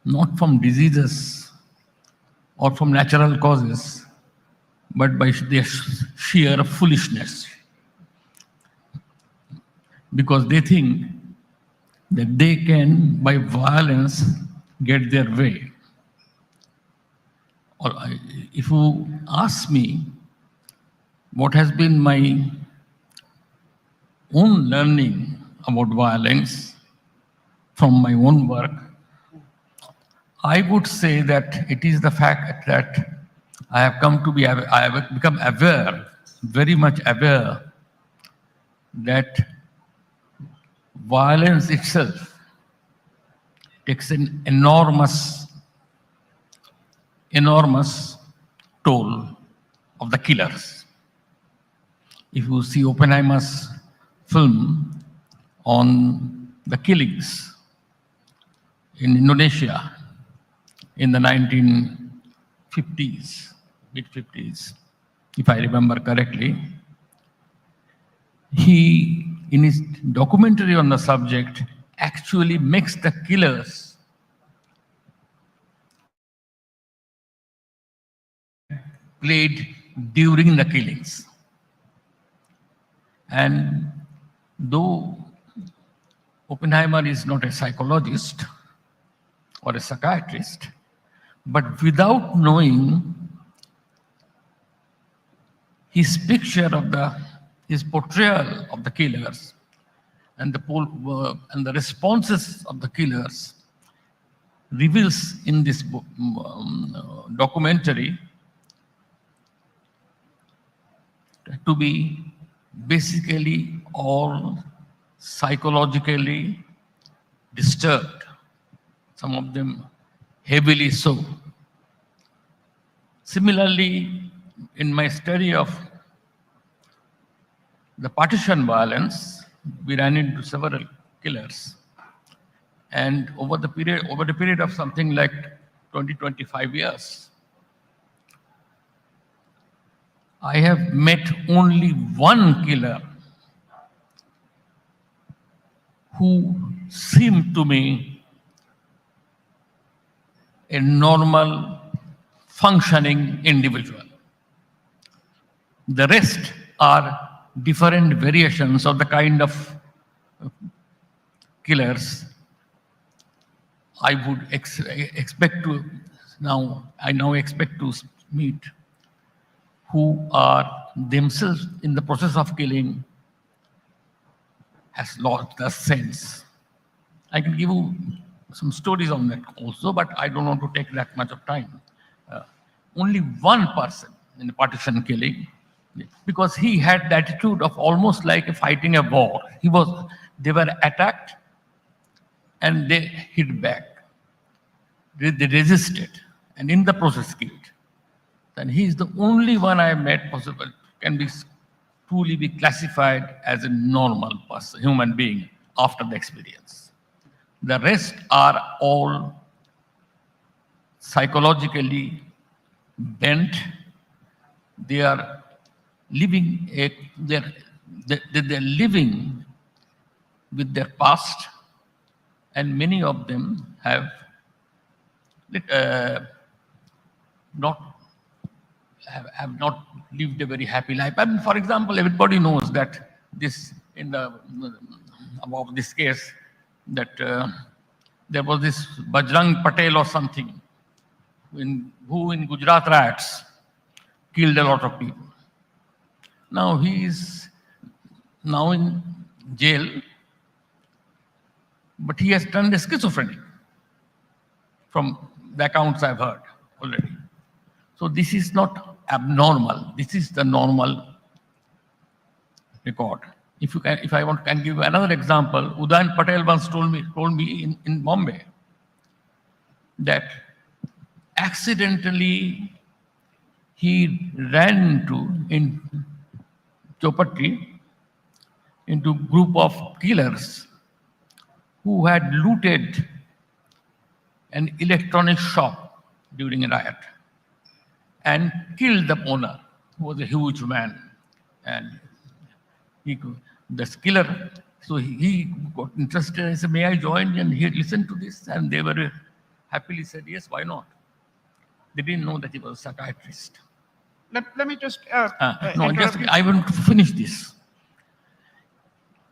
not from diseases or from natural causes, but by their sheer foolishness. Because they think that they can, by violence, get their way. Or if you ask me what has been my own learning about violence from my own work, I would say that it is the fact that I have become aware, very much aware, that violence itself takes an enormous toll of the killers. If you see Oppenheimer's film on the killings in Indonesia in the 1950s, mid-50s, if I remember correctly, he, in his documentary on the subject, actually makes the killers played during the killings. And though Oppenheimer is not a psychologist or a psychiatrist, but without knowing his picture of his portrayal of the killers and the responses of the killers reveals in this documentary to be basically all psychologically disturbed, some of them heavily so. Similarly, in my study of the partition violence, we ran into several killers. And over the period of something like 20-25 years, I have met only one killer who seemed to me a normal, functioning individual. The rest are different variations of the kind of killers I would expect to I now expect to meet, who are themselves in the process of killing has lost the sense. I can give you some stories on that also, but I don't want to take that much of time. Only one person in the partition killing, because he had the attitude of almost like fighting a war. They were attacked and they hit back. They resisted and in the process killed. And he is the only one I have met possible can be truly be classified as a normal person, human being after the experience. The rest are all psychologically bent. They are living they're living with their past, and many of them have not lived a very happy life. I mean, for example, everybody knows that about this case that there was this Bajrang Patel or something who in Gujarat riots killed a lot of people. Now he is now in jail, but he has turned schizophrenic from the accounts I've heard already. So this is not abnormal. This is the normal record. If I can give another example, Udayan Patel once told me in Bombay that accidentally he ran in Chopatti into a group of killers who had looted an electronic shop during a riot and killed the owner, who was a huge man. And the killer, so he got interested and said, may I join? And he listened to this, and they were happily said, yes, why not? They didn't know that he was a psychiatrist. Let me just... I want to finish this.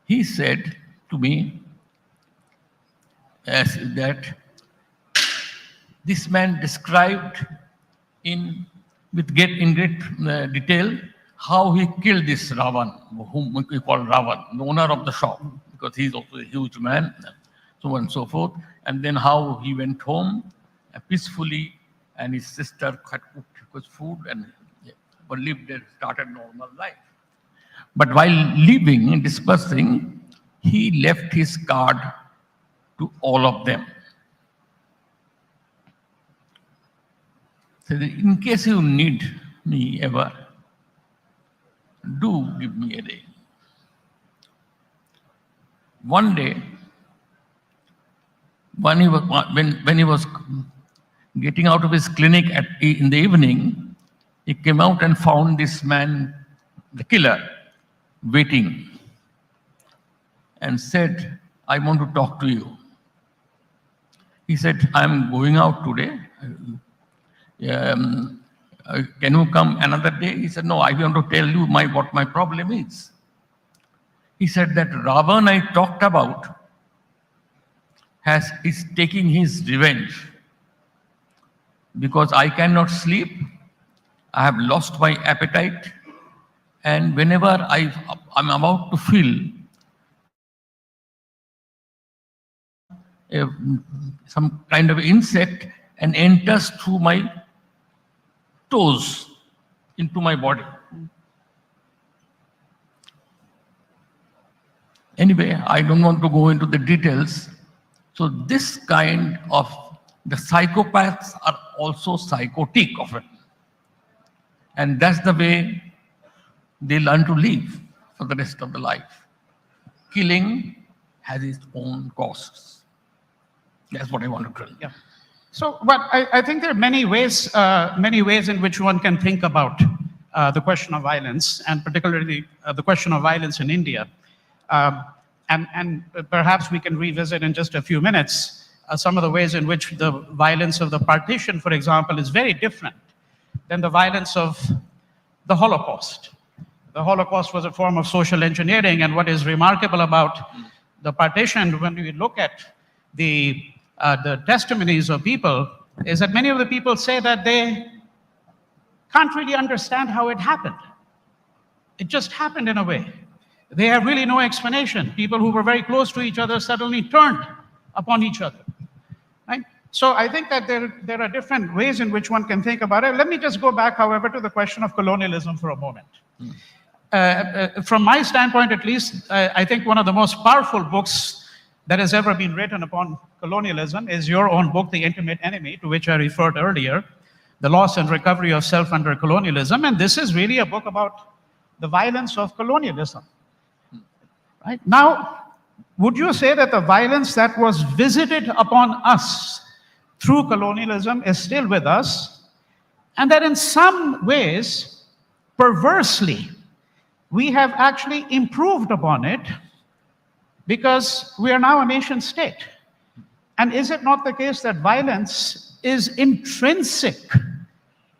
He said to me that this man described in great detail how he killed this Ravan, whom we call Ravan, the owner of the shop, because he's also a huge man, so on and so forth. And then how he went home peacefully, and his sister had cooked food and lived there, started normal life. But while leaving and dispersing, he left his card to all of them. So in case you need me ever, do give me a day. One day, when he was getting out of his clinic in the evening, he came out and found this man, the killer, waiting, and said, I want to talk to you. He said, I'm going out today. Can you come another day? He said, no, I want to tell you what my problem is. He said that Ravan I talked about is taking his revenge because I cannot sleep. I have lost my appetite, and whenever I'm about to feel some kind of insect and enters through my toes into my body. Anyway, I don't want to go into the details. So this kind of, the psychopaths are also psychotic often. And that's the way they learn to live for the rest of the life. Killing has its own costs. That's what I want to tell you. Yeah. So, but I think there are many ways in which one can think about the question of violence, and particularly the question of violence in India. And perhaps we can revisit in just a few minutes some of the ways in which the violence of the partition, for example, is very different than the violence of the Holocaust. The Holocaust was a form of social engineering, and what is remarkable about the partition, when we look at the testimonies of people, is that many of the people say that they can't really understand how it happened. It just happened in a way. They have really no explanation. People who were very close to each other suddenly turned upon each other. Right? So I think that there are different ways in which one can think about it. Let me just go back, however, to the question of colonialism for a moment. From my standpoint, at least, I think one of the most powerful books that has ever been written upon colonialism is your own book, The Intimate Enemy, to which I referred earlier, The Loss and Recovery of Self Under Colonialism. And this is really a book about the violence of colonialism. Right? Now, would you say that the violence that was visited upon us through colonialism is still with us, and that in some ways, perversely, we have actually improved upon it because we are now a nation state? And is it not the case that violence is intrinsic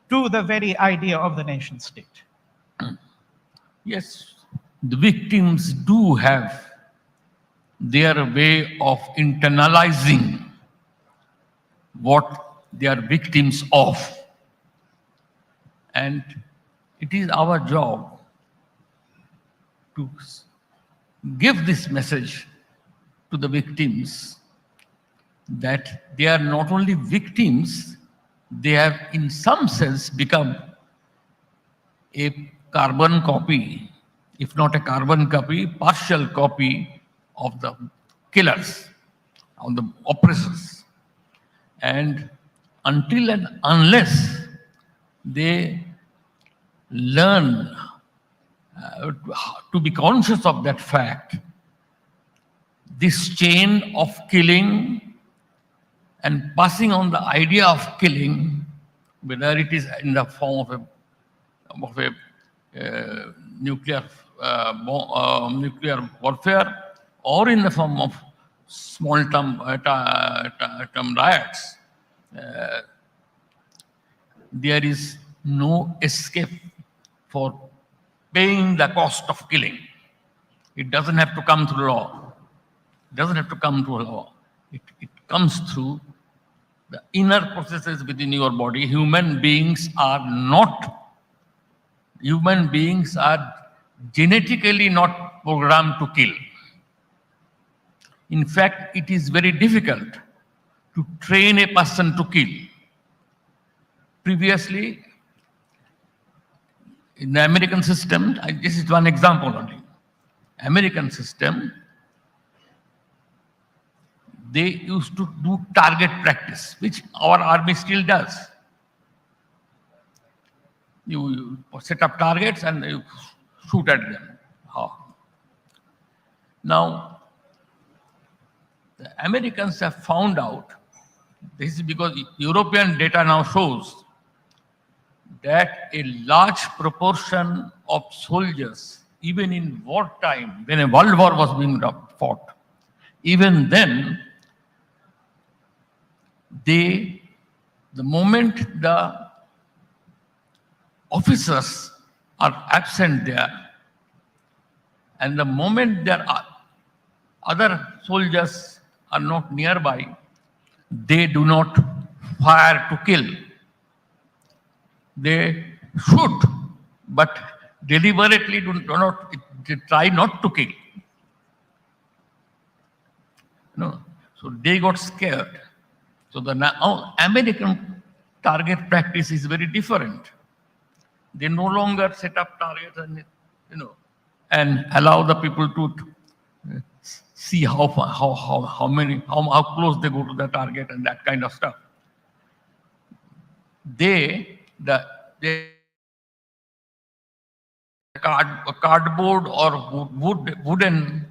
to the very idea of the nation state? Yes, the victims do have their way of internalizing what they are victims of. And it is our job to give this message to the victims that they are not only victims, they have in some sense become a carbon copy, if not a carbon copy, partial copy of the killers, of the oppressors. And until and unless they learn to be conscious of that fact, this chain of killing and passing on the idea of killing, whether it is in the form of a nuclear warfare or in the form of small term riots, there is no escape for paying the cost of killing. It doesn't have to come through law. It doesn't have to come through law. It comes through the inner processes within your body. Human beings are genetically not programmed to kill. In fact, it is very difficult to train a person to kill. Previously, in the American system, this is one example only. American system, they used to do target practice, which our army still does. You set up targets and you shoot at them. Now, the Americans have found out, this is because European data now shows that a large proportion of soldiers, even in wartime, when a world war was being fought, even then, the moment the officers are absent there, and the moment there are other soldiers are not nearby, they do not fire to kill. They shoot, but deliberately do not they try not to kill. No. So they got scared. So the now American target practice is very different. They no longer set up targets and allow the people to see how close they go to the target and that kind of stuff. They cardboard or wooden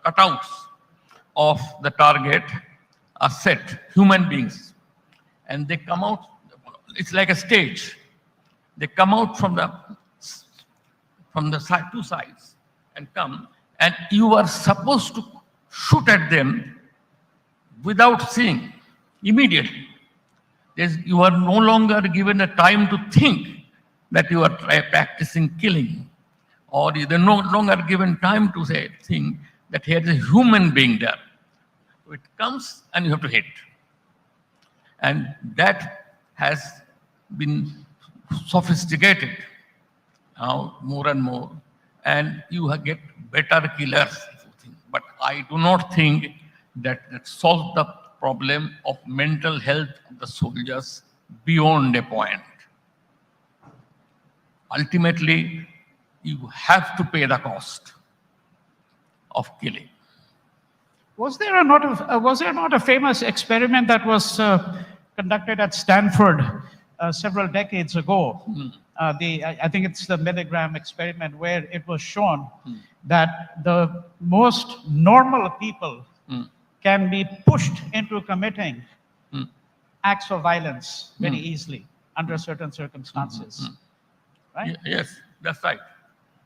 cutouts of the target are set, human beings, and they come out. It's like a stage. They come out from the two sides and come, and you are supposed to shoot at them without seeing immediately. You are no longer given a time to think that you are practicing killing, or you are no longer given time to think that here is a human being there. So it comes and you have to hit. And that has been sophisticated now more and more, and you get better killers. But I do not think that solves the problem of mental health of the soldiers beyond a point. Ultimately, you have to pay the cost of killing. Was there not a famous experiment that was conducted at Stanford several decades ago? I think it's the milligram experiment, where it was shown that the most normal people can be pushed into committing acts of violence very easily under certain circumstances. Right? Yes, that's right.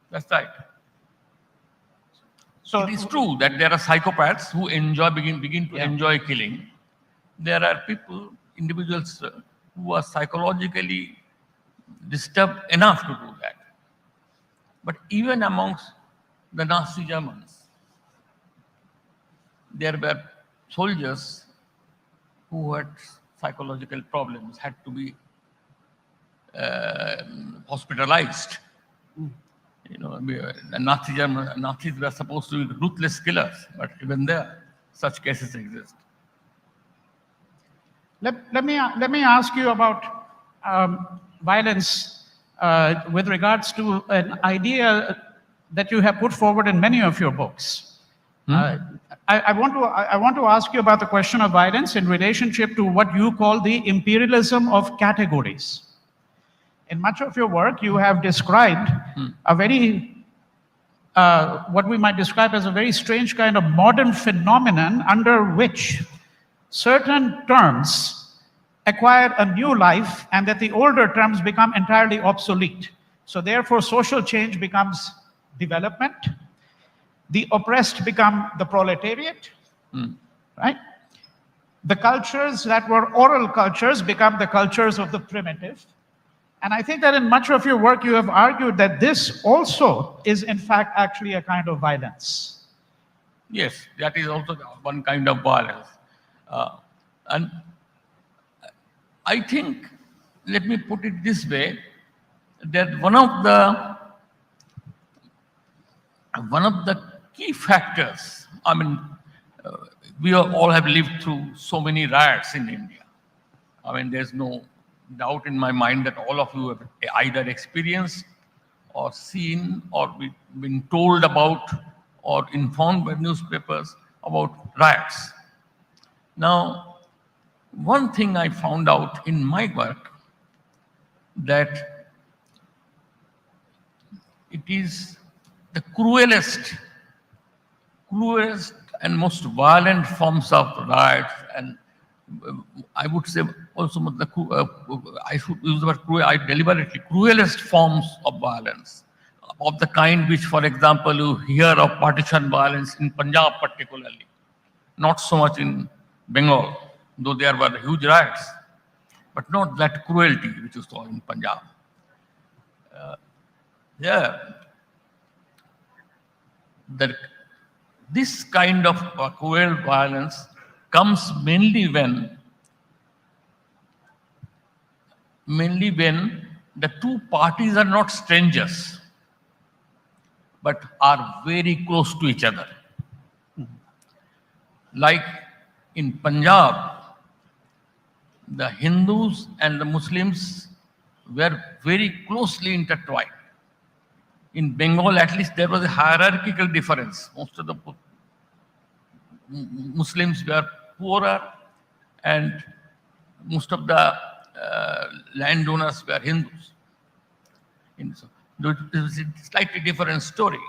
That's right. So it is true that there are psychopaths who begin to enjoy killing. There are individuals who are psychologically disturbed enough to do that. But even amongst the Nazi Germans, there were soldiers who had psychological problems, had to be hospitalized. The Nazis were supposed to be ruthless killers, but even there, such cases exist. Let me ask you about violence with regards to an idea that you have put forward in many of your books. I want to ask you about the question of violence in relationship to what you call the imperialism of categories. In much of your work, you have described a very, what we might describe as a very strange kind of modern phenomenon under which certain terms acquire a new life and that the older terms become entirely obsolete. So therefore, social change becomes development. The oppressed become the proletariat, right? The cultures that were oral cultures become the cultures of the primitive. And I think that in much of your work, you have argued that this also is, in fact, actually a kind of violence. Yes, that is also one kind of violence. And I think, let me put it this way, that one of the key factors, we all have lived through so many riots in India. There's no doubt in my mind that all of you have either experienced or seen or been told about or informed by newspapers about riots. Now, one thing I found out in my work, that it is the cruelest and most violent forms of riots, and I would say also I should use the word cruel, deliberately cruelest forms of violence, of the kind which, for example, you hear of partition violence in Punjab particularly, not so much in Bengal, though there were huge riots, but not that cruelty which you saw in Punjab. This kind of cruel violence comes mainly when the two parties are not strangers, but are very close to each other. Like in Punjab, the Hindus and the Muslims were very closely intertwined. In Bengal, at least, there was a hierarchical difference. Most of the Muslims were poorer, and most of the landowners were Hindus. So, it was a slightly different story.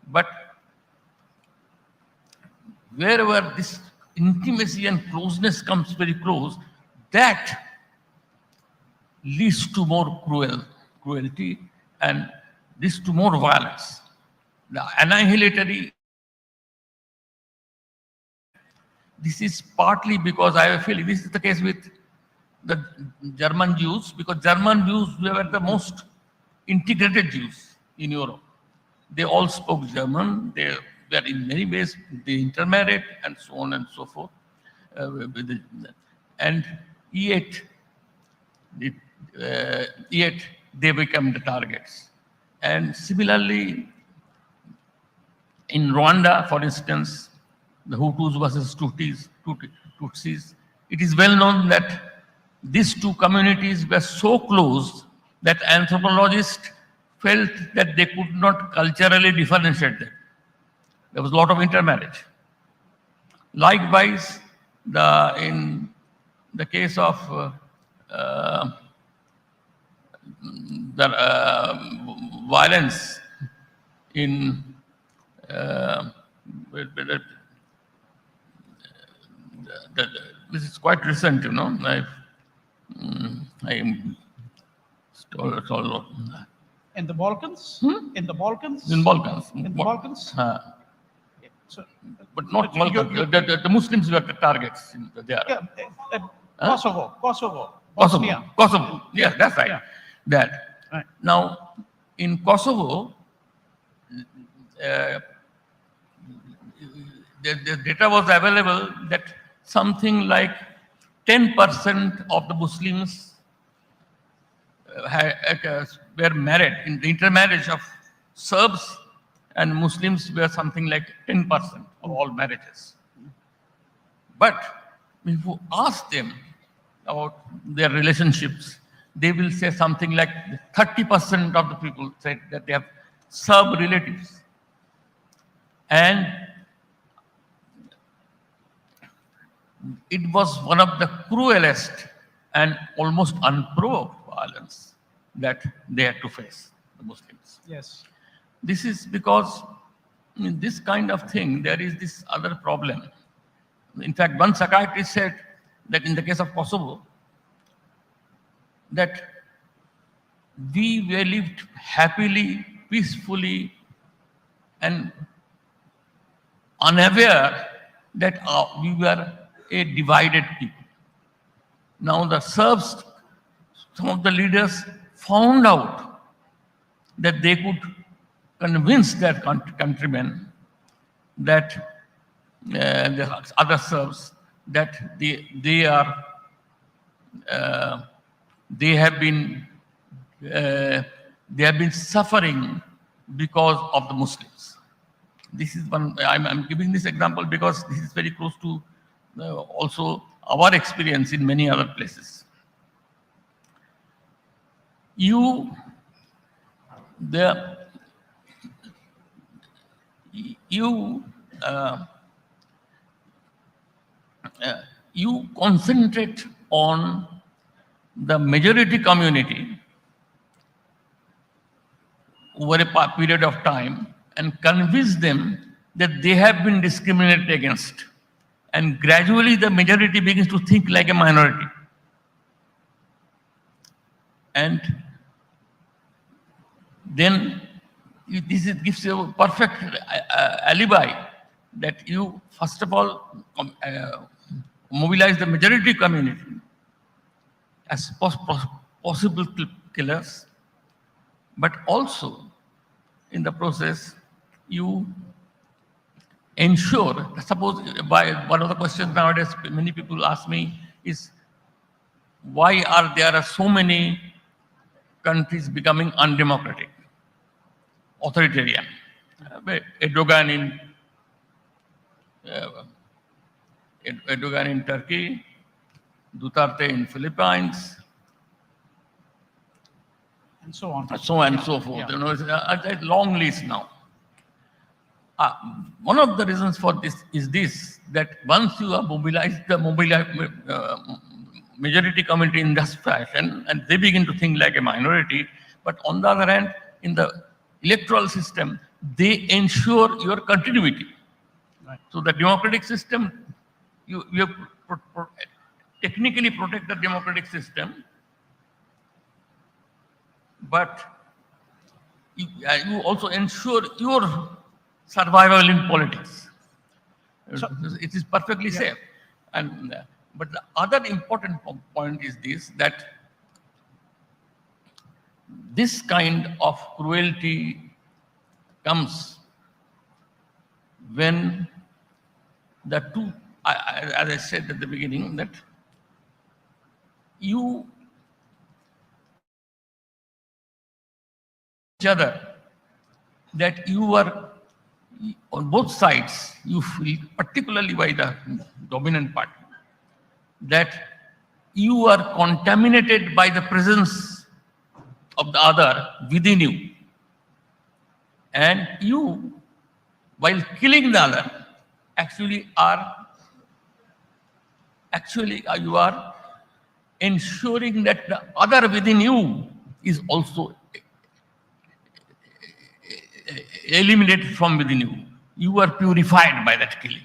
But wherever this intimacy and closeness comes very close, that leads to more cruelty and leads to more violence. The annihilatory. This is partly because I have a feeling this is the case with the German Jews, because German Jews were the most integrated Jews in Europe. They all spoke German. They were in many ways they intermarried and so on and so forth. And yet they become the targets. And similarly, in Rwanda, for instance, the Hutus versus Tutsis, it is well known that these two communities were so close that anthropologists felt that they could not culturally differentiate them. There was a lot of intermarriage. Likewise, in the case of the violence in this is quite recent, you know. In the Balkans? In the Balkans? In Balkans. In the Balkans? So, but not Balkans. The Muslims were the targets there. Kosovo, Bosnia. Kosovo. Yes, that's right. Yeah. That. Right. Now, in Kosovo, the data was available that something like 10% of the Muslims were married. In the intermarriage of Serbs and Muslims were something like 10% of all marriages. But if you ask them about their relationships, they will say something like 30% of the people said that they have Serb relatives. And it was one of the cruelest and almost unprovoked violence that they had to face, the Muslims. Yes. This is because in this kind of thing, there is this other problem. In fact, one psychiatrist said that in the case of Kosovo, that we were lived happily, peacefully, and unaware that we were a divided people. Now the Serbs, some of the leaders found out that they could convince their countrymen that the other Serbs that they have been suffering because of the Muslims. This is one. I'm giving this example because this is very close to also our experience in many other places. You concentrate on the majority community over a period of time and convince them that they have been discriminated against. And gradually the majority begins to think like a minority. And then this gives you a perfect alibi that you, first of all, mobilize the majority community as possible killers, but also in the process, you ensure, suppose by one of the questions nowadays many people ask me is, why are there so many countries becoming undemocratic, authoritarian? Erdogan uh, in Turkey, Duterte in Philippines, And so on. so on and so forth. You know, it's a long list now. One of the reasons for this is this, that once you have mobilized the majority committee in this fashion, and they begin to think like a minority, but on the other hand, in the electoral system, they ensure your continuity. Right. So the democratic system, you have technically protect the democratic system, but you also ensure your survival in politics. So, it is perfectly safe. And but the other important point is this, that this kind of cruelty comes when the two, as I said at the beginning, that you each other, that you are on both sides, you feel, particularly by the dominant party, that you are contaminated by the presence of the other within you. And you, while killing the other, you are ensuring that the other within you is also eliminated from within you. You are purified by that killing.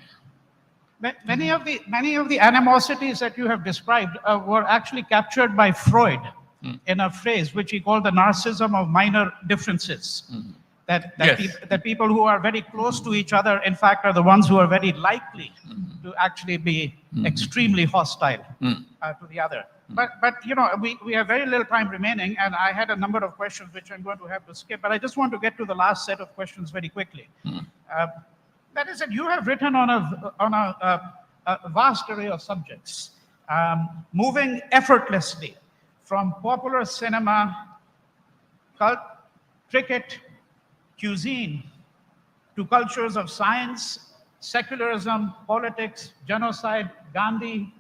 Many of the animosities that you have described were actually captured by Freud in a phrase which he called the narcissism of minor differences. That people who are very close to each other, in fact, are the ones who are very likely to actually be extremely hostile to the other. But you know, we have very little time remaining, and I had a number of questions which I'm going to have to skip. But I just want to get to the last set of questions very quickly. That is that you have written on a vast array of subjects, moving effortlessly from popular cinema, cult, cricket, cuisine, to cultures of science, secularism, politics, genocide, Gandhi,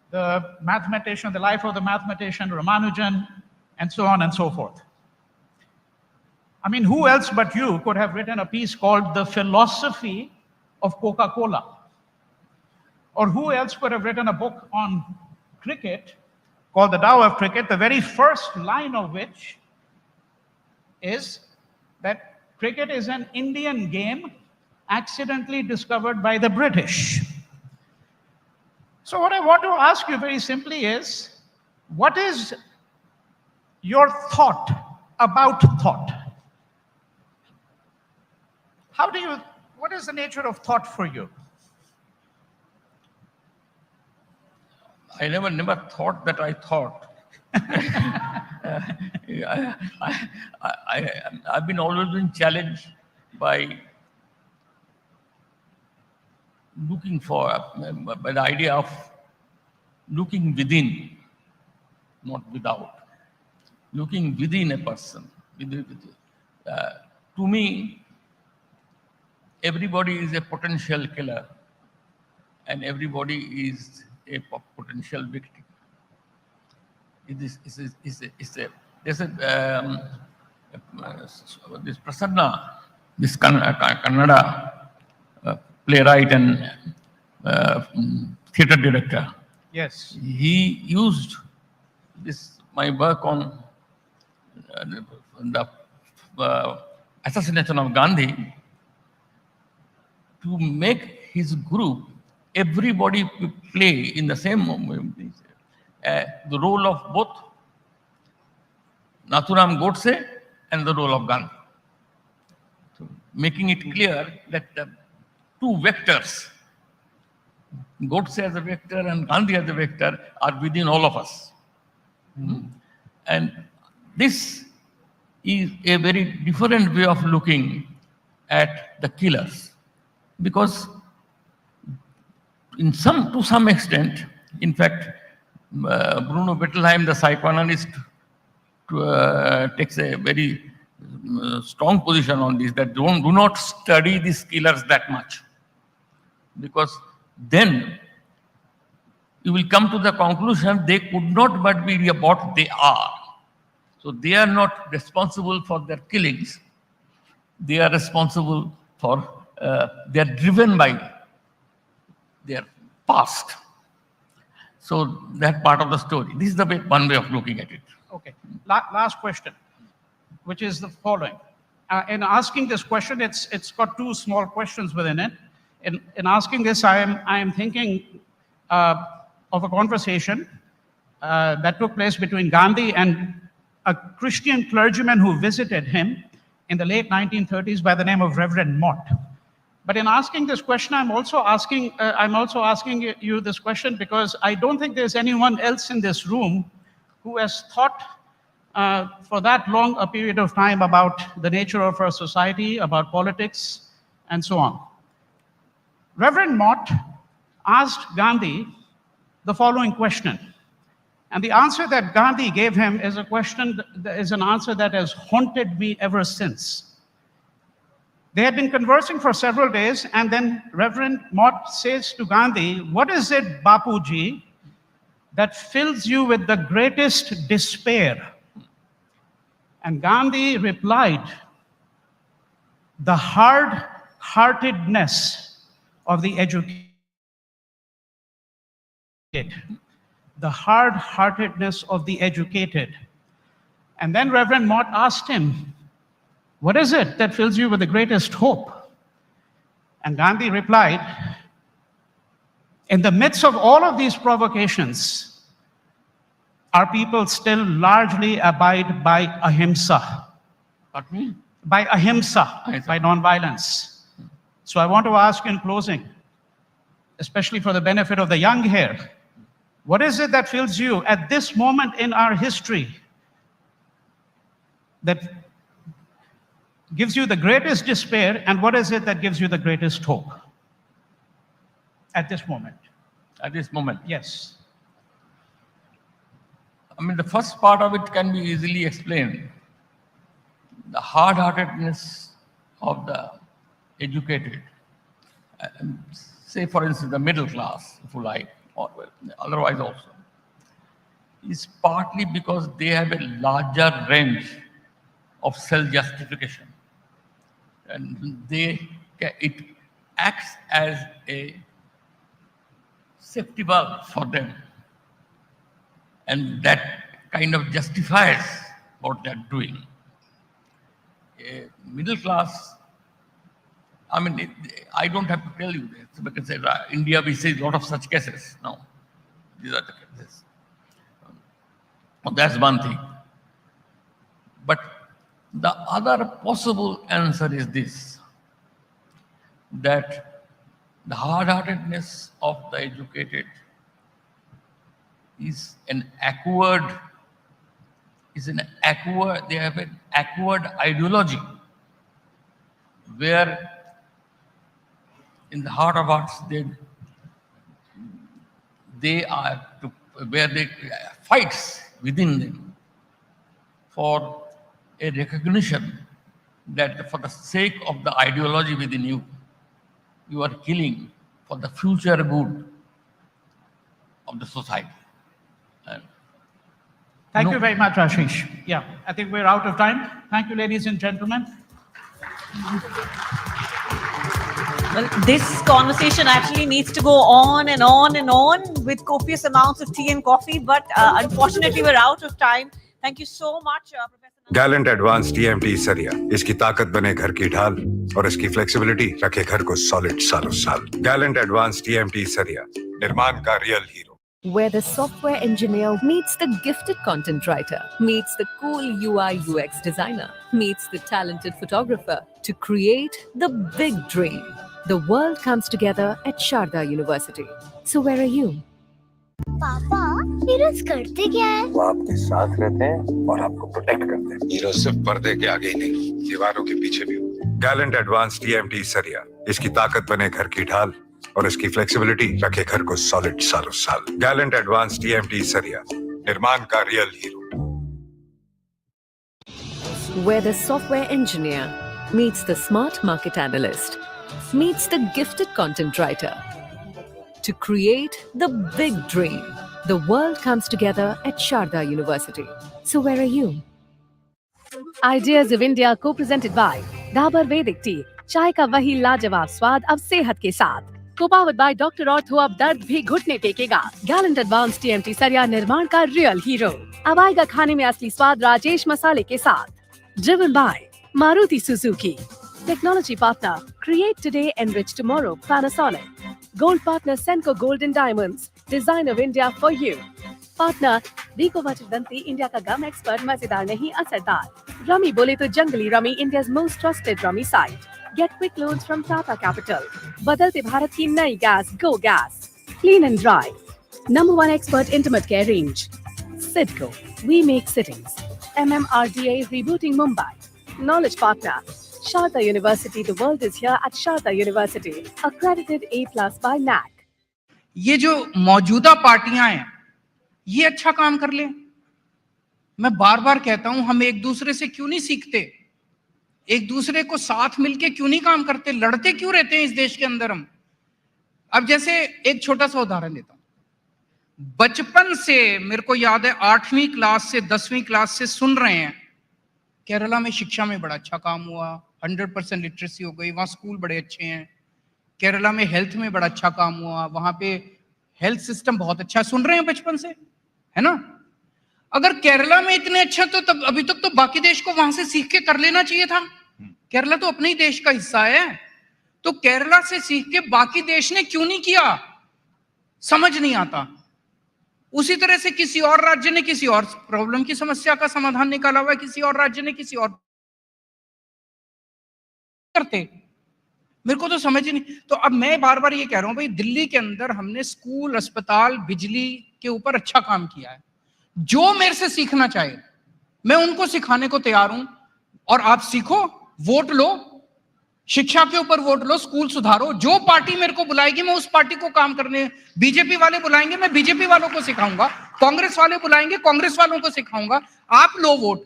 the mathematician, the life of the mathematician Ramanujan, and so on and so forth. I mean, who else but you could have written a piece called The Philosophy of Coca-Cola? Or who else could have written a book on cricket called The Tao of Cricket, the very first line of which is that cricket is an Indian game accidentally discovered by the British. So what I want to ask you very simply is, what is your thought about thought? What is the nature of thought for you? I never thought that I thought. I've been always been challenged by looking for, by the idea of looking within, not without. Looking within a person. To me, everybody is a potential killer, and everybody is a potential victim. This Prasanna, this Kannada playwright and theatre director. Yes. He used my work on the assassination of Gandhi to make his group, everybody play in the same moment the role of both Nathuram Godse and the role of Gandhi. So making it clear that the two vectors, Godse as a vector and Gandhi as a vector, are within all of us. And this is a very different way of looking at the killers. because to some extent, in fact, Bruno Bettelheim, the psychoanalyst, takes a very strong position on this, that do not study these killers that much, because then you will come to the conclusion they could not but be what they are. So they are not responsible for their killings. They are responsible for, they are driven by their past. So that part of the story. This is the one way of looking at it. Okay. Last question, which is the following. In asking this question, it's got two small questions within it. In asking this, I am thinking of a conversation that took place between Gandhi and a Christian clergyman who visited him in the late 1930s by the name of Reverend Mott. But in asking this question, I'm also asking you this question because I don't think there's anyone else in this room who has thought for that long a period of time about the nature of our society, about politics, and so on. Reverend Mott asked Gandhi the following question, and the answer that Gandhi gave him is an answer that has haunted me ever since. They had been conversing for several days, and then Reverend Mott says to Gandhi, "What is it, Bapuji, that fills you with the greatest despair?" And Gandhi replied, "The hard-heartedness of the educated." The hard-heartedness of the educated. And then Reverend Mott asked him, "What is it that fills you with the greatest hope?" And Gandhi replied, "In the midst of all of these provocations, our people still largely abide by ahimsa." Pardon me? By ahimsa, by nonviolence. So I want to ask in closing, especially for the benefit of the young here, what is it that fills you at this moment in our history that gives you the greatest despair, and what is it that gives you the greatest hope at this moment? At this moment? Yes. I mean, the first part of it can be easily explained. The hard-heartedness of the educated, say for instance the middle class, if you like, or otherwise also, is partly because they have a larger range of self-justification. And it acts as a safety valve for them. And that kind of justifies what they're doing. A middle class, I mean, I don't have to tell you this, because in India we see a lot of such cases now. These are the cases. That's one thing. But the other possible answer is this, that the hard-heartedness of the educated is they have an awkward ideology where in the heart of hearts they fights within them for a recognition that for the sake of the ideology within you, you are killing for the future good of the society. Thank you very much, Ashish. Yeah, I think we're out of time. Thank you, ladies and gentlemen. Well, this conversation actually needs to go on and on and on with copious amounts of tea and coffee, but unfortunately we're out of time. Thank you so much, Professor. Gallant Advance TMT सरिया, इसकी ताकत बने घर की ढाल और इसकी flexibility रखे घर को सॉलिड सालों साल। गैलेंट एडवांस टीएमटी सरिया, निर्माण का real hero. Where the software engineer meets the gifted content writer, meets the cool UI UX designer, meets the talented photographer to create the big dream. The world comes together at Sharda University. So where are you? पापा heroes करते क्या है? वो आपके साथ रहते हैं और आपको प्रोटेक्ट करते हैं। हीरो सिर्फ पर्दे के आगे ही नहीं, दीवारों के पीछे भी। गैलेंट एडवांस टीएमटी सरिया, इसकी ताकत बने घर की ढाल और इसकी फ्लेक्सिबिलिटी रखे घर को सॉलिड सालों साल। गैलेंट एडवांस टीएमटी सरिया, निर्माण का real hero. Where the software engineer meets the smart market analyst, meets the gifted content writer. To create the big dream, the world comes together at Sharda University. So where are you? Ideas of India co-presented by Dabur Vedic Tea, चाय का वही लाजवाब स्वाद अब सेहत के साथ। Co-powered by doctor ortho, अब दर्द भी घुटने टेकेगा। गैलेंट एडवांस टीएमटी सरिया, निर्माण का रियल हीरो। अब आएगा खाने में असली स्वाद राजेश मसाले के साथ। Driven by Maruti Suzuki. Technology partner, create today, enrich tomorrow, Panasonic. Gold partner, Senco Gold and Diamonds, design of India for you. Partner, Rico Vachdanti, India का गम एक्सपर्ट, मजेदार नहीं असरदार। रमी बोले तो जंगली rummy, India's most trusted rummy site. Get quick loans from Tata Capital. बदलते भारत की नई gas, Go Gas. Clean and dry. Number one expert intimate care range. Sidco, we make sittings. MMRDA rebooting Mumbai. Knowledge partner, Sharda University. The world is here at Sharda University. Accredited A+ by NAC. ये जो मौजूदा पार्टियां हैं ये अच्छा काम कर ले। मैं बार बार कहता हूं, हम एक दूसरे से क्यों नहीं सीखते, एक दूसरे को साथ मिलके क्यों नहीं काम करते, लड़ते क्यों रहते हैं इस देश के अंदर हम। अब जैसे एक छोटा सा उदाहरण देता हूं, बचपन से मेरे को याद है 8वीं क्लास से 10वीं क्लास से सुन रहे हैं केरला में शिक्षा में बड़ा अच्छा काम हुआ, 100% लिटरेसी हो गई, वहां स्कूल बड़े अच्छे हैं। केरला में हेल्थ में बड़ा अच्छा काम हुआ, वहां पे हेल्थ सिस्टम बहुत अच्छा, सुन रहे हैं बचपन से, है ना। अगर केरला में इतने अच्छा तो तब अभी तक तो बाकी देश को वहां से सीख के कर लेना चाहिए था। केरला तो अपने ही देश का हिस्सा है, तो केरला से सीख के बाकी देश ने क्यों नहीं किया, समझ नहीं आता। उसी तरह से किसी और राज्य ने किसी और प्रॉब्लम की समस्या का समाधान निकाला हुआ है, किसी और राज्य ने किसी और करते, मेरे को तो समझ ही नहीं। तो अब मैं बार बार ये कह रहा हूं भाई, दिल्ली के अंदर हमने स्कूल, अस्पताल, बिजली के ऊपर अच्छा काम किया है। जो मेरे से सीखना चाहे मैं उनको सिखाने को तैयार हूं, और आप सीखो, वोट लो, शिक्षा के ऊपर वोट लो, स्कूल सुधारो। जो पार्टी मेरे को बुलाएगी मैं उस पार्टी को काम करने, बीजेपी वाले बुलाएंगे मैं बीजेपी वालों को सिखाऊंगा, कांग्रेस वाले बुलाएंगे कांग्रेस वालों को सिखाऊंगा। आप लो वोट,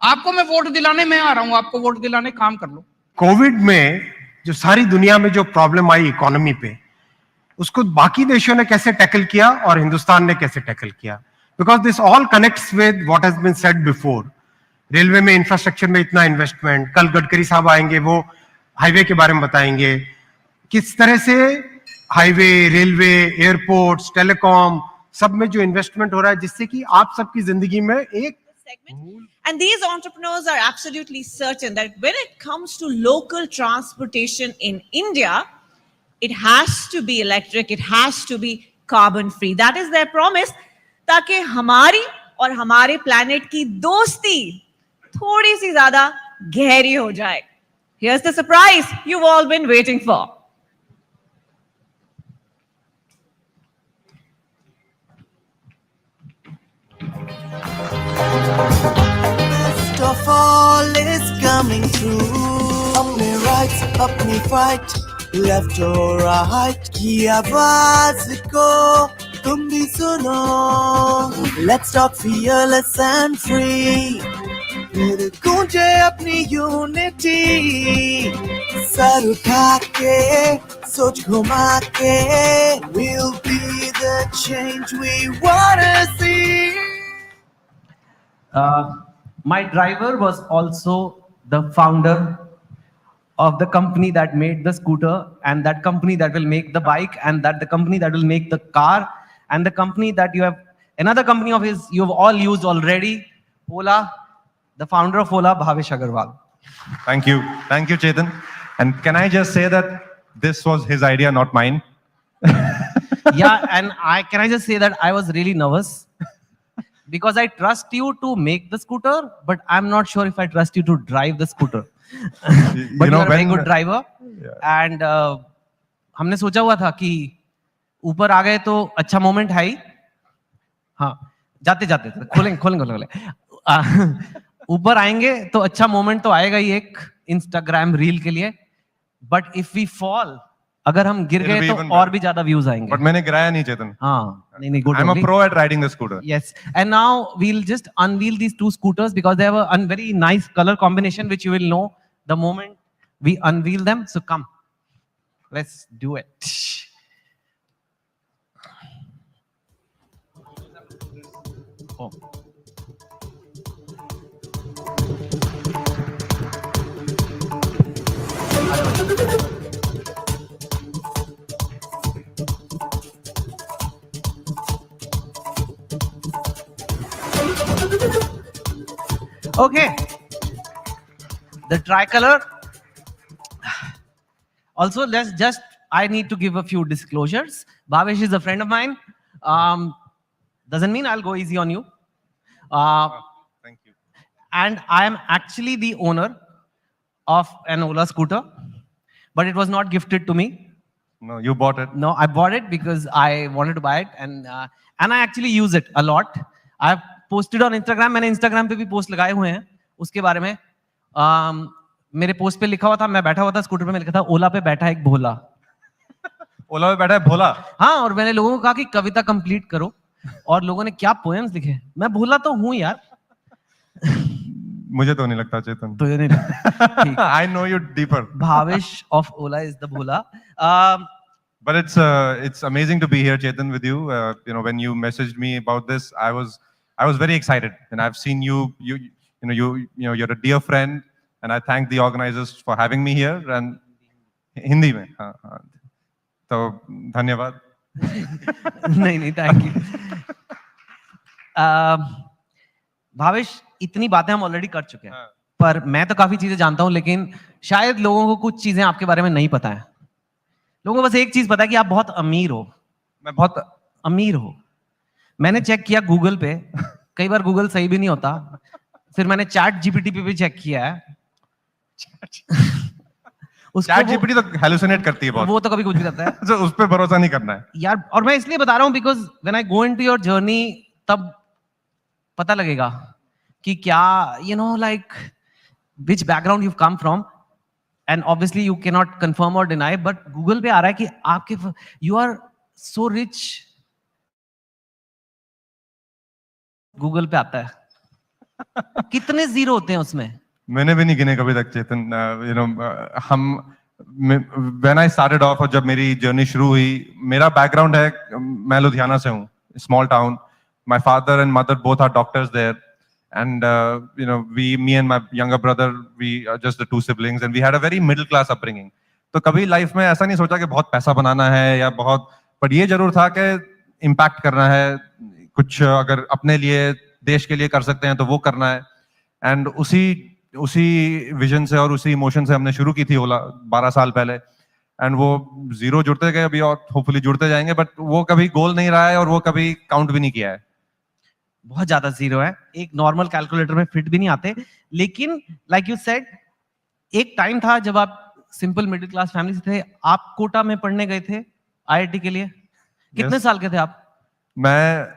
आपको मैं वोट दिलाने मैं आ रहा हूं, आपको वोट दिलाने काम कर लो। कोविड में जो सारी दुनिया में जो प्रॉब्लम आई इकोनॉमी पे, उसको बाकी देशों ने कैसे टैकल किया और हिंदुस्तान ने कैसे टैकल किया, because this all connects with what has been said before. Railway में इंफ्रास्ट्रक्चर में इतना इन्वेस्टमेंट, कल गडकरी साहब आएंगे, वो हाईवे के बारे में बताएंगे, किस तरह से हाईवे, रेलवे, एयरपोर्ट्स, टेलीकॉम, सब में जो इन्वेस्टमेंट हो रहा है, जिससे कि आप सबकी जिंदगी में एक And these entrepreneurs are absolutely certain that when it comes to local transportation in India, it has to be electric, it has to be carbon free. That is their promise, ताकि हमारी और हमारे planet की दोस्ती थोड़ी सी ज्यादा गहरी हो जाए. Here's the surprise you've all been waiting for. Best of all is coming through. अपने rights, अपनी fight, left or right, की आवाज को तुम भी सुनो. Let's talk fearless and free. फिर गूंजे अपनी यूनिटी, सर उठा के, सोच घुमा के, we'll be the change we wanna see. My driver was also the founder of the company that made the scooter, and that company that will make the bike, and that the company that will make the car, and the company that you have, another company of his you've all used already, Ola. The founder of Ola, Bhavesh Agarwal. Thank you, Chetan. And can I just say that this was his idea, not mine? Yeah, and can I just say that I was really nervous because I trust you to make the scooter, but I'm not sure if I trust you to drive the scooter. But you are a very good driver. Yeah. And हमने सोचा हुआ था कि ऊपर आ गए तो अच्छा moment है ही. हाँ, जाते जाते खोलेंगे ऊपर आएंगे तो अच्छा मोमेंट तो आएगा ही एक. Instagram reel के लिए, but if we fall, अगर हम गिर It'll गए be तो even और better. भी ज्यादा views आएंगे. But मैंने गिराया नहीं चेतन. हाँ, नहीं good. I'm a only. pro at riding the scooter. Yes, and now we'll just unveil these two scooters because they have a very nice color combination, which you will know the moment we unveil them. So come, let's do it. Oh. Okay, the tricolor. Also, I need to give a few disclosures. Bhavesh is a friend of mine. Doesn't mean I'll go easy on you. Thank you. And I am actually the owner of an Ola scooter, but it was not gifted to me. No, you bought it. No, I bought it because I wanted to buy it, and I actually use it a lot. I've posted on Instagram. मैंने Instagram पे भी post लगाए हुए हैं उसके बारे में. मेरे post पे लिखा हुआ था, मैं बैठा हुआ था स्कूटर पे, मैं लिखा था ओला पे बैठा एक भोला. ओला पे बैठा है भोला. हाँ, और मैंने लोगों को कहा कि कविता कंप्लीट करो, और लोगों ने क्या पोएम्स लिखे. मैं भोला तो हूँ यार. मुझे तो नहीं लगता चेतन. तो ये नहीं लगता. I know you deeper. Bhavesh of Ola is the bhola. But it's amazing to be here, Chetan, with you. You know, when you messaged me about this, I was very excited, and I've seen you're a dear friend, and I thank the organizers for having me here. And Hindi में, हाँ. तो धन्यवाद. नहीं, thank you. Bhavesh, इतनी बातें हम already कर चुके हैं, पर मैं तो काफी चीजें जानता हूं, लेकिन शायद लोगों को कुछ चीजें आपके बारे में नहीं पता है. लोगों को बस एक चीज पता है कि आप बहुत अमीर हो. मैं बहुत अमीर हो. मैंने चेक किया गूगल पे, कई बार गूगल सही भी नहीं होता. फिर मैंने चैट जीपीटी पे भी चेक किया है. चैट जीपीटी तो हेलुसिनेट करती है बहुत. वो तो कभी कुछ भी करता है. तो उस पे भरोसा नहीं करना है यार. और मैं इसलिए बता रहा हूं because when I go into your journey, तब पता लगेगा कि क्या, you know, like which background you've come from, and obviously you cannot confirm or deny, but Google पे आ रहा है कि आपके you are so rich. Google पे आता है. कितने जीरो होते हैं उसमें? मैंने भी नहीं गिने कभी तक चेतन. You know, when I started off, और जब मेरी जर्नी शुरू हुई, मेरा बैकग्राउंड है, मैं लुधियाना से हूँ, small town. My father and mother both are doctors there, and you know, me and my younger brother, we are just the two siblings, and we had a very middle class upbringing. तो कभी life में ऐसा नहीं सोचा कि बहुत पैसा बनाना है या बहुत, पर ये जरूर था कि इम्पैक्ट करना है, कुछ अगर अपने लिए देश के लिए कर सकते हैं तो वो करना है. एंड उसी विजन से और उसी इमोशन से हमने शुरू की थी ओला 12 साल पहले. एंड वो जीरो जुड़ते गए अभी, और होपफुली जुड़ते जाएंगे, बट वो कभी गोल नहीं रहा है और वो कभी काउंट भी नहीं किया है. बहुत ज्यादा जीरो है, एक नॉर्मल कैलकुलेटर में फिट भी नहीं आते. लेकिन लाइक यू सेड, एक टाइम था जब आप सिंपल मिडिल क्लास फैमिली से थे. आप कोटा में पढ़ने गए थे आईआईटी के लिए. कितने साल के थे आप? मैं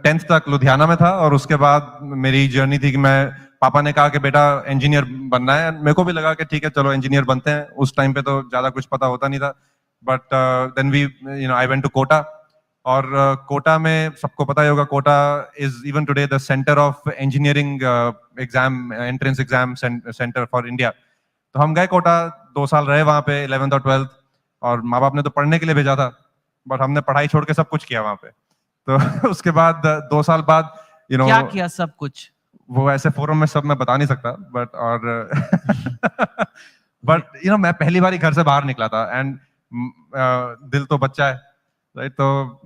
10th तक लुधियाना में था, और उसके बाद मेरी जर्नी थी कि मैं, पापा ने कहा कि बेटा इंजीनियर बनना है. मेरे को भी लगा कि ठीक है चलो इंजीनियर बनते हैं. उस टाइम पे तो ज्यादा कुछ पता होता नहीं था, but then I went to Kota. और कोटा में सबको पता ही होगा, Kota is even today the centre of engineering exam, entrance exam centre for India. तो हम गए कोटा, 2 साल रहे वहाँ पे, 11th और 12th. और माँ बाप ने तो पढ़ने के लिए भेजा था, बट हमने पढ़ाई छोड़ के सब कुछ किया वहाँ पे. तो उसके बाद 2 साल बाद क्या किया सब कुछ? वो ऐसे फोरम में सब मैं बता नहीं सकता, बट मैं पहली बार घर से बाहर निकला था. एंड दिल तो बच्चा है, राइट. तो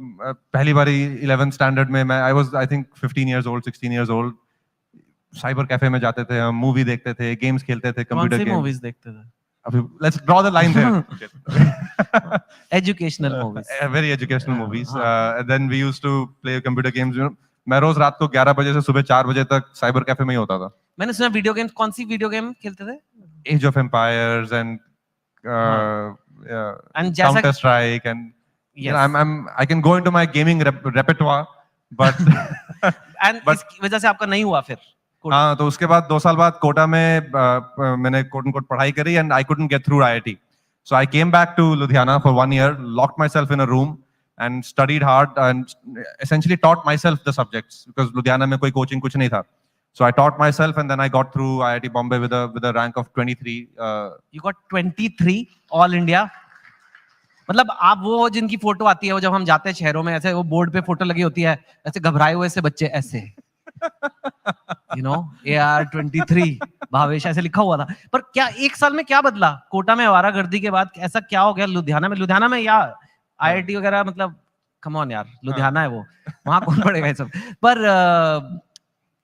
पहली बार 11th स्टैंडर्ड में मैं, I think 15 years old, 16 years old. Cyber cafe में जाते थे हम, मूवी देखते थे, गेम्स खेलते थे, कंप्यूटर गेम्स. मूवीज देखते थे? अभी let's draw the line there. Educational movies, very educational movies. Then we used to play computer games. मैं रोज रात को 11 बजे से सुबह 4 बजे तक साइबर कैफे में ही होता था. मैंने सुना वीडियो गेम्स. कौन सी वीडियो गेम खेलते थे? Age of Empires and Counter Strike. And I can go into my gaming repertoire, but and इस वजह से आपका नहीं हुआ फिर? हाँ, तो उसके बाद 2 साल बाद कोटा में मैंने कोट एंड पढ़ाई करी and I couldn't get through IIT. So I came back to Ludhiana for 1 year, locked myself in a room and studied hard and essentially taught myself the subjects because Ludhiana में कोई coaching कुछ नहीं था. So I taught myself and then I got through IIT Bombay with a rank of 23. You got 23 All India. मतलब आप वो जिनकी photo आती है वो जब हम जाते हैं शहरों में ऐसे वो बोर्ड पे फोटो लगी होती है ऐसे घबराए हुए से बच्चे ऐसे AR 23 भावेश ऐसे लिखा हुआ था. पर क्या एक साल में क्या बदला कोटा में आवारागर्दी के बाद? ऐसा क्या हो गया लुधियाना में या आईआईटी वगैरह? मतलब कम ऑन यार, लुधियाना है वो, वहां कौन पढ़ेगा ये सब? पर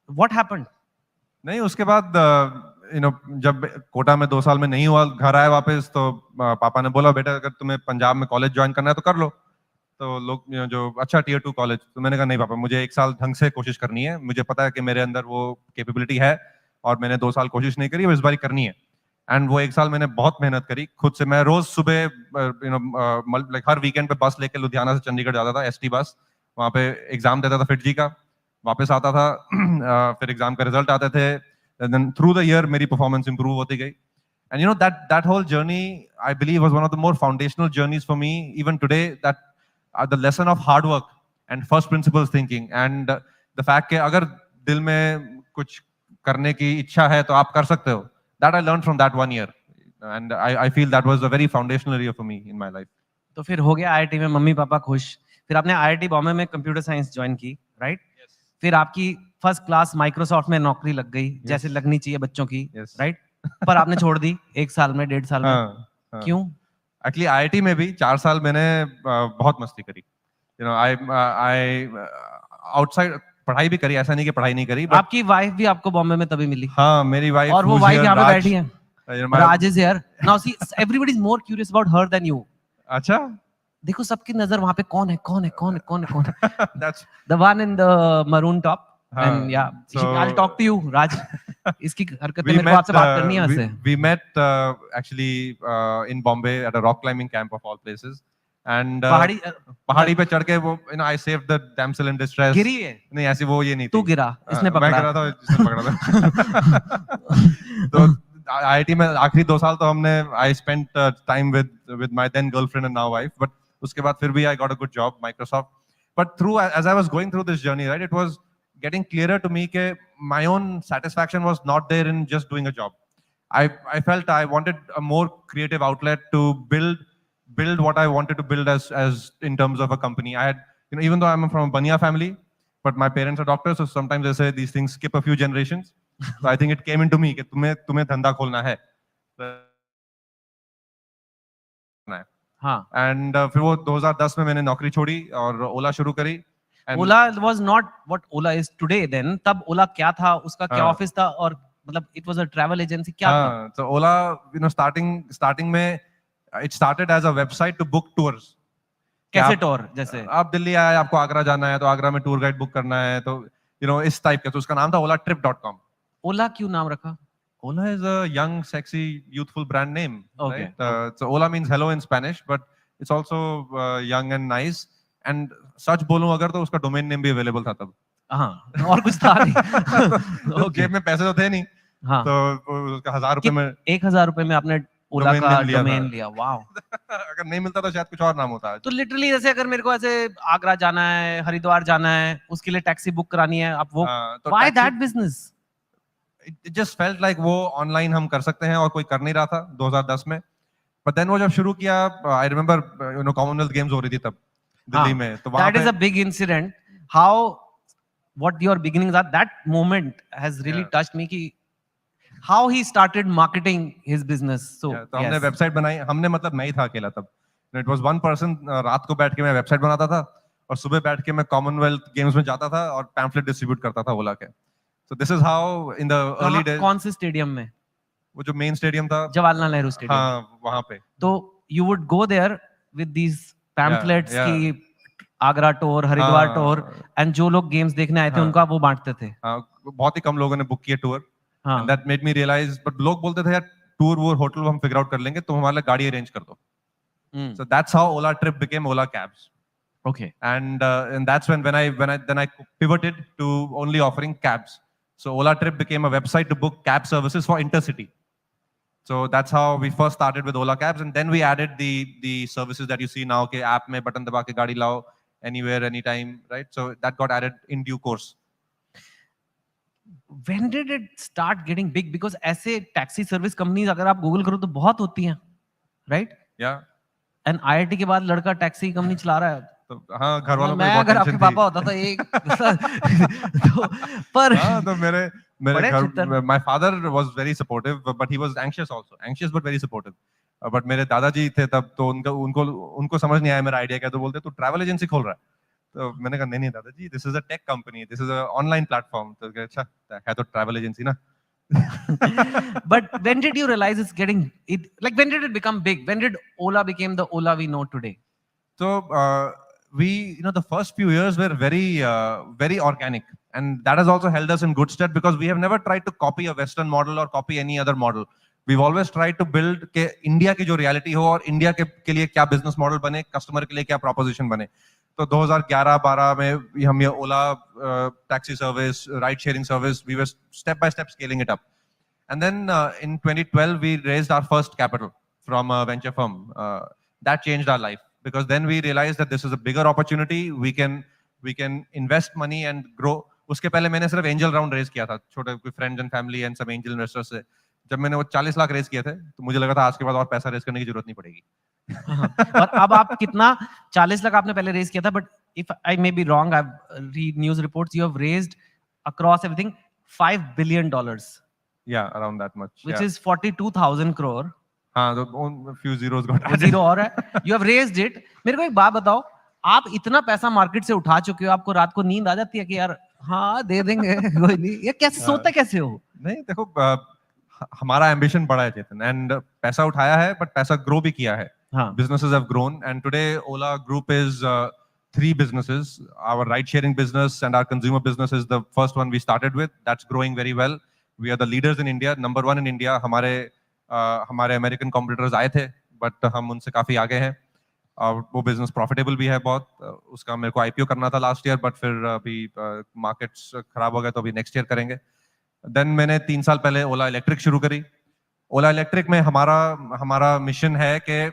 व्हाट हैपेंड? नहीं, उसके बाद जब कोटा में 2 साल में नहीं हुआ, घर आए वापस तो पापा ने बोला बेटा अगर तुम्हें पंजाब में कॉलेज ज्वाइन करना है तो कर लो. तो लोग जो अच्छा टियर 2 कॉलेज, तो मैंने कहा नहीं पापा, मुझे 1 साल ढंग से कोशिश करनी है. मुझे पता है कि मेरे अंदर वो कैपेबिलिटी है और मैंने 2 साल कोशिश नहीं करी, वो इस बार करनी है. एंड वो 1 साल मैंने बहुत मेहनत करी खुद से. मैं रोज सुबह लाइक हर वीकेंड पे बस लेके लुधियाना से चंडीगढ़ जाता था, एसटी बस. वहाँ पे एग्जाम देता था फिटजी का, वापस आता था. फिर एग्जाम का रिजल्ट आते थे. And then through the year मेरी performance improve होती गई. And that whole journey I believe was one of the more foundational journeys for me even today. That the lesson of hard work and first principles thinking and the fact कि अगर दिल में कुछ करने की इच्छा है तो आप कर सकते हो. That I learned from that 1 year and I feel that was a very foundational year for me in my life. तो फिर हो गया आईआईटी में मम्मी पापा खुश. फिर आपने आईआईटी बॉम्बे में कंप्यूटर साइंस ज्वाइन की, राइट? फिर आपकी फर्स्ट क्लास माइक्रोसॉफ्ट में नौकरी लग गई, जैसे लगनी चाहिए बच्चों की, राइट? पर आपने छोड़ दी 1 साल में, 1.5 साल में. क्यों? एक्चुअली आईआईटी में भी 4 साल मैंने बहुत मस्ती करी. आई आउटसाइड पढ़ाई भी करी, ऐसा नहीं कि पढ़ाई नहीं करी. आपकी वाइफ भी आपको बॉम्बे में तभी मिली? हाँ, मेरी वाइफ. और वो वाइफ यहाँ पे बैठी है, Raj is here now. See everybody is more curious about her than you. अच्छा, देखो सबकी नजर वहां पे कौन है. That's the one in the maroon top. And yeah, I'll talk to you, Raj. इसकी हरकतें मेरे को आपसे बात करनी है वैसे. We met actually in Bombay at a rock climbing camp of all places. And पहाड़ी पे चढ़ के वो I saved the damsel in distress. गिरी है? नहीं, ऐसी वो ये नहीं थी. तू गिरा, इसने पकड़ा. मैं गिरा था, इसने पकड़ा था. तो आईआईटी में आखिरी 2 साल तो हमने I spent time with my then girlfriend and now wife. But उसके बाद फिर भी I got a good job Microsoft. But as I was going through this journey, right, it was getting clearer to me that my own satisfaction was not there in just doing a job. I felt I wanted a more creative outlet to build what I wanted to build as in terms of a company. I had, even though I'm from a Bania family, but my parents are doctors, so sometimes they say these things skip a few generations. So I think it came into me कि तुम्हें धंधा खोलना है. हाँ. And फिर वो 2010 में मैंने नौकरी छोड़ी और ओला शुरू करी. Ola was not what Ola is today then. तब Ola क्या था, उसका क्या ऑफिस था, और मतलब it was a travel agency, क्या था? So Ola, starting में it started as a website to book tours. कैसे टूर? जैसे आप दिल्ली आए, आपको आगरा जाना है तो आगरा में टूर गाइड बुक करना है, तो इस टाइप का. तो उसका नाम था olatrip.com. Ola क्यों नाम रखा? Ola is a young, sexy, youthful brand name. Okay. Right? So Ola means hello in Spanish, but it's also young and nice. And सच बोलूं अगर तो उसका डोमेन नेम भी अवेलेबल था तब. हाँ, और कुछ था नहीं. जेब में पैसे तो थे नहीं. हाँ. तो उसका 1000 रुपए में 1000 रुपए में आपने ओला का डोमेन लिया. वाओ. अगर नहीं मिलता तो शायद कुछ और नाम होता. तो लिटरली जैसे अगर मेरे को ऐसे आगरा जाना है, हरिद्वार जाना है, उसके लिए टैक्सी बुक करानी है, आप वो why that business? It just felt like वो ऑनलाइन हम कर सकते हैं और कोई कर नहीं रहा था 2010 में. But then वो जब शुरू किया, I remember कॉमनवेल्थ गेम्स हो रही थी तब दिल्ली में. तो that is a big incident. How what your beginnings are, that moment has really touched me कि how he started marketing his business. So तो हमने वेबसाइट बनाई. हमने मतलब मैं ही था अकेला तब. It was one person. रात को बैठ के मैं वेबसाइट बनाता था और सुबह बैठ के मैं कॉमनवेल्थ गेम्स में जाता था और पैम्फलेट डिस्ट्रीब्यूट करता था ओला के. So this is how in the early days. कौन से स्टेडियम में? वो जो मेन स्टेडियम था, जवाहरलाल नेहरू स्टेडियम. हाँ, वहां पे. तो you would go there with these pamphlets की Agra tour, Haridwar tour, and जो लोग गेम्स देखने आए थे उनका वो बांटते थे. हाँ, बहुत ही कम लोगों ने बुक किया tour. And that made me realize, but लोग बोलते थे यार टूर वो होटल हम फिगर आउट कर लेंगे, तुम हमारे लिए गाड़ी अरेंज कर दो. So that's how Ola Trip became Ola Cabs. Okay. And that's when I pivoted to only offering cabs. So Ola Trip became a website to book cab services for intercity. So that's how we first started with Ola Cabs, and then we added the services that you see now. Okay, app में button दबा के गाड़ी लाओ anywhere, anytime, right? So that got added in due course. When did it start getting big? Because ऐसे taxi service companies अगर आप Google करो तो बहुत होती हैं, right? Yeah. And IIT के बाद लड़का टैक्सी कंपनी चला रहा है. तो हाँ, घर वालों को मैं बहुत अगर आपके टेंशन पापा होता तो एक तो पर हाँ, तो मेरे बड़े घर चित्तर. my father was very supportive, but he was anxious also, anxious but very supportive. But मेरे दादाजी थे तब, तो उनको समझ नहीं आया मेरा आइडिया क्या, तो बोलते तू ट्रैवल एजेंसी खोल रहा है. तो मैंने कहा नहीं दादाजी, this is a tech company, this is a online platform. तो कहा, अच्छा है तो ट्रैवल एजेंसी ना. But when did you realize it's getting it, like when did it become big? When did Ola became the Ola we know today? So we, the first few years were very organic, and that has also held us in good stead because we have never tried to copy a Western model or copy any other model. We've always tried to build के India की जो reality हो और India के लिए क्या business model बने, customer के लिए क्या proposition बने. तो 2011-12 में हम ये Ola taxi service, ride sharing service, we were step by step scaling it up. And then in 2012 we raised our first capital from a venture firm. That changed our life because then we realized that this is a bigger opportunity. We can invest money and grow. उसके पहले मैंने सिर्फ angel round raise किया था, छोटे कोई friends and family and some angel investors से. जब मैंने वो 40 लाख रेज किए थे तो मुझे लगा था आज के बाद और पैसा रेज करने की जरूरत नहीं पड़ेगी. और अब आप कितना 40 लाख आपने पहले रेज किया था, but if I may be wrong, I read news reports, you have raised across everything $5 billion. Yeah, around that much. Which yeah. is 42,000 crore. हाँ, तो few zeros got added. Zero और है. You have raised it. मेरे को एक बात बताओ, आप इतना पैसा मार्केट से उठा चुके हो, आपको रात को नींद आ जाती है कि यार हाँ दे देंगे कोई नहीं, ये कैसे सोते कैसे हो? नहीं देखो, हमारा एम्बिशन बड़ा है चेतन, एंड पैसा उठाया है बट पैसा ग्रो भी किया है. Businesses have grown, and today Ola Group is 3 businesses. Our ride-sharing business and our consumer business is the first one we started with. That's growing very well. We are the leaders in India, number 1 in India. हमारे American competitors आए थे, but हम उनसे काफी आगे हैं. और वो बिजनेस प्रॉफिटेबल भी है बहुत. उसका मेरे को आईपीओ करना था लास्ट ईयर, बट फिर अभी मार्केट्स खराब हो गए तो अभी नेक्स्ट ईयर करेंगे. देन मैंने 3 साल पहले ओला इलेक्ट्रिक शुरू करी. ओला इलेक्ट्रिक में हमारा मिशन है कि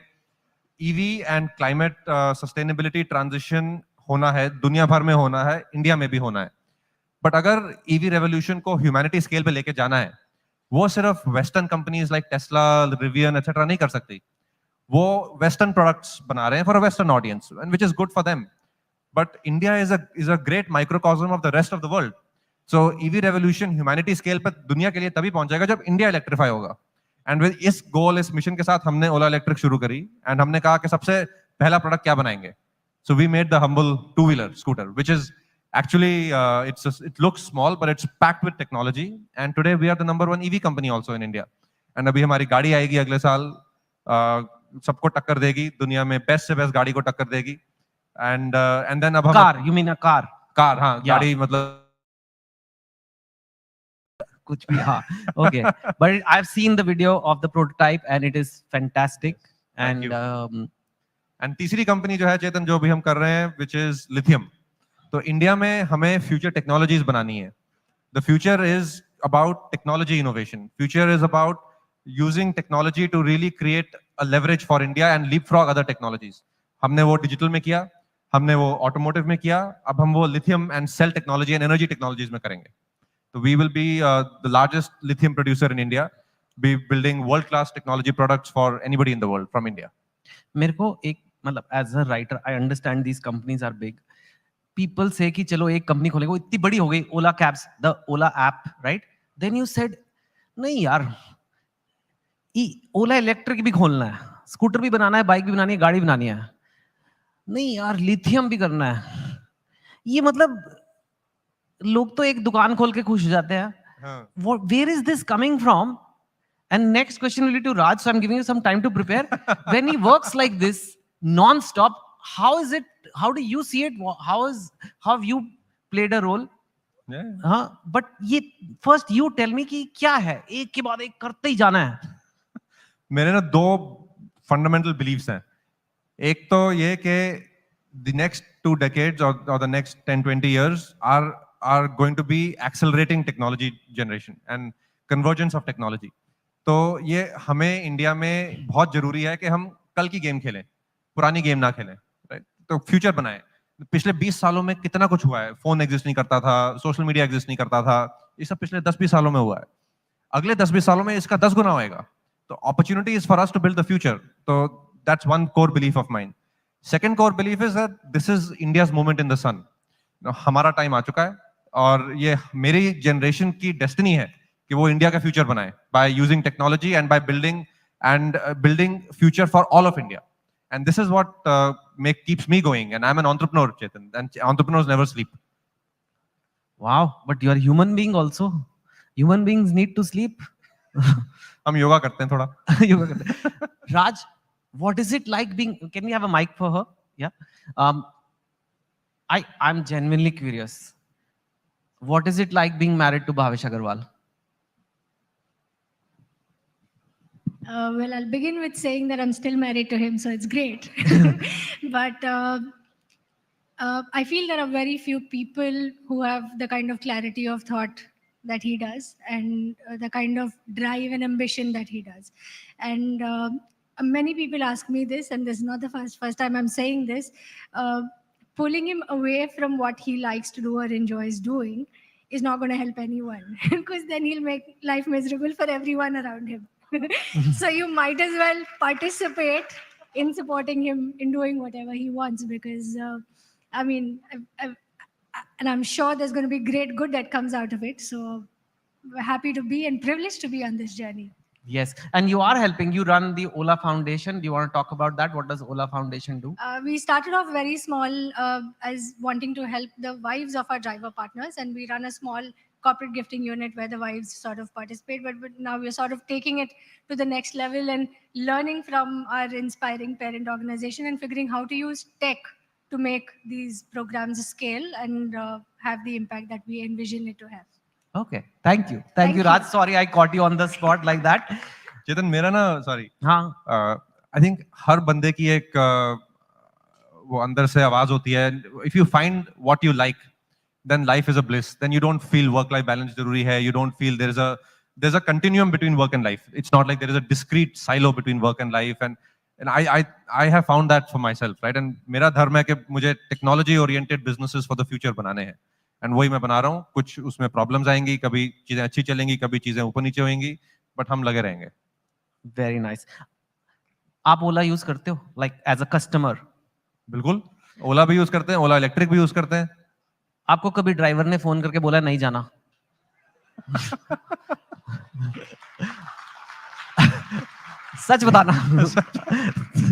EV and climate sustainability transition होना है, दुनिया भर में होना है, इंडिया में भी होना है. बट अगर ईवी रेवोल्यूशन को ह्यूमैनिटी स्केल पे लेके जाना है, वो सिर्फ western companies like Tesla, Rivian etcetera नहीं कर सकती. वो वेस्टर्न प्रोडक्ट्स बना रहे हैं for a western audience, and which is good for them. But India is a great microcosm of the rest of the world. So EV revolution humanity scale पर दुनिया के लिए तभी पहुंचेगा जब इंडिया इलेक्ट्रीफाई होगा. एंड विद इस गोल, इस मिशन के साथ हमने ओला इलेक्ट्रिक शुरू करी, एंड हमने कहा कि सबसे पहला प्रोडक्ट क्या बनाएंगे. So we made the humble 2-wheeler scooter, which is actually it looks small but it's packed with technology, and today we are the number 1 EV company also in India. And अभी हमारी गाड़ी आएगी अगले साल, सबको टक्कर देगी, दुनिया में बेस्ट से बेस्ट गाड़ी को टक्कर देगी. एंड देन अब हम car, you mean a car? हाँ, गाड़ी मतलब कुछ भी. हाँ, okay. But I've seen the video of the prototype and it is fantastic. And तीसरी कंपनी जो है चेतन, जो भी हम कर रहे हैं, which is lithium. तो इंडिया में हमें फ्यूचर टेक्नोलॉजीज बनानी है. The future is about technology innovation. Future is about using technology to really create a leverage for India and leapfrog other technologies. हमने वो डिजिटल में किया, हमने वो ऑटोमोटिव में किया, अब हम वो lithium and cell technology and energy technologies में करेंगे. तो we will be the largest lithium producer in India, be building world class technology products for anybody in the world from India. मेरे को एक मतलब as a writer I understand these companies are big. People say कि चलो एक company खोलेंगे, वो इतनी बड़ी हो गई, Ola cabs, the Ola app, right? Then you said नहीं यार, ओला इलेक्ट्रिक भी खोलना है, स्कूटर भी बनाना है, बाइक भी बनानी है, गाड़ी बनानी है. नहीं यार, लिथियम भी करना है. ये मतलब लोग तो एक दुकान खोल के खुश हो जाते हैं. Where is this coming from? And next question will be to Raj, so I'm giving you some time to prepare. When he works like this non-stop, how is it? How do you see it? How have you played a role? Yeah. हाँ, but ये first you tell me कि क्या है, एक के बाद एक करते ही जाना है. मेरे ना 2 fundamental beliefs हैं. एक तो ये कि the next 2 decades or the next 10-20 years are are going to be accelerating technology generation and convergence of technology. तो ये हमें इंडिया में बहुत जरूरी है कि हम कल की गेम खेलें, पुरानी गेम ना खेलें, राइट? तो फ्यूचर बनाएं. पिछले 20 सालों में कितना कुछ हुआ है. फोन एग्जिस्ट नहीं करता था, सोशल मीडिया एग्जिस्ट नहीं करता था, ये सब पिछले 10-20 सालों में हुआ है. अगले 10-20 सालों में इसका 10 गुना होएगा. तो opportunity is for us to build the future. तो that's one core belief of mine. Second core belief is that this is India's moment in the sun. हमारा टाइम आ चुका है और ये मेरी जनरेशन की डेस्टिनी है कि वो इंडिया का फ्यूचर बनाए by using technology and by building future for all of India. And this is what keeps me going. And I'm an entrepreneur, Chetan. And entrepreneurs never sleep. Wow, but you are a human being also. Human beings need to sleep. हम योगा करते हैं थोड़ा. Yoga करते हैं. Raj, what is it like being? Can we have a mic for her? Yeah. I'm genuinely curious. What is it like being married to Bhavesh Agarwal? Well, I'll begin with saying that I'm still married to him, so it's great. But I feel there are very few people who have the kind of clarity of thought that he does, and the kind of drive and ambition that he does. And many people ask me this, and this is not the first time I'm saying this. Pulling him away from what he likes to do or enjoys doing is not going to help anyone, because then he'll make life miserable for everyone around him. So you might as well participate in supporting him in doing whatever he wants, because I mean, and I'm sure there's going to be great good that comes out of it. So we're happy to be and privileged to be on this journey. Yes, and you are helping. You run the Ola Foundation. Do you want to talk about that? What does Ola Foundation do? We started off very small as wanting to help the wives of our driver partners, and we run a small corporate gifting unit where the wives sort of participate. But now we're sort of taking it to the next level and learning from our inspiring parent organization and figuring how to use tech to make these programs scale and have the impact that we envision it to have. Okay, thank you. Thank you, Raj. Sorry, I caught you on the spot like that. चेतन, मेरा ना, sorry, हाँ, I think हर बंदे की एक वो अंदर से आवाज होती है. If you find what you like, then life is a bliss. Then you don't feel work life balance जरूरी है. You don't feel there's a continuum between work and life. It's not like there is a discrete silo between work and life. And I have found that for myself, right? And मेरा धर्म है कि मुझे technology oriented businesses for the future बनाने हैं. And वही मैं बना रहा हूँ. कुछ उसमें problems आएंगी, कभी चीजें अच्छी चलेंगी, कभी चीजें ऊपर नीचे होंगी, but हम लगे रहेंगे. Very nice. आप ओला यूज करते हो, like as a customer? बिल्कुल, ओला भी यूज करते हैं, ओला इलेक्ट्रिक भी यूज करते हैं. आपको कभी ड्राइवर ने फोन करके बोला नहीं जाना? सच बताना.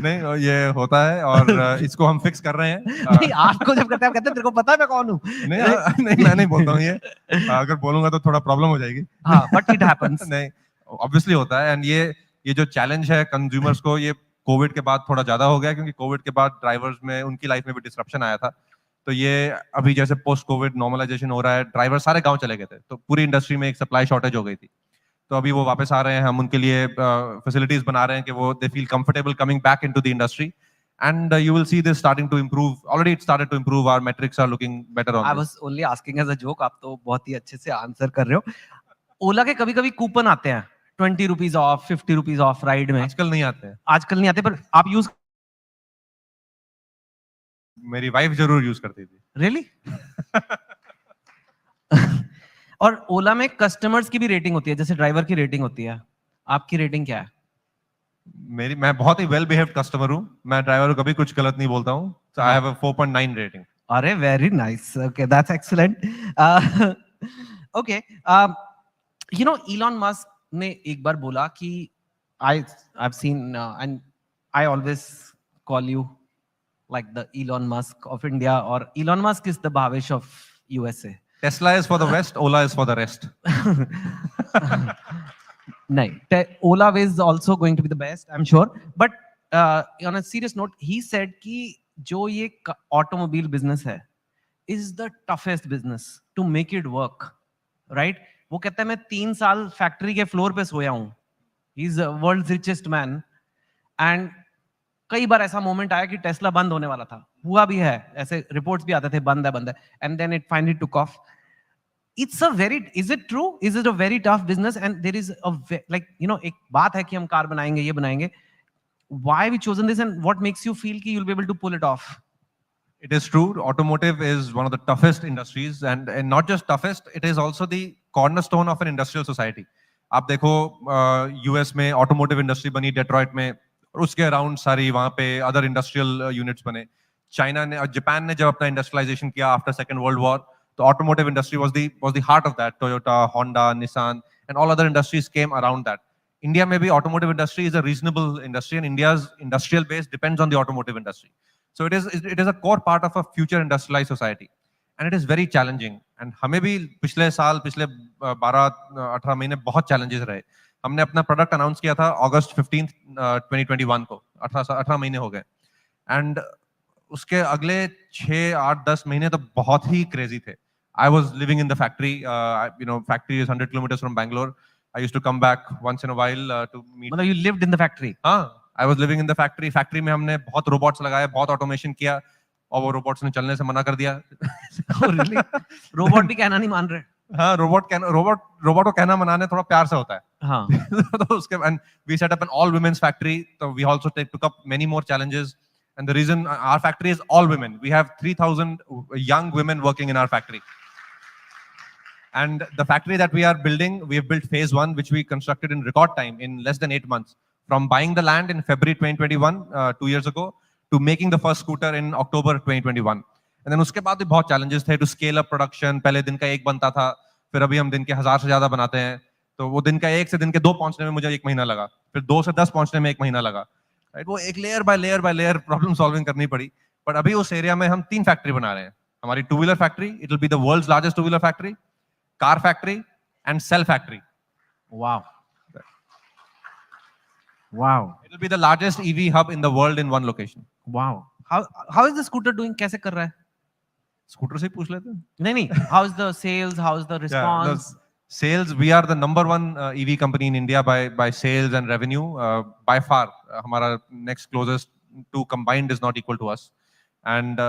नहीं, ये होता है और इसको हम फिक्स कर रहे हैं. नहीं, आपको जब कहते हैं, कहते हैं तेरे को पता है मैं कौन हूँ? नहीं, मैं नहीं बोलता हूँ ये. अगर बोलूंगा तो थोड़ा प्रॉब्लम हो जाएगी. हाँ, but it happens. नहीं, ऑब्वियसली होता है. एंड ये जो चैलेंज है कंज्यूमर्स को, ये कोविड के बाद थोड़ा ज्यादा हो गया, क्योंकि कोविड के बाद ड्राइवर्स में, उनकी लाइफ में भी डिसरप्शन आया था. तो ये अभी जैसे पोस्ट कोविड नॉर्मलाइजेशन हो रहा है, ड्राइवर सारे गांव चले गए थे, तो पूरी इंडस्ट्री में एक सप्लाई शॉर्टेज हो गई थी. तो अभी वो वापस आ रहे हैं, हम उनके लिए फैसिलिटीज बना रहे हैं कि वो they feel comfortable coming back into the industry. And you will see this starting to improve. Already it started to improve. Our metrics are looking better on I this. was only asking as a joke. आप तो बहुत ही अच्छे से answer कर रहे हो. ओला के कभी-कभी कूपन आते हैं, 20 rupees of, 50 rupees of ride में. आजकल नहीं आते हैं. आजकल नहीं आते, पर आप यूज, मेरी वाइफ जरूर यूज करती थी. Really? और ओला में कस्टमर्स की भी रेटिंग होती है, जैसे ड्राइवर की रेटिंग होती है. आपकी रेटिंग क्या है? मैं बहुत ही वेल बिहेव्ड कस्टमर हूँ. मैं ड्राइवर को कभी कुछ गलत नहीं बोलता हूँ. So I have a 4.9 rating. अरे very nice. Okay, that's excellent. Okay, you know Elon Musk ने एक बार बोला कि I have seen and I always call you like the Elon Musk of India, or Elon Musk is the Bhavesh of USA. Tesla is for the West, Ola is for the rest. No, Ola is also going to be the best, I'm sure. But on a serious note, he said कि जो ये automobile business है is the toughest business to make it work, right? वो कहता है मैं 3 साल factory के फ्लोर पे सोया हूँ. He is the world's richest man, and कई बार ऐसा मोमेंट आया कि टेस्ला बंद होने वाला था. हुआ भी है, ऐसे रिपोर्ट्स भी आते थे बंद है, and then it finally took off. It's a very, is it true? Is it a very tough business? And there is a like, you know, एक बात है कि हम कार बनाएंगे, ये बनाएंगे. Why have you chosen this, and what makes you feel कि you'll be able to pull it off? It is true. Automotive is one of the toughest industries, and not just toughest, it is also the cornerstone of an industrial society. आप देखो US में automotive industry बनी Detroit में, और उसके around सारी वहाँ पे अदर इंडस्ट्रियल यूनिट्स बने. चाइना ने और जापान ने जब अपना इंडस्ट्रियलाइजेशन किया आफ्टर सेकंड वर्ल्ड वॉर, तो automotive industry was the heart of that. Toyota, Honda, Nissan and all other industries came around that. India में भी automotive industry is a reasonable industry, and India's industrial base depends on the automotive industry. So it is a core part of a future industrialized society, and it is very challenging. And हमें भी पिछले 12-18 महीने बहुत challenges रहे. हमने अपना product announce किया था August 15th 2021 को, 18 महीने हो गए. And उसके अगले 6-8-10 महीने तो बहुत ही crazy थे. I was living in the factory. Factory is 100 kilometers from Bangalore. I used to come back once in a while to meet. मतलब you lived in the factory? हाँ, I was living in the factory. Factory में हमने बहुत robots लगाए, बहुत automation किया, और वो robots ने चलने से मना कर दिया. Oh, really? Robot भी कहना नहीं मान रहे? हाँ, robot को कहना मनाने थोड़ा प्यार से होता है. हाँ. तो उसके and we set up an all women's factory. So we also took up many more challenges. And the reason our factory is all women. We have 3,000 young women working in our factory. And the factory that we are building, we have built phase 1, which we constructed in record time, in less than 8 months. From buying the land in February 2021, 2 years ago, to making the first scooter in October 2021. And then उसके बाद भी बहुत challenges थे to scale up production. पहले दिन का 1 बनता था, फिर अभी हम दिन के 1000 से ज़्यादा बनाते हैं. तो वो दिन का 1 से दिन के 2 पहुंचने में मुझे 1 महीना लगा. फिर 2 से 10 पहुंचने में 1 महीना लगा. Right? वो एक layer by layer problem solving करनी पड़ी. But अभी उस area में हम 3 factory बना रहे हैं. हमारी 2-wheeler factory, it will be the world's largest 2-wheeler factory, car factory, and cell factory. Wow. Wow. It will be the largest EV hub in the world in one location. Wow. How is the scooter doing? कैसे कर रहा है? Scooter से ही पूछ लेते हैं. नहीं. How is the sales? How is the response? Sales, we are the #1 EV company in India by sales and revenue. By far, हमारा next closest to combined is not equal to us. And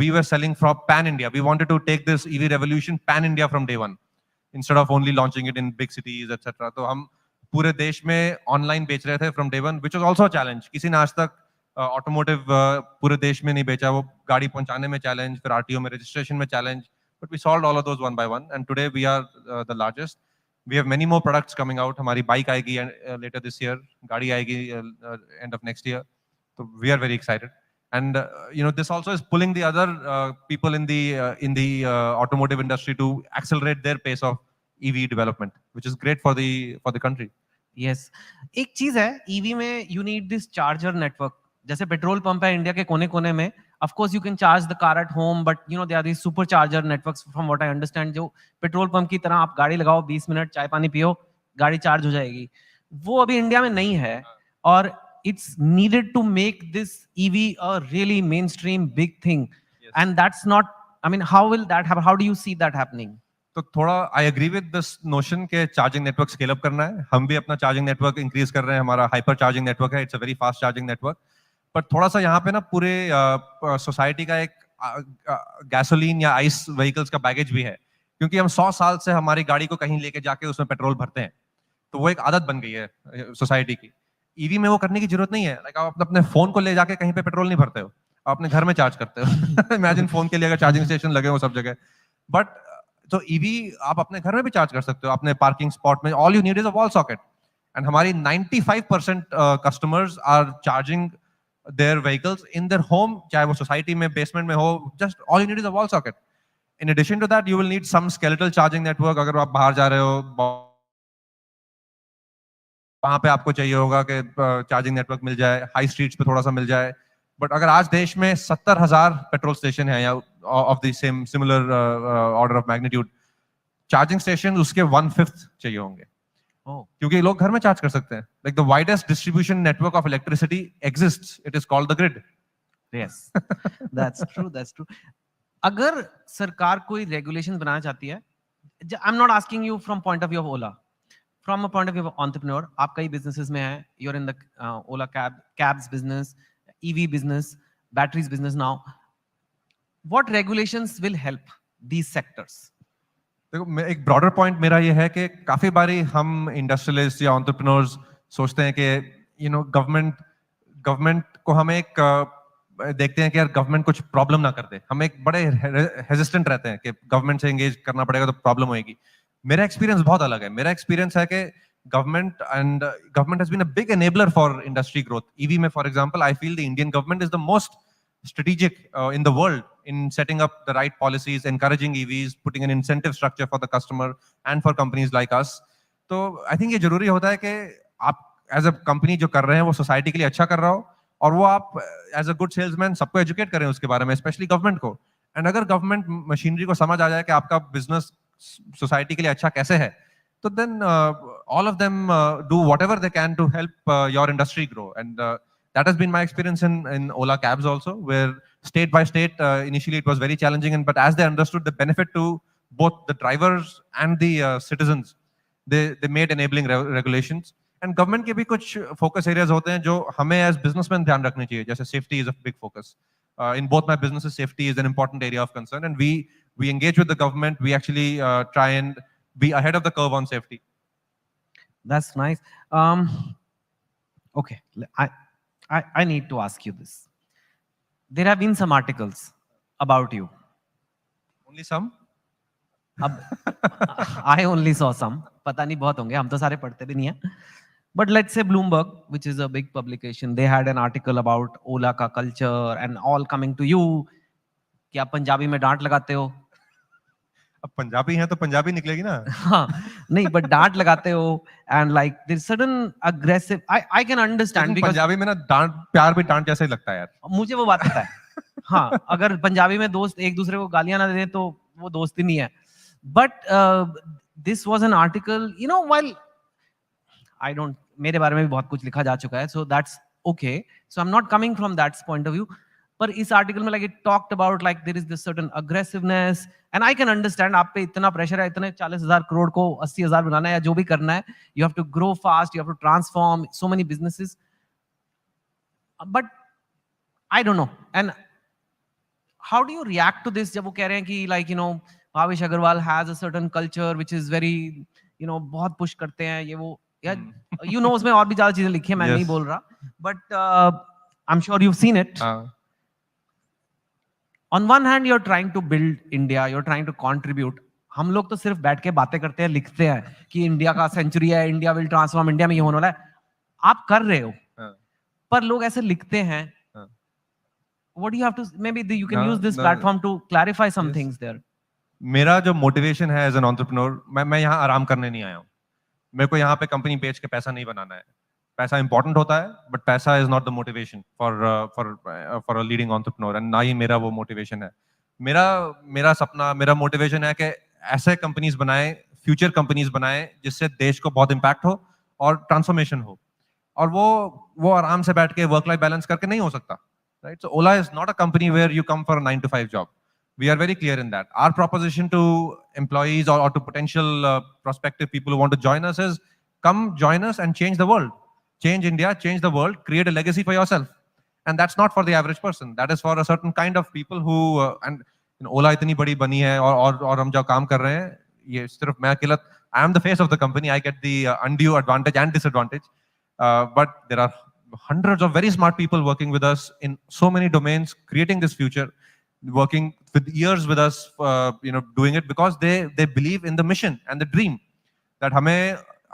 we were selling from pan India. We wanted to take this EV revolution pan India from day one, instead of only launching it in big cities, etc. तो हम पूरे देश में online बेच रहे थे from day one, which was also a challenge. किसी ने आज तक automotive पूरे देश में नहीं बेचा. वो गाड़ी पहुंचाने में challenge, फिर RTO में registration में challenge. But we solved all of those one by one, and today we are the largest. We have many more products coming out. हमारी bike आएगी later this year. गाड़ी आएगी end of next year. So we are very excited. And this also is pulling the other people in the automotive industry to accelerate their pace of EV development, which is great for the country. Yes. एक चीज है, EV में you need this charger network. जैसे petrol pump है India के कोने-कोने में. Of course, you can charge the car at home, but there are these supercharger networks, from what I understand, जो petrol pump की तरह आप गाड़ी लगाओ, 20 मिनट चाय पानी पियो, गाड़ी चार्ज हो जाएगी. वो अभी इंडिया में नहीं है, और it's needed to make this EV a really mainstream big thing. Yes. And that's not, I mean, how will that happen? How do you see that happening? तो थोड़ा I agree with this notion के charging network scale up करना है. हम भी अपना charging network increase कर रहे हैं. हमारा hyper charging network है. It's a very fast charging network. पर थोड़ा सा यहाँ पे ना पूरे सोसाइटी का एक गैसोलीन या आइस व्हीकल्स का बैगेज भी है, क्योंकि हम 100 साल से हमारी गाड़ी को कहीं लेके जाके उसमें पेट्रोल भरते हैं. तो वो एक आदत बन गई है सोसाइटी की. ईवी में वो करने की जरूरत नहीं है. लाइक आप अपने फोन को ले जाके कहीं पे पेट्रोल नहीं भरते हो, आप अपने घर में चार्ज करते हो. इमेजिन फोन के लिए अगर चार्जिंग स्टेशन लगे हो सब जगह. बट तो ईवी आप अपने घर में भी चार्ज कर सकते हो, अपने पार्किंग स्पॉट में. All you need is a wall socket. And हमारी 95% customers are charging their vehicles in their home, चाहे वो सोसाइटी में बेसमेंट में हो. just all you need is a wall socket. In addition to that, you will need some skeletal charging network. अगर आप बाहर जा रहे हो, वहां पे आपको चाहिए होगा कि चार्जिंग नेटवर्क मिल जाए, हाई स्ट्रीट्स पे थोड़ा सा मिल जाए. बट अगर आज देश में 70,000 पेट्रोल स्टेशन है या of the same similar order of magnitude, charging station उसके 1/5 चाहिए होंगे. क्योंकि लोग घर में चार्ज कर सकते हैं. Like the widest distribution network of electricity exists. It is called the grid. Yes, that's true. That's true. अगर सरकार कोई रेगुलेशन बनाना चाहती है, I'm not asking you from point of view of Ola, from a point of view of entrepreneur. आप कई businesses में हैं. You're in the Ola cabs business, EV business, batteries business now. What regulations will help these sectors? देखो एक broader point मेरा ये है कि काफी बारी हम इंडस्ट्रियलिस्ट या एंटरप्रेन्योर्स सोचते हैं कि गवर्नमेंट को हम एक देखते हैं कि यार गवर्नमेंट कुछ प्रॉब्लम ना कर दे, हम एक बड़े हेजिस्टेंट रहते हैं कि गवर्नमेंट से एंगेज करना पड़ेगा तो प्रॉब्लम होएगी। मेरा एक्सपीरियंस बहुत अलग है। मेरा एक्सपीरियंस है कि government has been a big enabler for industry growth. EV में for example I feel the Indian government is the most strategic in the world in setting up the right policies, encouraging EVs, putting an incentive structure for the customer and for companies like us. तो I think ये जरूरी होता है कि आप as a company जो कर रहे हैं वो society के लिए अच्छा कर रहा हो, और वो आप as a good salesman सबको educate करें उसके बारे में, especially government को। And अगर government machinery को समझ आ जाए कि आपका business society के लिए अच्छा कैसे है, तो then all of them do whatever they can to help your industry grow. And that has been my experience in Ola cabs also, where state by state, initially it was very challenging, but as they understood the benefit to both the drivers and the citizens, they made enabling regulations. And government के भी कुछ focus areas होते हैं जो हमें as businessmen ध्यान रखने चाहिए, जैसे safety is a big focus. In both my businesses, safety is an important area of concern, and we engage with the government. We actually try and be ahead of the curve on safety. That's nice. Okay, I need to ask you this. There have been some articles about you. Only some? I only saw some. पता नहीं बहुत होंगे, हम तो सारे पढ़ते भी नहीं हैं. But let's say Bloomberg, which is a big publication, they had an article about Ola का culture and all coming to you. कि आप पंजाबी में डांट लगाते हो. अब पंजाबी हैं तो पंजाबी निकलेगी ना. हाँ, नहीं, but डांट लगाते हो and like there's certain aggressive. I can understand because Punjabi में ना डांट प्यार भी डांट जैसा ही लगता है यार. मुझे वो बात पता है. हाँ, अगर पंजाबी में दोस्त एक दूसरे को गालियां ना दें तो वो दोस्ती नहीं है. But this was an article, while I don't, मेरे बारे में भी बहुत कुछ लिखा जा चुका है, so that's okay. So I'm not coming from that point of view. पर इस आर्टिकल में like it talked about like there is this certain aggressiveness, and I can understand आप पे इतना प्रेशर है, इतने 40,000 करोड़ को 80,000 बनाना है या जो भी करना है, you have to grow fast, you have to transform so many businesses. But I don't know. And how do you react to this जब वो कह रहे हैं कि like Bhavish Aggarwal has a certain culture which is very बहुत push करते हैं ये वो, या उसमें और भी ज्यादा चीजें लिखी है, मैं नहीं बोल रहा, but I'm sure you've seen it. On one hand, you're trying to build India, you're trying to contribute. हम लोग तो सिर्फ बैठ के बातें करते हैं, लिखते हैं कि इंडिया का सेंचुरी है, इंडिया विल ट्रांसफॉर्म, इंडिया में ये होने वाला है. आप कर रहे हो, पर लोग ऐसे लिखते हैं. What do you have to, maybe you can use this platform to clarify some things there. मेरा जो मोटिवेशन है एज एन एंटरप्रेन्योर, मैं यहाँ आराम करने नहीं आया हूँ. मेरे को यहाँ पे कंपनी बेच के पैसा नहीं बनाना है. पैसा इंपॉर्टेंट होता है, बट पैसा is not the motivation for a leading entrepreneur, and ना ही मेरा वो मोटिवेशन है. मेरा सपना, मेरा मोटिवेशन है कि ऐसे कंपनीज बनाए, फ्यूचर कंपनीज बनाए जिससे देश को बहुत इम्पैक्ट हो और ट्रांसफॉर्मेशन हो. और वो आराम से बैठ के वर्क लाइफ बैलेंस करके नहीं हो सकता. Right? So Ola is not a company where you come for a 9 to 5 job. We are very clear in that. Our proposition to employees or to potential prospective people who want to join us is, come join us and change the world. Change India, change the world, create a legacy for yourself. And that's not for the average person. That is for a certain kind of people who, and Ola इतनी बड़ी बनी है और हम जो काम कर रहे हैं, ये सिर्फ मैं अकेला, I am the face of the company. I get the undue advantage and disadvantage. But there are hundreds of very smart people working with us in so many domains, creating this future, working with years with us, doing it because they believe in the mission and the dream that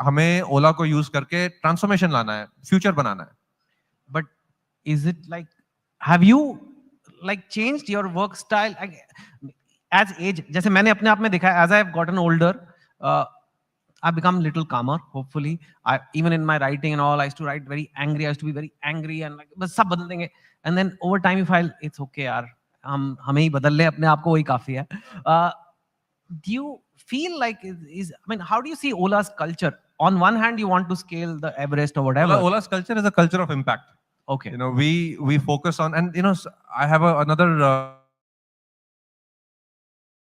हमें Ola को use करके transformation लाना है, future बनाना है. But is it like, have you like changed your work style as age? जैसे मैंने अपने आप में देखा है, as I have gotten older, I've become a little calmer, hopefully. Even in my writing and all, I used to write very angry. I used to be very angry and like, बस सब बदल देंगे. And then over time, you feel it's okay, यार. हमें ही बदल ले अपने आप को, वही काफी है. Do you feel like how do you see Ola's culture? On one hand, you want to scale the Everest or whatever. Ola's culture is a culture of impact. Okay. We focus on, and I have another.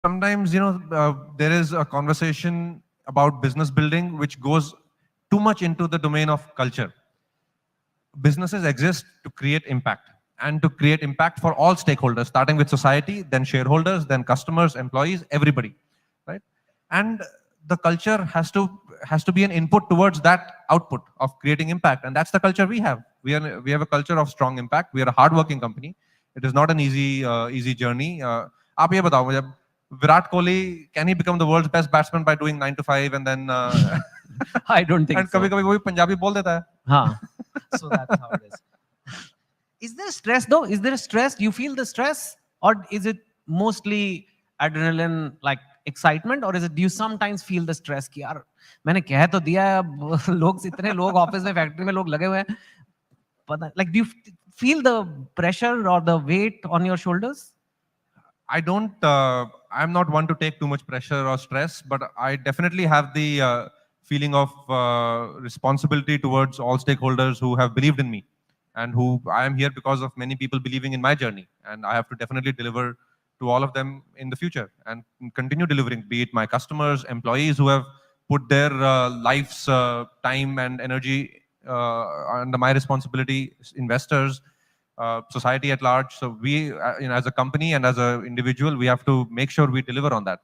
Sometimes there is a conversation about business building which goes too much into the domain of culture. Businesses exist to create impact, and to create impact for all stakeholders, starting with society, then shareholders, then customers, employees, everybody, right? and the culture has to be an input towards that output of creating impact, and that's the culture we have. We have a culture of strong impact. We are a hardworking company. It is not an easy journey. आप ये बताओ मुझे, Virat Kohli, can he become the world's best batsman by doing 9 to 5 and then I don't think and so. कभी-कभी वो भी पंजाबी बोल देता है. हाँ. So that's how it is. Is there stress though? Is there stress? Do you feel the stress, or is it mostly adrenaline, like excitement, or is it? Do you sometimes feel the stress कि यार मैंने कह तो दिया है, अब लोग इतने लोग ऑफिस में फैक्ट्री में लोग लगे हुए हैं, पता like do you feel the pressure or the weight on your shoulders? I don't. I'm not one to take too much pressure or stress, but I definitely have the feeling of responsibility towards all stakeholders who have believed in me, and who I am here because of many people believing in my journey, and I have to definitely deliver to all of them in the future and continue delivering. Be it my customers, employees who have put their life's time and energy under my responsibility, investors. Society at large. So we, as a company and as an individual, we have to make sure we deliver on that.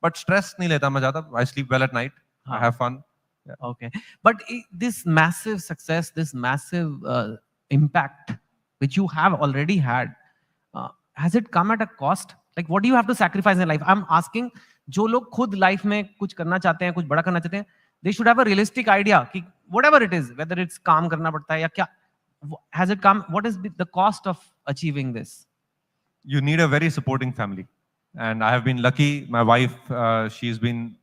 But stress nahi leta main zyada. I sleep well at night. I have fun. Yeah. Okay, but this massive success, this massive impact, which you have already had, has it come at a cost? Like, what do you have to sacrifice in life? I'm asking, जो लोग खुद life में कुछ करना चाहते हैं, कुछ बड़ा करना चाहते हैं, they should have a realistic idea कि whatever it is, whether it's काम करना पड़ता है या क्या. Has it come? What is the cost of achieving this? You need a very supporting family, and I have been lucky. My wife, she's been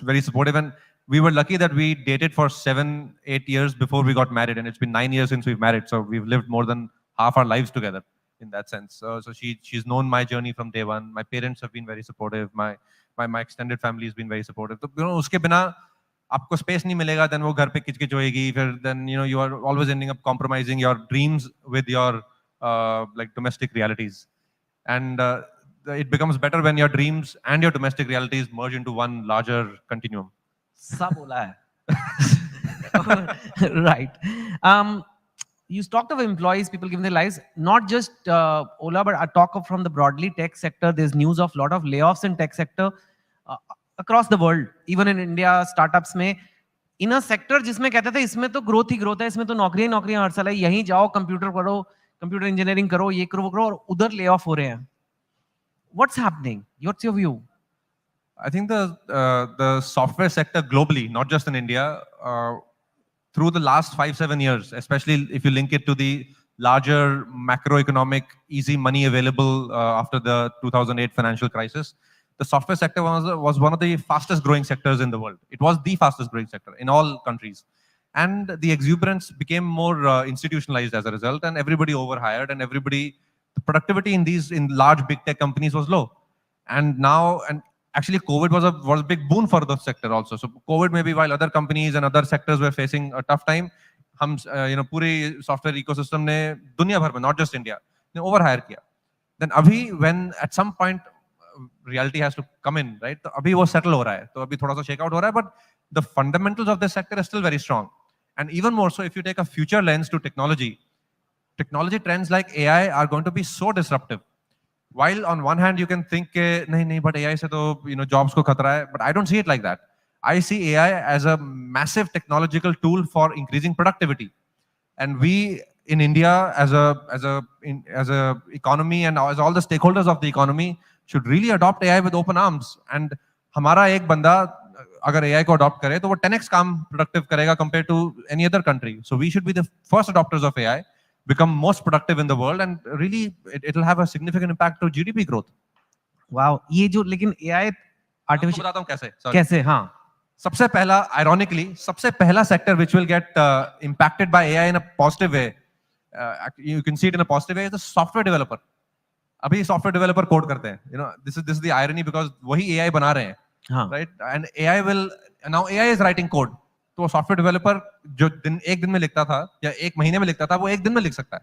very supportive, and we were lucky that we dated for 7-8 years before we got married, and it's been 9 years since we've married. So we've lived more than half our lives together in that sense. So she's known my journey from day one. My parents have been very supportive. My extended family has been very supportive. So, उसके बिना आपको space नहीं मिलेगा, then वो घर पे किचकिच होएगी, फिर then you are always ending up compromising your dreams with your like domestic realities, and it becomes better when your dreams and your domestic realities merge into one larger continuum. सब बोला है. Right. You talked of employees, people giving their lives, not just Ola, but I talk from the broadly tech sector. There's news of a lot of layoffs in tech sector across the world, even in India, startups में, in a sector जिसमें कहते थे इसमें तो growth ही growth है, इसमें तो नौकरियां हर साल है, यहीं जाओ कंप्यूटर पढ़ो, कंप्यूटर इंजीनियरिंग करो, ये करो वो करो, और उधर ले ऑफ हो रहे हैं. What's happening? What's your view? I think the software sector globally, not just in India, through the last 5-7 years, especially if you link it to the larger macroeconomic easy money available after the 2008 financial crisis, the software sector was one of the fastest growing sectors in the world. It was the fastest growing sector in all countries. And the exuberance became more institutionalized as a result, and everybody overhired, and the productivity in large big tech companies was low. And now, and actually COVID was a big boon for the sector also. So COVID, maybe while other companies and other sectors were facing a tough time, हम पूरे software ecosystem ने दुनिया भर में, not just India, ने overhire किया. Then अभी, when at some point reality has to come in, right? तो अभी वो settle हो रहा है, तो अभी थोड़ा सा shake out हो रहा है, but the fundamentals of this sector is still very strong. And even more so, if you take a future lens to technology trends like AI are going to be so disruptive. While on one hand you can think nahi, but AI se to jobs ko khatra hai, but I don't see it like that. I see AI as a massive technological tool for increasing productivity, and we in India as a economy and as all the stakeholders of the economy should really adopt AI with open arms. And हमारा एक बंदा अगर AI को adopt करे तो वो 10x काम productive करेगा compared to any other country. So we should be the first adopters of AI, become most productive in the world, and really it will have a significant impact to GDP growth. Wow, ये जो लेकिन AI artificial बताता हूँ कैसे. कैसे? हाँ. सबसे पहला, ironically, सबसे पहला sector which will get impacted by AI in a positive way, you can see it in a positive way, is the software developer. अभी software developer code करते हैं. This is the irony, because वही AI बना रहे हैं. Right? And now AI is writing code. तो software developer जो एक दिन में लिखता था या एक महीने में लिखता था, वो एक दिन में लिख सकता है.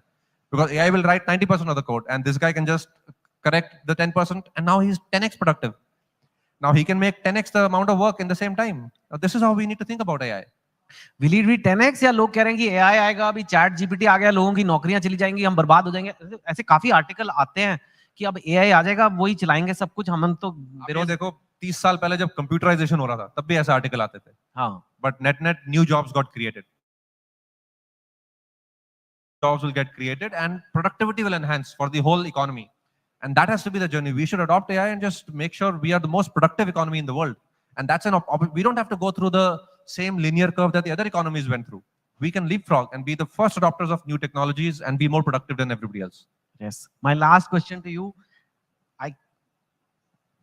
Because AI will write 90% of the code, and this guy can just correct the 10%, and now he's 10x productive. Now he can make 10x the amount of work in the same time. Now, this is how we need to think about AI. Will it be 10x, या लोग कह रहे हैं कि AI आएगा, अभी chat GPT आ गया, लोगों की नौकरियां चली जाएंगी, हम बर्बाद हो जाएंगे. ऐसे काफी आर्टिकल आते हैं कि अब AI आ जाएगा, वही चलाएंगे सब कुछ, हम तो विरोध. देखो, 30 साल पहले जब कंप्यूटराइजेशन हो रहा था तब भी ऐसे आर्टिकल आते थे. हाँ. But net new jobs got created. Jobs will get created and productivity will enhance for the whole economy. And that has to be the journey. We should adopt AI and just make sure we are the most productive economy in the world. And that's we don't have to go through the same linear curve that the other economies went through. We can leapfrog and be the first adopters of new technologies and be more productive than everybody else. Yes. My last question to you,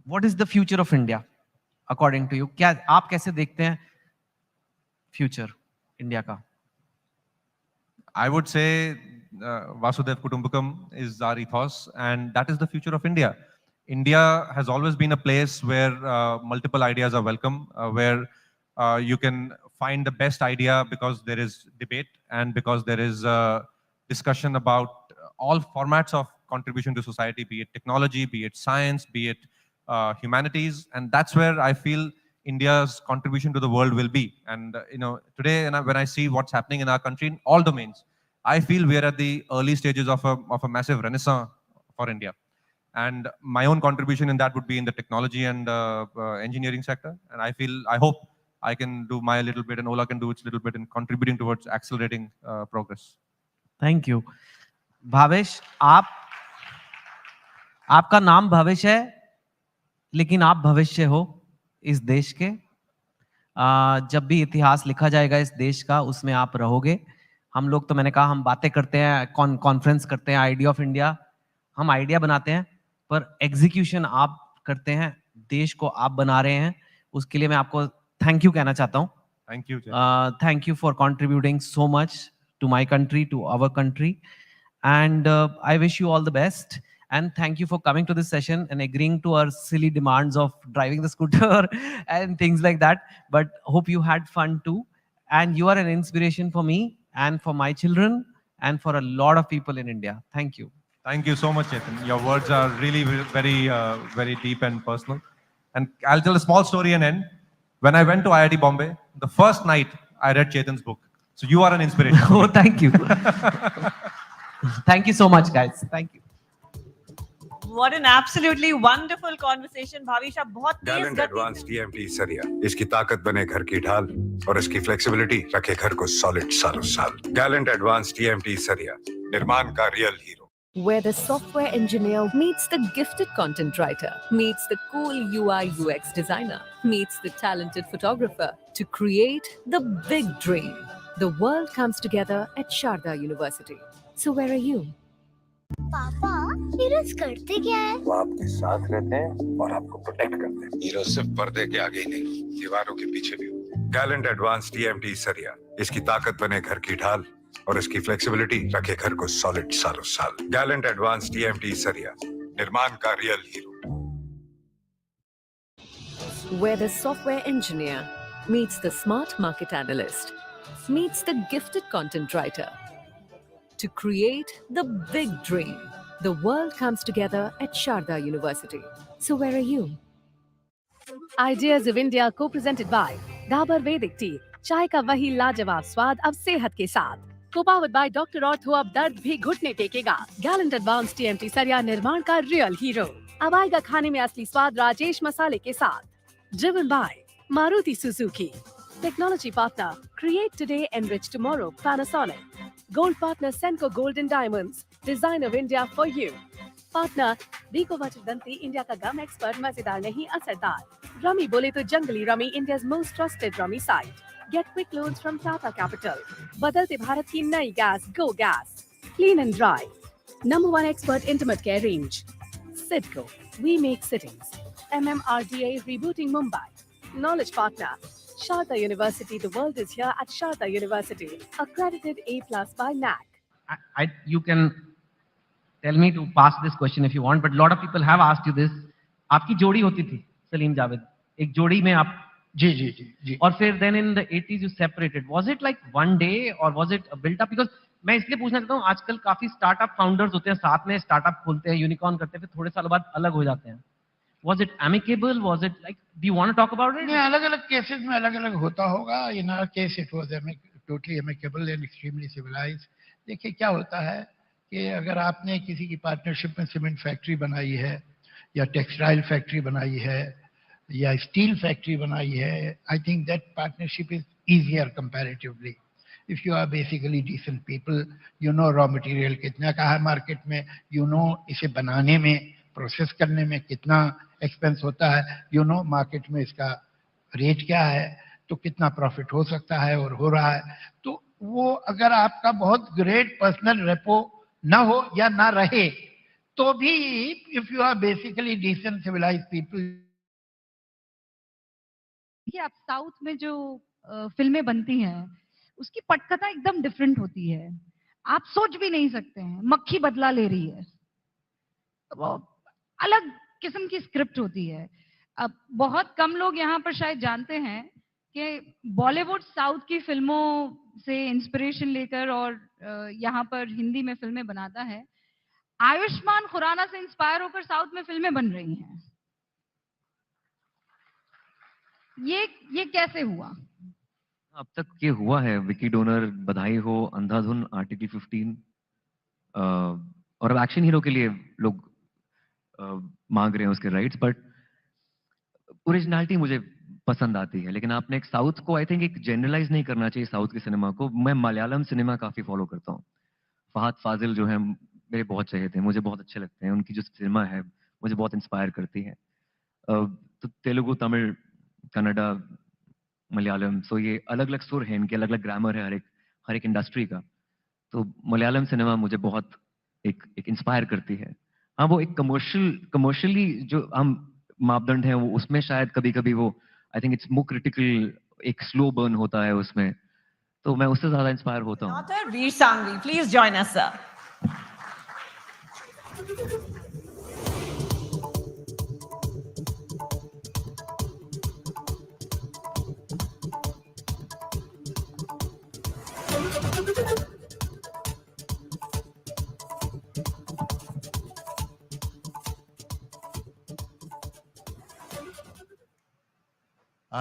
what is the future of India according to you? क्या आप कैसे देखते हैं future India का? I would say Vasudev Kutumbakam is our ethos, and that is the future of India. India has always been a place where multiple ideas are welcome, where you can find the best idea because there is debate and because there is discussion about all formats of contribution to society, be it technology, be it science, be it humanities, and that's where I feel India's contribution to the world will be. And today, when I see what's happening in our country in all domains, I feel we are at the early stages of a massive renaissance for India. And my own contribution in that would be in the technology and engineering sector. And I hope I can do my little bit and Ola can do its little bit in contributing towards accelerating progress. Thank you. Bhavesh, आपका नाम भविष है, लेकिन आप भविष्य हो इस देश के. जब भी इतिहास लिखा जाएगा इस देश का, उसमें आप रहोगे. हम लोग तो मैंने कहा हम बातें करते हैं, कॉन्फ्रेंस करते हैं, आइडिया ऑफ इंडिया, हम आइडिया बनाते हैं, पर एग्जीक्यूशन आप करते हैं, देश को आप बना रहे हैं. उसके लिए मैं आपको थैंक यू कहना चाहता हूँ. Thank you for contributing so much to my country, to our country, and I wish you all the best. And thank you for coming to this session and agreeing to our silly demands of driving the scooter and things like that. But hope you had fun too. And you are an inspiration for me and for my children and for a lot of people in India. Thank you. Thank you so much, Chetan. Your words are really very, very deep and personal. And I'll tell a small story and end. When I went to IIT Bombay, the first night I read Chetan's book. So you are an inspiration. Oh, thank you. Thank you so much, guys. Thank you. What an absolutely wonderful conversation, Bhavish. आप बहुत तेज Gallant गति advance TMT सरिया, इसकी ताकत बने घर की ढाल और इसकी फ्लेक्सिबिलिटी रखे घर को सॉलिड सालों साल. गैलेंट एडवांस TMT सरिया, निर्माण का real hero. Where the software engineer meets the gifted content writer, meets the cool UI UX designer, meets the talented photographer to create the big dream. The world comes together at Sharda University. So where are you? पापा heroes करते क्या है? वो आपके साथ रहते हैं और आपको प्रोटेक्ट करते हैं. हीरो सिर्फ पर्दे के आगे ही नहीं, दीवारों के पीछे भी. गैलेंट एडवांस TMT सरिया, इसकी ताकत बने घर की ढाल और इसकी फ्लेक्सिबिलिटी रखे घर को सॉलिड सालों साल. गैलेंट एडवांस TMT सरिया, निर्माण का real hero. Where the software engineer meets the smart market analyst, meets the gifted content writer to create the big dream. The world comes together at Sharda University. So where are you? Ideas of India co-presented by Dabur Vedic Tea. चाय का वही लाजवाब स्वाद अब सेहत के साथ. Co-powered by Dr. Ortho, अब दर्द भी घुटने टेकेगा. Gallant Advanced TMT सरिया निर्माण का रियल हीरो. अब आएगा खाने में असली स्वाद राजेश मसाले के साथ. Driven by Maruti Suzuki. Technology partner, create today, enrich tomorrow, Panasonic. Gold partner, Senco Gold and Diamonds, design of India for you. Partner, Rico Vachidanti, India का गम एक्सपर्ट, मजेदार नहीं असरदार. Rummy बोले तो जंगली Rummy, India's most trusted Rummy site. Get quick loans from Tata Capital. बदलते भारत की नई gas, Go Gas. Clean and dry. Number 1 expert intimate care range. Sidco, we make sittings. MMRDA rebooting Mumbai. Knowledge partner, Sharda University. The world is here at Sharda University. Accredited A+ by NAC. You can tell me to pass this question if you want, but a lot of people have asked you this. आपकी जोड़ी होती थी सलीम जावेद, एक जोड़ी में आप जी और फिर then in the 80s you separated. Was it like one day or was it built up? Because मैं इसलिए पूछना चाहता हूँ, आजकल काफी स्टार्टअप फाउंडर्स होते हैं, साथ में स्टार्टअप खोलते हैं, यूनिकॉर्न करते हैं, फिर थोड़े सालों बाद अलग हो जाते हैं. Was it amicable? Was it like? Do you want to talk about it? नहीं, अलग-अलग केसेस में अलग-अलग होता होगा. In our case it was totally amicable and extremely civilized. देखिए क्या होता है कि अगर आपने किसी की पार्टनरशिप में सीमेंट फैक्ट्री बनाई है या टेक्सटाइल फैक्ट्री बनाई है या स्टील फैक्ट्री बनाई है, I think that partnership is easier comparatively. If you are basically decent people, you know raw material कितना का है मार्केट में, you know इसे बनाने में, प्रोसेस करने में कितना एक्सपेंस होता है, you know मार्केट में इसका रेट क्या है, तो कितना प्रॉफिट हो सकता है और हो रहा है. तो वो अगर आपका बहुत ग्रेट पर्सनल रेपो ना हो या ना रहे, तो भी if you are basically decent civilised people. देखिए, आप साउथ में जो फिल्में बनती हैं, उसकी पटकथा एकदम डिफरेंट होती है. आप सोच भी नहीं सकते हैं, मक्खी बदला ले रही है, वो अलग किस्म की स्क्रिप्ट होती है. अब बहुत कम लोग यहाँ पर शायद जानते हैं कि बॉलीवुड साउथ की फिल्मों से इंस्पिरेशन लेकर और यहाँ पर हिंदी में फिल्में बनाता है. आयुष्मान खुराना से इंस्पायर होकर साउथ में फिल्में बन रही हैं. ये कैसे हुआ? अब तक ये हुआ है. विकी डोनर, बधाई हो, अंधाधुन, आर्टिकल 15 और अब एक्शन हीरो के लिए लोग मांग रहे हैं उसके राइट्स. बट ओरिजिनलिटी मुझे पसंद आती है. लेकिन आपने एक साउथ को आई थिंक एक जनरलाइज नहीं करना चाहिए. साउथ के सिनेमा को मैं मलयालम सिनेमा काफी फॉलो करता हूँ. फहद फाजिल जो है मेरे बहुत चाहिए थे, मुझे बहुत अच्छे लगते हैं. उनकी जो सिनेमा है मुझे बहुत इंस्पायर करती है. तो तेलुगु, तमिल, कन्नड़ा, मलयालम, सो ये अलग अलग सुर हैं इनके, अलग अलग ग्रामर है हर एक इंडस्ट्री का. तो मलयालम सिनेमा मुझे बहुत एक इंस्पायर करती है. हाँ, वो एक कमर्शियली जो हम मापदंड है वो उसमें शायद कभी कभी वो I think it's more critical, एक स्लो बर्न होता है उसमें, तो मैं उससे ज्यादा इंस्पायर होता हूँ. Veer Sangvi, please join us, sir.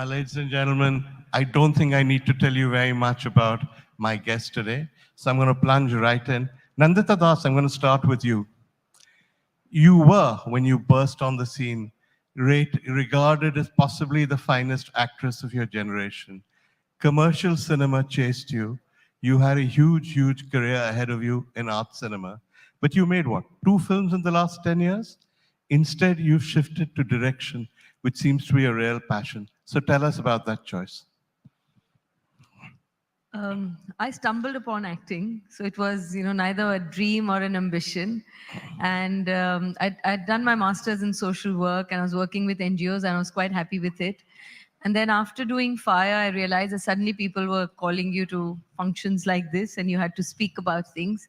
Ladies and gentlemen, I don't think I need to tell you very much about my guest today, so I'm going to plunge right in. Nandita Das, I'm going to start with you. You were, when you burst on the scene, regarded as possibly the finest actress of your generation. Commercial cinema chased you. You had a huge, huge career ahead of you in art cinema. But you made what, 2 films in the last 10 years? Instead, you've shifted to direction, which seems to be a real passion. So tell us about that choice. I stumbled upon acting, so it was, neither a dream or an ambition. And I'd done my master's in social work, and I was working with NGOs, and I was quite happy with it. And then after doing FIRE, I realized that suddenly people were calling you to functions like this, and you had to speak about things.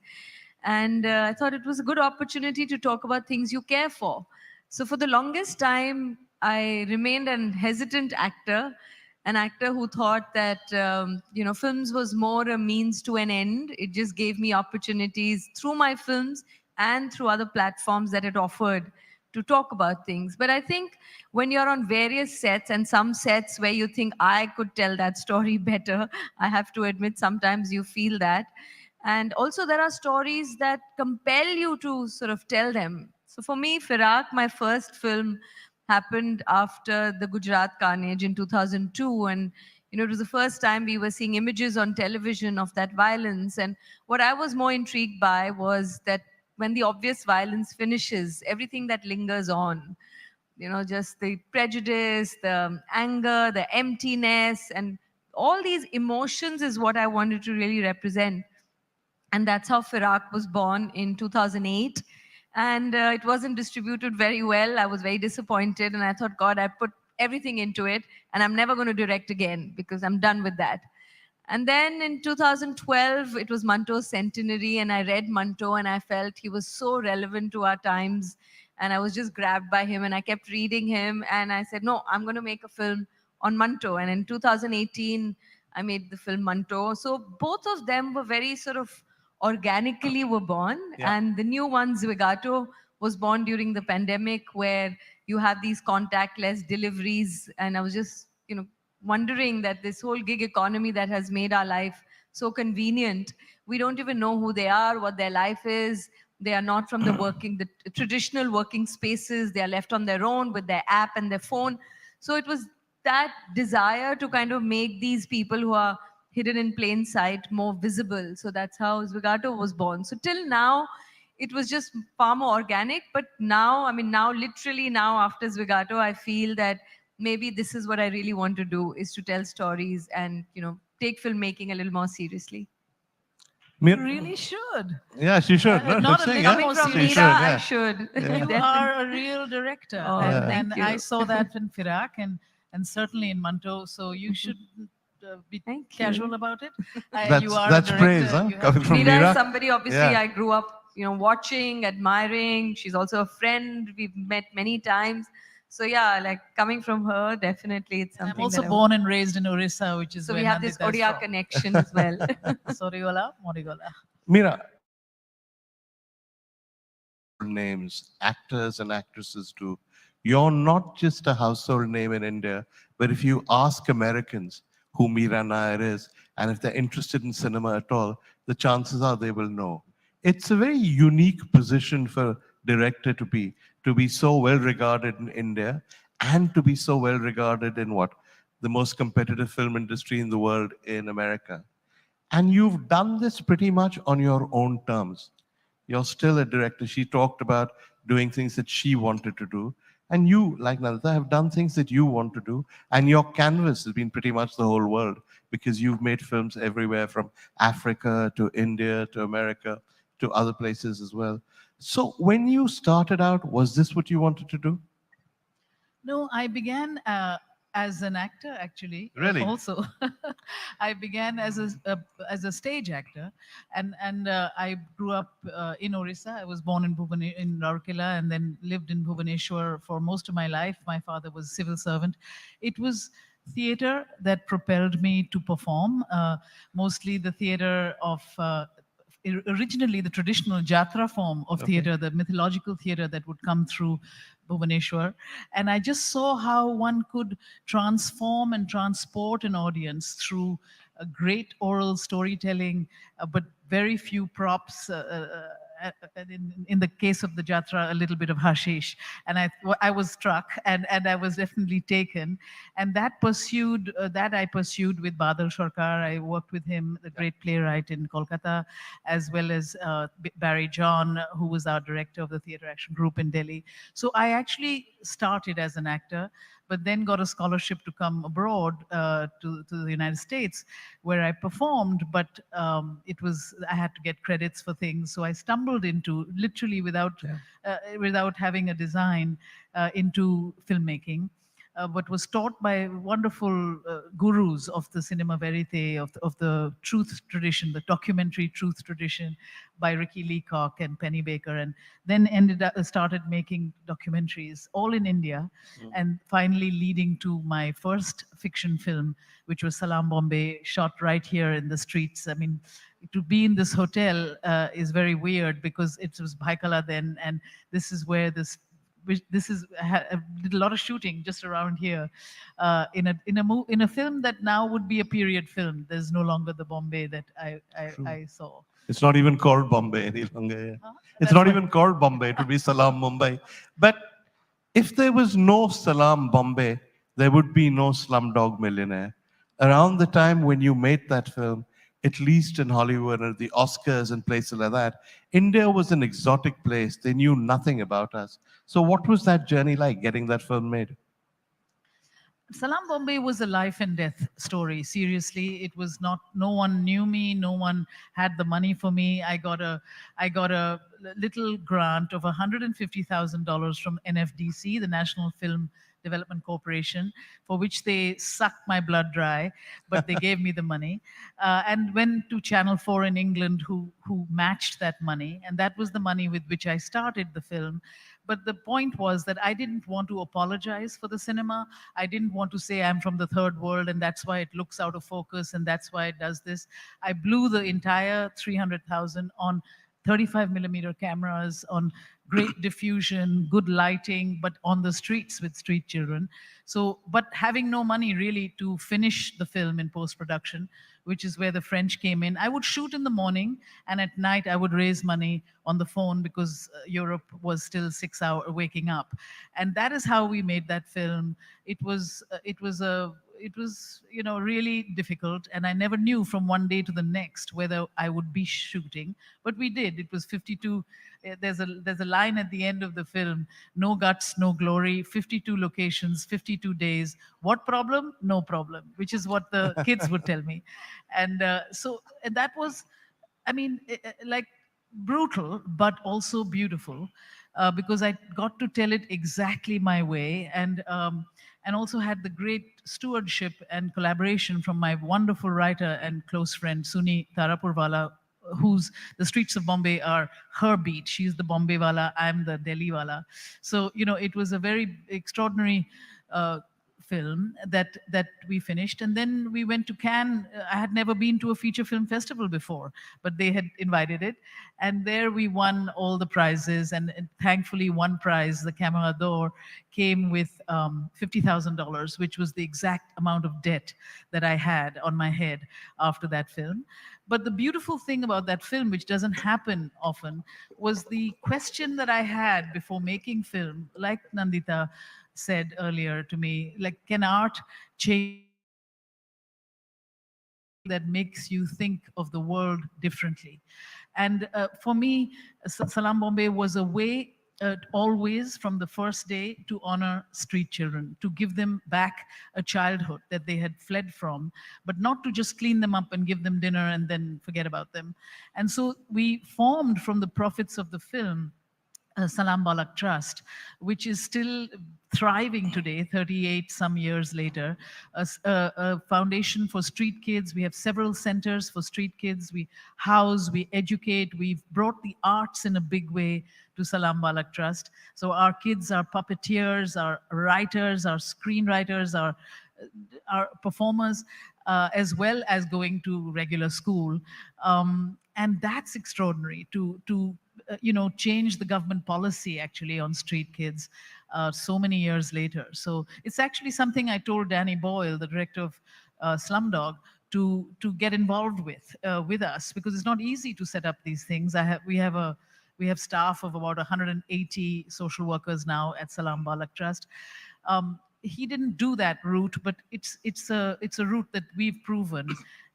And I thought it was a good opportunity to talk about things you care for. So for the longest time, I remained an hesitant actor, an actor who thought that, films was more a means to an end. It just gave me opportunities through my films and through other platforms that it offered to talk about things. But I think when you're on various sets, and some sets where you think I could tell that story better, I have to admit sometimes you feel that. And also there are stories that compel you to sort of tell them. So for me, Firak, my first film, happened after the Gujarat carnage in 2002. And, it was the first time we were seeing images on television of that violence. And what I was more intrigued by was that when the obvious violence finishes, everything that lingers on, just the prejudice, the anger, the emptiness, and all these emotions is what I wanted to really represent. And that's how Firak was born in 2008. And it wasn't distributed very well. I was very disappointed, and I thought, God, I put everything into it, and I'm never going to direct again because I'm done with that. And then in 2012, it was Manto's centenary, and I read Manto, and I felt he was so relevant to our times. And I was just grabbed by him, and I kept reading him, and I said, no, I'm going to make a film on Manto. And in 2018, I made the film Manto. So both of them were very sort of organically were born. Yeah. And the new one, Zwigato, was born during the pandemic, where you have these contactless deliveries. And I was just, wondering that this whole gig economy that has made our life so convenient, we don't even know who they are, what their life is. They are not from the traditional working spaces. They are left on their own with their app and their phone. So it was that desire to kind of make these people who are hidden in plain sight more visible. So that's how Zwigato was born. So till now, it was just far more organic. But now, I mean, now literally now after Zwigato, I feel that maybe this is what I really want to do, is to tell stories and, you know, take filmmaking a little more seriously. You really should. Yeah, she should. No, Not a saying, little yeah? more From She serious. Mira, I yeah. should. Yeah. You are a real director, Oh, and thank you. I saw that in Firak and certainly in Manto. So you should be casual about it. You are That's a director. praise, huh? You have Coming to- from Mira Mira. is somebody obviously Yeah. I grew up, you know, watching, admiring. She's also a friend. We've met many times. So yeah, like coming from her, definitely it's something. I'm also that born and raised in Orissa, which is So where we have this Nandita is Odia from. connection as well. Soriola, Morigola. Mira, names, actors and actresses do. You're not just a household name in India, but if you ask Americans who Meera Nair is, and if they're interested in cinema at all, the chances are they will know. It's a very unique position for a director to be so well regarded in India and to be so well regarded in what? The most competitive film industry in the world in America. And you've done this pretty much on your own terms. You're still a director. She talked about doing things that she wanted to do. And you, like Nandita, have done things that you want to do. And your canvas has been pretty much the whole world because you've made films everywhere from Africa to India to America to other places as well. So when you started out, was this what you wanted to do? No, I began as an actor, actually. Really? Also, I began as a stage actor, and I grew up in Orissa. I was born in in Rourkela, and then lived in Bhubaneswar for most of my life. My father was a civil servant. It was theater that propelled me to perform. Mostly the theater of. Originally the traditional jatra form of theater, the mythological theater that would come through Bhubaneswar. And I just saw how one could transform and transport an audience through a great oral storytelling, but very few props. In the case of the jatra, a little bit of hashish, and I was struck, and I was definitely taken, and that I pursued with Badal Sarkar. I worked with him, the great playwright in Kolkata, as well as Barry John, who was our director of the Theatre Action Group in Delhi. So I actually started as an actor, but then got a scholarship to come abroad to the United States, where I performed, but I had to get credits for things. So I stumbled into, literally without having a design, into filmmaking. But was taught by wonderful gurus of the cinema verite, of the truth tradition, the documentary truth tradition, by Ricky Leacock and Penny Baker, and then started making documentaries all in India, and finally leading to my first fiction film, which was Salam Bombay, shot right here in the streets. I mean, to be in this hotel is very weird because it was Bhaikala then, and this is where I did a lot of shooting just around here, in a film that now would be a period film. There's no longer the Bombay that I saw. It's not even called Bombay any longer. Yeah. It's That's not right. even called Bombay. It would be Salam Mumbai. But if there was no Salam Bombay, there would be no Slumdog Millionaire. Around the time when you made that film, at least in Hollywood and the Oscars and places like that, India was an exotic place. They knew nothing about us. So what was that journey like, getting that film made? Salam Bombay was a life and death story. Seriously, it was not. No one knew me. No one had the money for me. I got a little grant of $150,000 from NFDC, the National Film Development Corporation, for which they sucked my blood dry, but they gave me the money, and went to Channel 4 in England, who matched that money, and that was the money with which I started the film. But the point was that I didn't want to apologize for the cinema. I didn't want to say I'm from the third world and that's why it looks out of focus and that's why it does this. I blew the entire 300,000 on 35 millimeter cameras, on great diffusion, good lighting, but on the streets with street children. So, but having no money really to finish the film in post production, which is where the French came in. I would shoot in the morning, and at night I would raise money on the phone because Europe was still 6 hours waking up, and that is how we made that film. It was really difficult, and I never knew from one day to the next whether I would be shooting, but we did. It was 52. There's a line at the end of the film: no guts, no glory, 52 locations, 52 days. What problem? No problem, which is what the kids would tell me. And and that was, I mean, like brutal, but also beautiful, because I got to tell it exactly my way, and also had the great stewardship and collaboration from my wonderful writer and close friend Suni Tarapurwala, whose The Streets of Bombay are her beat. She's the Bombay wala, I'm the Delhi wala. So it was a very extraordinary film that we finished, and then we went to Cannes. I had never been to a feature film festival before, but they had invited it, and there we won all the prizes, and thankfully one prize, the Camera d'Or, came with $50,000, which was the exact amount of debt that I had on my head after that film. But the beautiful thing about that film, which doesn't happen often, was the question that I had before making film, like Nandita said earlier to me, like, can art change that makes you think of the world differently? And for me, Salam Bombay was a way, always from the first day, to honor street children, to give them back a childhood that they had fled from, but not to just clean them up and give them dinner and then forget about them. And so we formed from the profits of the film Salam Balak Trust, which is still thriving today, 38 some years later, a foundation for street kids. We have several centers for street kids. We house, we educate. We've brought the arts in a big way to Salam Balak Trust. So our kids are puppeteers, our writers, our screenwriters, our performers, as well as going to regular school. And that's extraordinary to change the government policy actually on street kids so many years later. So it's actually something I told Danny Boyle, the director of Slumdog, to get involved with us, because it's not easy to set up these things. We have staff of about 180 social workers now at Salam Balak Trust. He didn't do that route, but it's a route that we've proven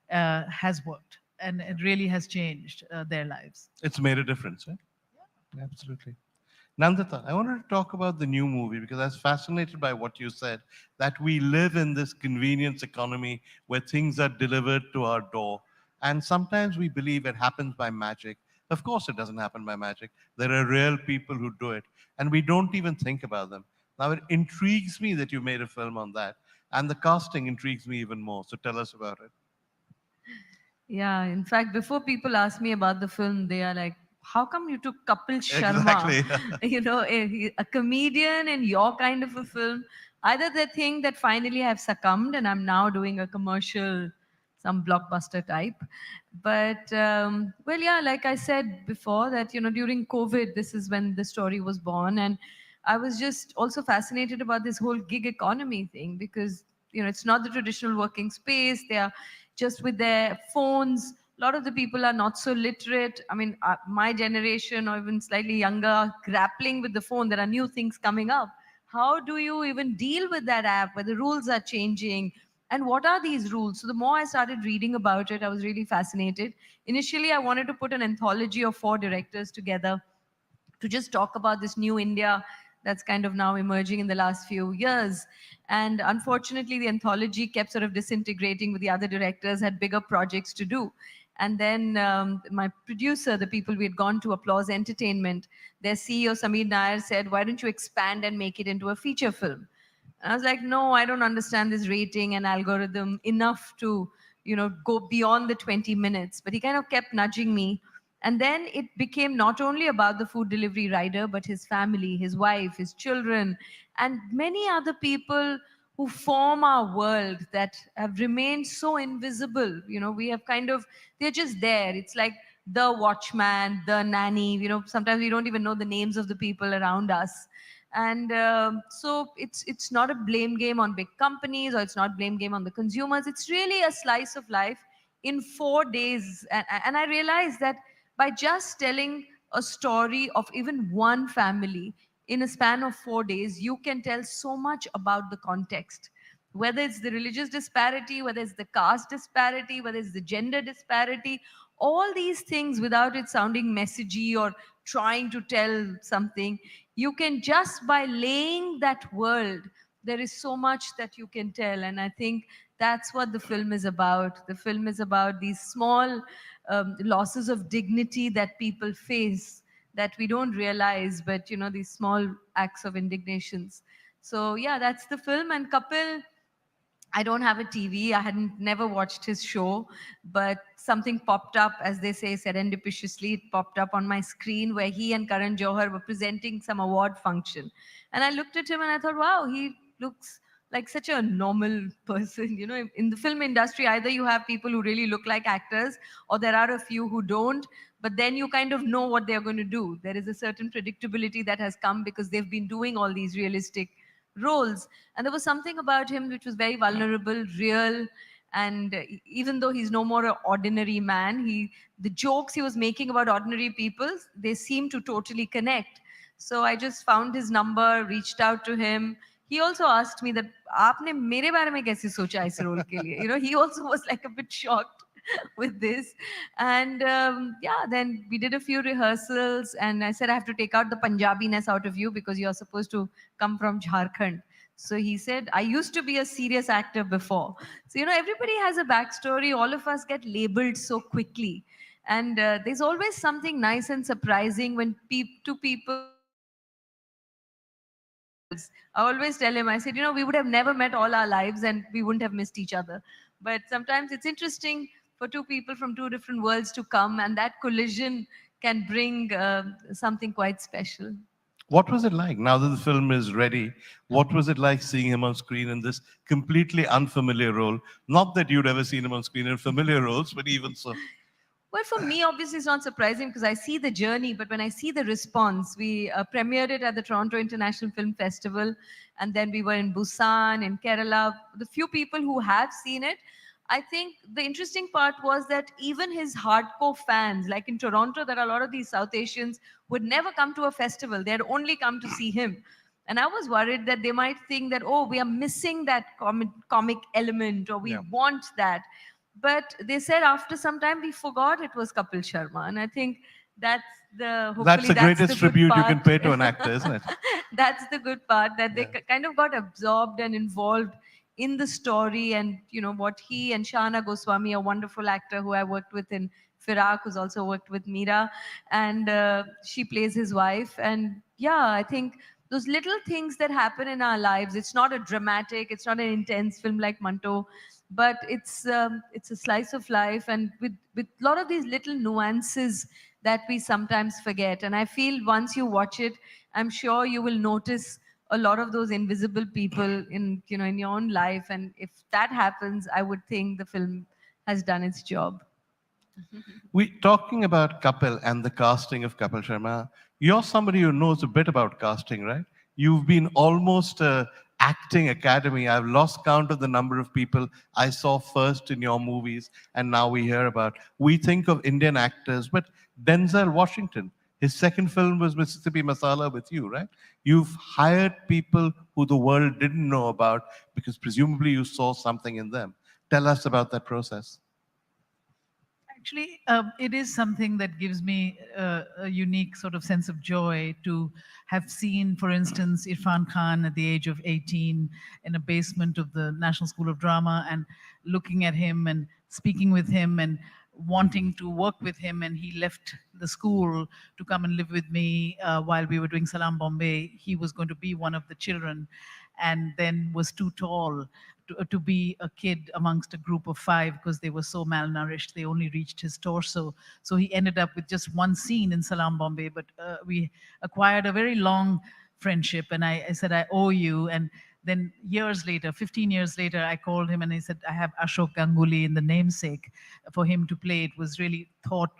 has worked, and it really has changed their lives. It's made a difference, right? Yeah. Absolutely. Nandita, I wanted to talk about the new movie because I was fascinated by what you said, that we live in this convenience economy where things are delivered to our door. And sometimes we believe it happens by magic. Of course, it doesn't happen by magic. There are real people who do it, and we don't even think about them. Now, it intrigues me that you made a film on that, and the casting intrigues me even more. So tell us about it. Yeah, in fact, before people ask me about the film, they are like, how come you took Kapil Sharma, Exactly. a comedian in your kind of a film? Either they think that finally I've succumbed and I'm now doing a commercial, some blockbuster type. But, well, yeah, like I said before, that, during COVID, this is when the story was born. And I was just also fascinated about this whole gig economy thing because, it's not the traditional working space. They are just with their phones. A lot of the people are not so literate. I mean, my generation or even slightly younger are grappling with the phone. There are new things coming up. How do you even deal with that app where the rules are changing? And what are these rules? So the more I started reading about it, I was really fascinated. Initially, I wanted to put an anthology of 4 directors together to just talk about this new India that's kind of now emerging in the last few years. And unfortunately, the anthology kept sort of disintegrating with the other directors, had bigger projects to do. And then my producer, the people we had gone to, Applause Entertainment, their CEO, Sameer Nair, said, why don't you expand and make it into a feature film? And I was like, no, I don't understand this rating and algorithm enough to, go beyond the 20 minutes. But he kind of kept nudging me. And then it became not only about the food delivery rider, but his family, his wife, his children, and many other people who form our world that have remained so invisible. We have they're just there. It's like the watchman, the nanny. Sometimes we don't even know the names of the people around us. And so it's not a blame game on big companies, or it's not blame game on the consumers. It's really a slice of life in 4 days. And I realized that by just telling a story of even one family in a span of 4 days, you can tell so much about the context, whether it's the religious disparity, whether it's the caste disparity, whether it's the gender disparity, all these things without it sounding messagey or trying to tell something. You can just by laying that world, there is so much that you can tell. And I think that's what the film is about. The film is about these small losses of dignity that people face that we don't realize, but these small acts of indignations. So yeah, that's the film. And Kapil, I don't have a TV. I hadn't never watched his show, but something popped up, as they say, serendipitously. It popped up on my screen where he and Karan Johar were presenting some award function, and I looked at him and I thought, wow, he looks like such a normal person. In the film industry, either you have people who really look like actors, or there are a few who don't. But then you kind of know what they're going to do. There is a certain predictability that has come because they've been doing all these realistic roles. And there was something about him which was very vulnerable, real. And even though he's no more an ordinary man, the jokes he was making about ordinary people, they seem to totally connect. So I just found his number, reached out to him. He also asked me that, "Aapne mere bare mein kaise socha is role ke liye?" He also was like a bit shocked with this. And yeah, then we did a few rehearsals, and I said, I have to take out the Punjabi-ness out of you because you're supposed to come from Jharkhand. So he said, I used to be a serious actor before. So, everybody has a backstory. All of us get labeled so quickly. And there's always something nice and surprising when two people themselves. I always tell him, I said, we would have never met all our lives and we wouldn't have missed each other. But sometimes it's interesting for two people from two different worlds to come, and that collision can bring something quite special. What was it like now that the film is ready? What was it like seeing him on screen in this completely unfamiliar role? Not that you'd ever seen him on screen in familiar roles, but even so. Well, for me, obviously, it's not surprising because I see the journey, but when I see the response, we premiered it at the Toronto International Film Festival, and then we were in Busan, in Kerala. The few people who have seen it, I think the interesting part was that even his hardcore fans, like in Toronto, there are a lot of these South Asians who would never come to a festival. They had only come to see him. And I was worried that they might think that, oh, we are missing that comic element, or we want that. But they said after some time we forgot it was Kapil Sharma, and I think that's That's the greatest tribute you can pay to an actor, isn't it? That's the good part, that they kind of got absorbed and involved in the story. And what he and Shana Goswami, a wonderful actor who I worked with in Firak, who's also worked with Meera, and she plays his wife. And yeah, I think those little things that happen in our lives, it's not a dramatic, it's not an intense film like Manto, but it's a slice of life, and with a lot of these little nuances that we sometimes forget. And I feel once you watch it, I'm sure you will notice a lot of those invisible people in in your own life. And if that happens, I would think the film has done its job. We talking about Kapil and the casting of Kapil Sharma. You're somebody who knows a bit about casting, right? You've been almost a acting academy. I've lost count of the number of people I saw first in your movies, and now we hear about. We think of Indian actors, but Denzel Washington, his second film was Mississippi Masala with you, right? You've hired people who the world didn't know about because presumably you saw something in them. Tell us about that process. Actually, it is something that gives me a unique sort of sense of joy to have seen, for instance, Irfan Khan at the age of 18 in a basement of the National School of Drama, and looking at him and speaking with him and wanting to work with him. And he left the school to come and live with me while we were doing Salam Bombay. He was going to be one of the children, and then was too tall to be a kid amongst a group of 5 because they were so malnourished. They only reached his torso. So he ended up with just one scene in Salam Bombay, but we acquired a very long friendship. And I said, I owe you. And then years later, 15 years later, I called him and he said, I have Ashok Ganguly in the namesake for him to play. It was really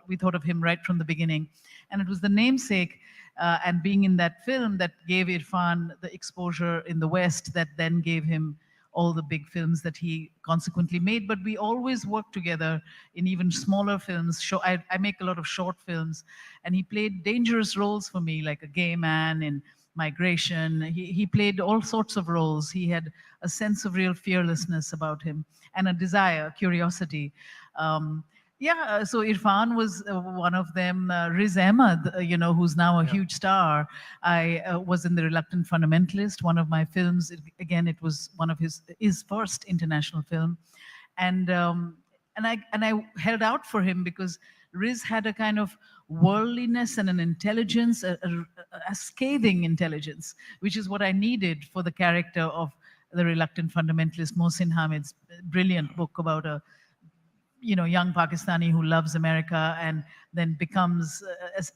we thought of him right from the beginning. And it was the namesake and being in that film that gave Irfan the exposure in the West that then gave him all the big films that he consequently made. But we always worked together in even smaller films. I make a lot of short films, and he played dangerous roles for me, like a gay man in Migration. He played all sorts of roles. He had a sense of real fearlessness about him and a desire, curiosity. So Irfan was one of them. Riz Ahmed, who's now a huge star. I was in The Reluctant Fundamentalist, one of my films. Again, it was one of his first international film, and I held out for him because Riz had a kind of worldliness and an intelligence, a scathing intelligence, which is what I needed for the character of The Reluctant Fundamentalist, Mohsin Hamid's brilliant book about a young Pakistani who loves America and then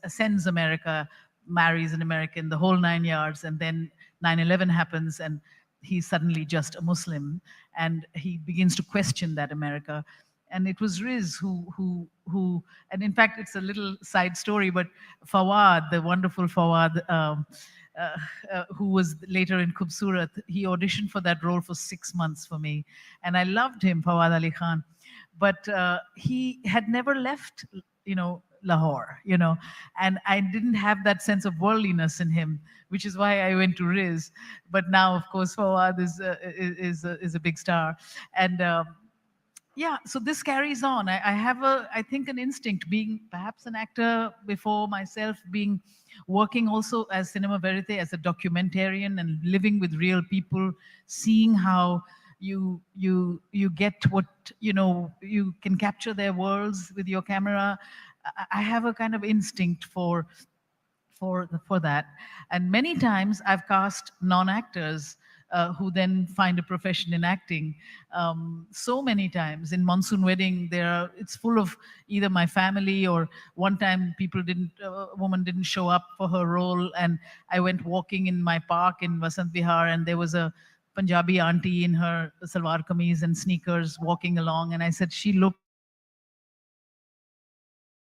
ascends America, marries an American, the whole 9 yards, and then 9/11 happens and he's suddenly just a Muslim and he begins to question that America. And it was Riz who, and in fact, it's a little side story, but Fawad, the wonderful Fawad, who was later in Khubsurat, he auditioned for that role for 6 months for me. And I loved him, Fawad Ali Khan. But he had never left, Lahore, and I didn't have that sense of worldliness in him, which is why I went to Riz. But now, of course, Fawad is a big star. And so this carries on. I have I think an instinct, being perhaps an actor before myself, working also as cinema verite, as a documentarian and living with real people, seeing how you get what, you can capture their worlds with your camera. I have a kind of instinct for that. And many times I've cast non-actors who then find a profession in acting. So many times in Monsoon Wedding, it's full of either my family, or one time a woman didn't show up for her role, and I went walking in my park in Vasant Vihar, and there was a Punjabi auntie in her salwar kameez and sneakers walking along, and I said, she looked,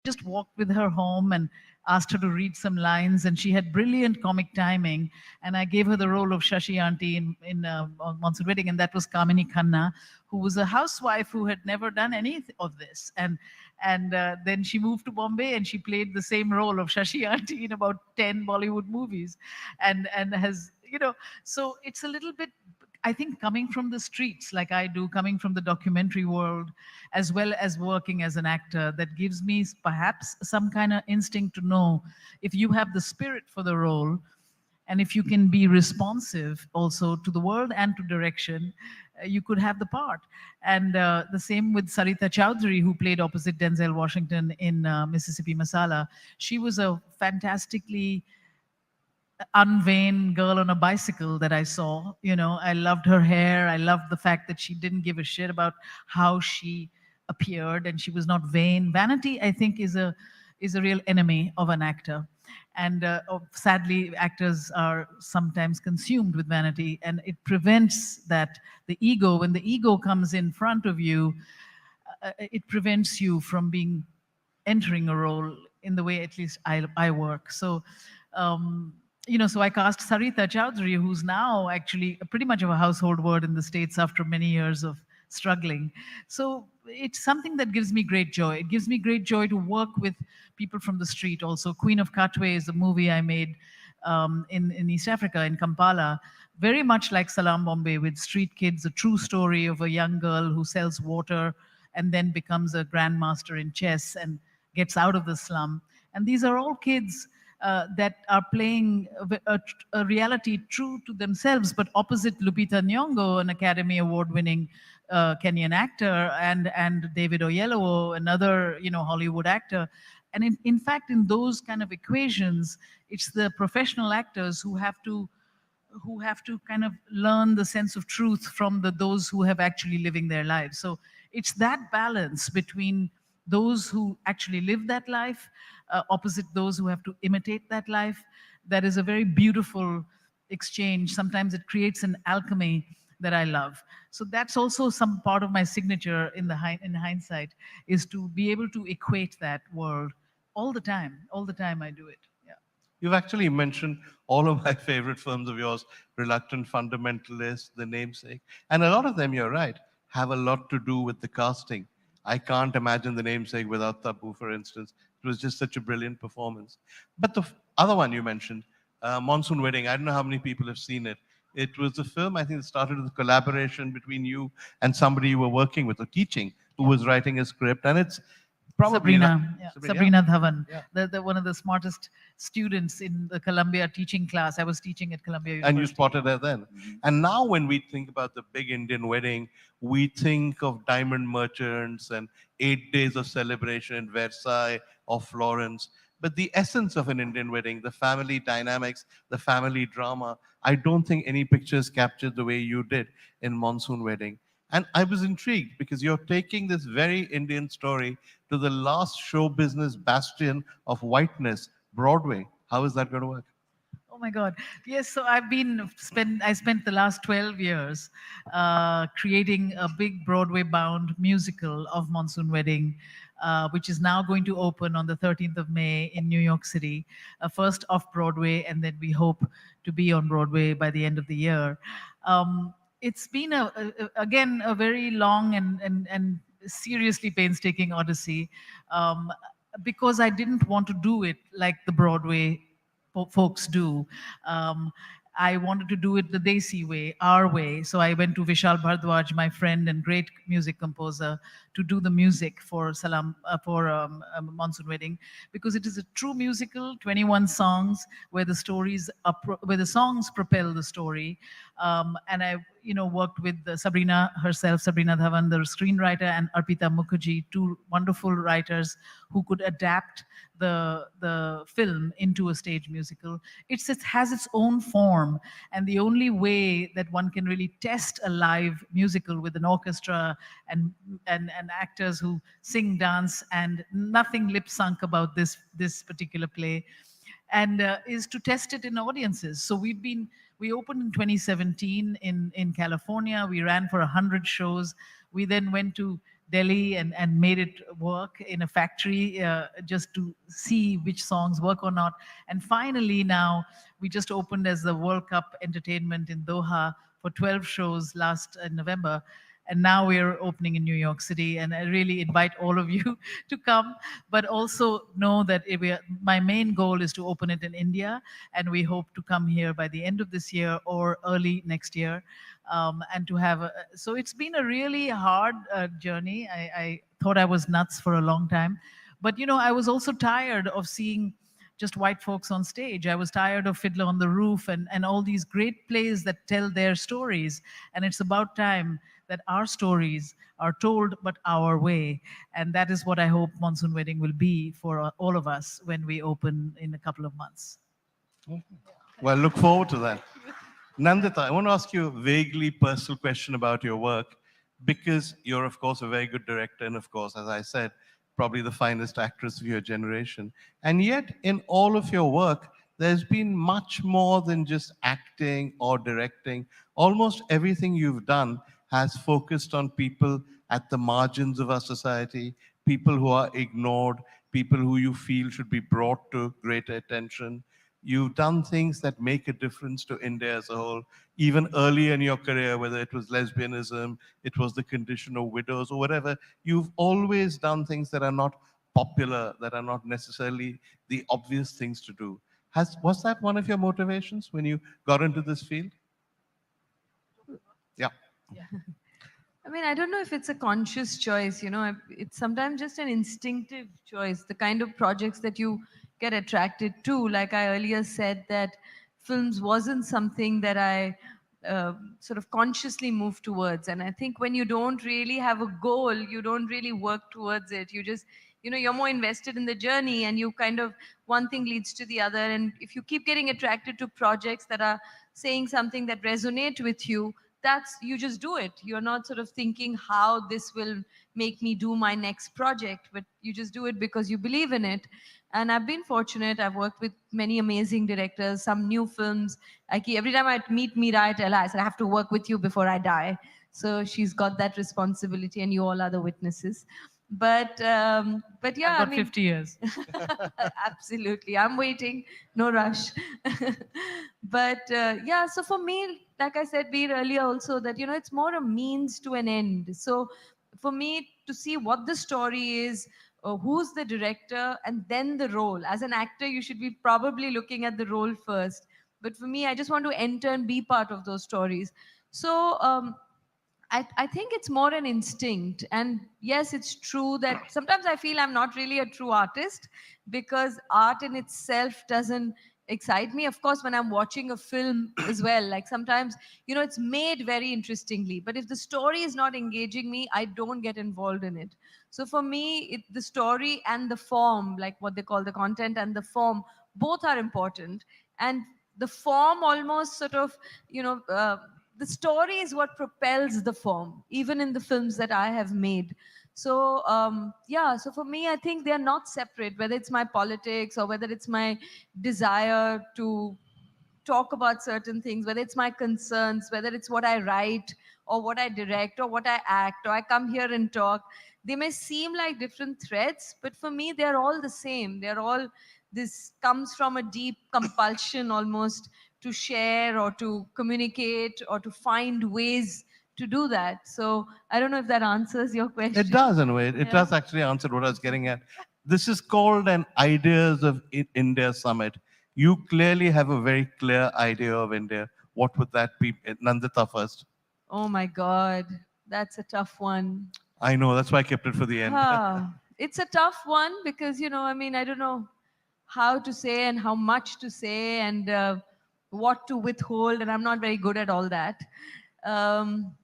just walked with her home and asked her to read some lines, and she had brilliant comic timing. And I gave her the role of Shashi Auntie in Monsoon Wedding, and that was Kamini Khanna, who was a housewife who had never done any of this. And then she moved to Bombay, and she played the same role of Shashi Auntie in about 10 Bollywood movies, and has, so it's a little bit, I think, coming from the streets like I do, coming from the documentary world, as well as working as an actor, that gives me perhaps some kind of instinct to know if you have the spirit for the role, and if you can be responsive also to the world and to direction, you could have the part. And the same with Sarita Chowdhury, who played opposite Denzel Washington in Mississippi Masala. She was a fantastically unvain girl on a bicycle that I saw. I loved her hair. I loved the fact that she didn't give a shit about how she appeared, and she was not vain. Vanity, I think, is a real enemy of an actor. And sadly, actors are sometimes consumed with vanity, and it prevents the ego. When the ego comes in front of you, it prevents you from entering a role in the way at least I work. So so I cast Sarita Chowdhury, who's now actually pretty much of a household word in the States after many years of struggling. So it's something that gives me great joy. It gives me great joy to work with people from the street also. Queen of Katwe is a movie I made in East Africa, in Kampala, very much like Salam Bombay, with street kids, a true story of a young girl who sells water and then becomes a grandmaster in chess and gets out of the slum. And these are all kids that are playing a reality true to themselves, but opposite Lupita Nyong'o, an Academy Award-winning Kenyan actor, and David Oyelowo, another Hollywood actor. And in fact, in those kind of equations, it's the professional actors who have to kind of learn the sense of truth from those who have actually living their lives. So it's that balance between those who actually live that life, opposite those who have to imitate that life, that is a very beautiful exchange. Sometimes it creates an alchemy that I love. So that's also some part of my signature in hindsight, is to be able to equate that world all the time. All the time I do it. Yeah. You've actually mentioned all of my favorite films of yours, Reluctant Fundamentalist, The Namesake. And a lot of them, you're right, have a lot to do with the casting. I can't imagine The Namesake without Tabu, for instance. It was just such a brilliant performance. But the other one you mentioned, Monsoon Wedding, I don't know how many people have seen it. It was a film, I think it started with a collaboration between you and somebody you were working with or teaching who was writing a script. And it's probably Sabrina, like, Sabrina Dhawan, Yeah. the one of the smartest students in the Columbia teaching class. I was teaching at Columbia And you University. spotted her then. And now when we think about the big Indian wedding, we think of diamond merchants and 8 days of celebration in Versailles or Florence. But the essence of an Indian wedding, the family dynamics, the family drama, I don't think any pictures captured the way you did in Monsoon Wedding. And I was intrigued because you're taking this very Indian story to the last show business bastion of whiteness, Broadway. How is that going to work? Oh my God. Yes, so I spent the last 12 years creating a big Broadway bound musical of Monsoon Wedding, which is now going to open on the 13th of May in New York City, first off Broadway, and then we hope to be on Broadway by the end of the year. It's been, again, a very long and seriously painstaking odyssey, because I didn't want to do it like the Broadway folks do. I wanted to do it the Desi way, our way. So I went to Vishal Bhardwaj, my friend and great music composer, to do the music for Monsoon Wedding, because it is a true musical, 21 songs where the stories where the songs propel the story. And I, worked with Sabrina herself, Sabrina Dhawan, the screenwriter, and Arpita Mukherjee, two wonderful writers who could adapt the film into a stage musical. It has its own form, and the only way that one can really test a live musical with an orchestra and actors who sing, dance, and nothing lip sunk about this particular play, and is to test it in audiences. So we opened in 2017 in California. We ran for 100 shows. We then went to Delhi and made it work in a factory, just to see which songs work or not. And finally now, we just opened as the World Cup entertainment in Doha for 12 shows last November. And now we're opening in New York City. And I really invite all of you to come, but also know that my main goal is to open it in India. And we hope to come here by the end of this year or early next year. And to have so it's been a really hard journey. I thought I was nuts for a long time, but I was also tired of seeing just white folks on stage. I was tired of Fiddler on the Roof and all these great plays that tell their stories. And it's about time that our stories are told, but our way. And that is what I hope Monsoon Wedding will be for all of us when we open in a couple of months. Well, look forward to that. Nandita, I want to ask you a vaguely personal question about your work, because you're, of course, a very good director, and of course, as I said, probably the finest actress of your generation. And yet, in all of your work, there's been much more than just acting or directing. Almost everything you've done has focused on people at the margins of our society, people who are ignored, people who you feel should be brought to greater attention. You've done things that make a difference to India as a whole, even early in your career, whether it was lesbianism, it was the condition of widows, or whatever. You've always done things that are not popular, that are not necessarily the obvious things to do. Was that one of your motivations when you got into this field? Yeah. I mean, I don't know if it's a conscious choice, it's sometimes just an instinctive choice, the kind of projects that you get attracted to. Like I earlier said, that films wasn't something that I sort of consciously moved towards. And I think when you don't really have a goal, you don't really work towards it. You just, you're more invested in the journey, and you kind of, one thing leads to the other. And if you keep getting attracted to projects that are saying something that resonate with you, that's, you just do it. You're not sort of thinking how this will make me do my next project, but you just do it because you believe in it. And I've been fortunate. I've worked with many amazing directors, some new films. Like every time I meet Meera, I tell her, I said, I have to work with you before I die. So she's got that responsibility, and you all are the witnesses. But yeah, I've got I mean, 50 years. absolutely. I'm waiting. No rush. But yeah, so for me, like I said, Veer, earlier also, that, you know, it's more a means to an end. So for me to see what the story is, who's the director, and then the role. As an actor, you should be probably looking at the role first. But for me, I just want to enter and be part of those stories. So I think it's more an instinct. And yes, it's true that sometimes I feel I'm not really a true artist because art in itself doesn't excite me. Of course, when I'm watching a film as well, like sometimes, you know, it's made very interestingly, but if the story is not engaging me, I don't get involved in it. So for me, the story and the form, like what they call the content and the form, both are important. And the form almost sort of, you know, the story is what propels the form, even in the films that I have made. So yeah, so for me, I think they are not separate, whether it's my politics or whether it's my desire to talk about certain things, whether it's my concerns, whether it's what I write or what I direct or what I act, or I come here and talk. They may seem like different threads, but for me, they're all the same. They're all, this comes from a deep compulsion almost to share or to communicate or to find ways to do that. So I don't know if that answers your question. It does, in a way. It Yeah. does actually answer what I was getting at. This is called an Ideas of India Summit. You clearly have a very clear idea of India. What would that be? Nandita first. Oh my God, that's a tough one. I know, that's why I kept it for the end. It's a tough one because, you know, I mean, I don't know how to say and how much to say and what to withhold, and I'm not very good at all that. Um,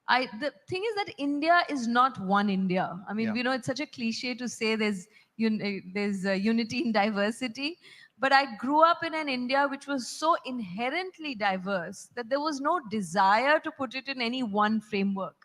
the thing is that India is not one India. I mean, Yeah. we know it's such a cliche to say there's unity in diversity, but I grew up in an India which was so inherently diverse that there was no desire to put it in any one framework.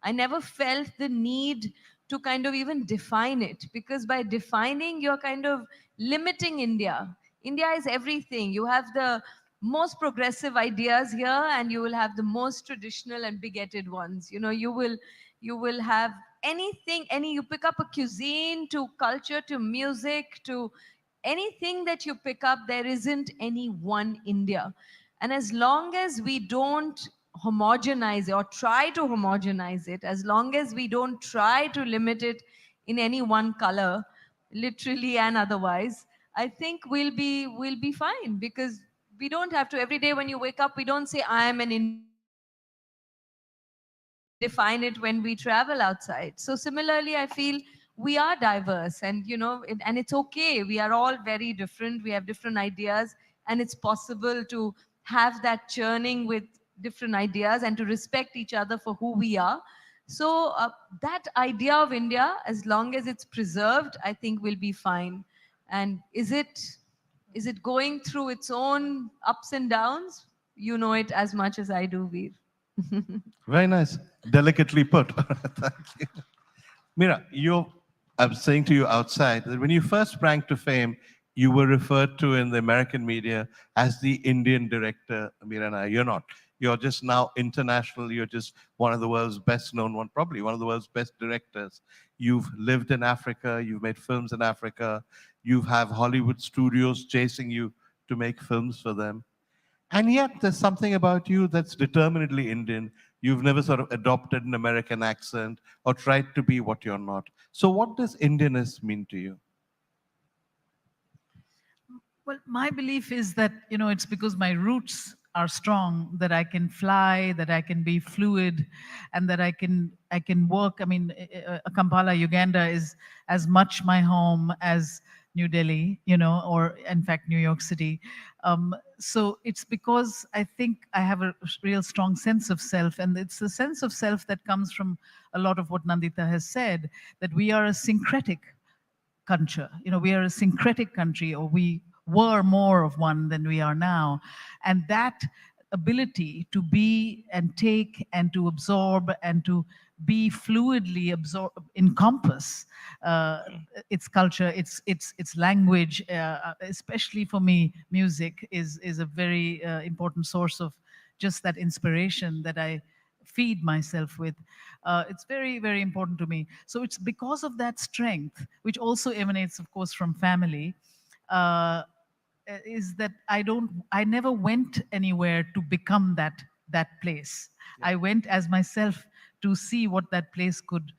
I never felt the need to kind of even define it, because by defining, you're kind of limiting India. India is everything. You have the most progressive ideas here, and you will have the most traditional and bigoted ones. You know, you will have anything, you pick up a cuisine to culture to music to anything that you pick up, there isn't any one India. And as long as we don't homogenize it or try to homogenize it, as long as we don't try to limit it in any one color, literally and otherwise, I think we'll be fine, because we don't have to every day when you wake up, we don't say I am an Indian, define it when we travel outside. So similarly, I feel we are diverse, and you know, and it's okay. We are all very different. We have different ideas, and it's possible to have that churning with different ideas and to respect each other for who we are. So that idea of India, as long as it's preserved, I think we'll be fine. And is it going through its own ups and downs? You know it as much as I do, Veer. Very nice. Delicately put. Thank you. Mira, I'm saying to you outside that when you first sprang to fame, you were referred to in the American media as the Indian director, Mira Naya. You're not. You're just now international. You're just one of the world's best known one, probably one of the world's best directors. You've lived in Africa. You've made films in Africa. You have Hollywood studios chasing you to make films for them. And yet, there's something about you that's determinedly Indian. You've never sort of adopted an American accent or tried to be what you're not. So, what does Indianness mean to you? Well, my belief is that, you know, it's because my roots are strong that I can fly, that I can be fluid, and that I can work. I mean, Kampala, Uganda is as much my home as New Delhi, you know, or in fact, New York City. So it's because I think I have a real strong sense of self, and it's a sense of self that comes from a lot of what Nandita has said, that we are a syncretic culture. You know, we are a syncretic country, or we were more of one than we are now. And that ability to be and take and to absorb and to be fluidly encompass its culture, its language, especially for me, music is a very important source of just that inspiration that I feed myself with. It's very, very important to me. So it's because of that strength, which also emanates, of course, from family, is that I never went anywhere to become that place. I went as myself to see what that place could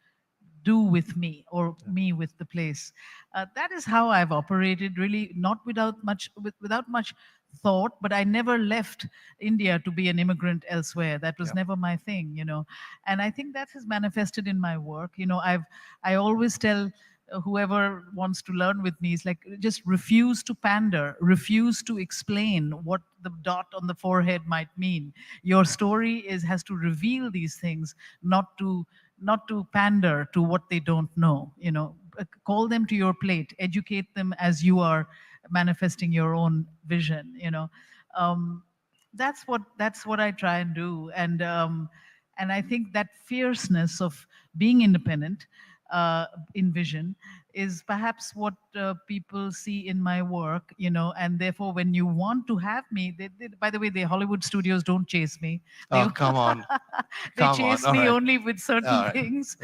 do with me, or me with the place. That is how I've operated, really, not without much thought, but I never left India to be an immigrant elsewhere. That was never my thing, you know. And I think that has manifested in my work. You know, I always tell whoever wants to learn with me is like, just refuse to pander, refuse to explain what the dot on the forehead might mean. Your story has to reveal these things, not to pander to what they don't know. You know, call them to your plate, educate them as you are manifesting your own vision. You know, that's what I try and do. And I think that fierceness of being independent in vision is perhaps what people see in my work, you know. And therefore, when you want to have me, by the way, the Hollywood studios don't chase me. Oh, come on. They Come chase on. me All right. only with certain All right. things.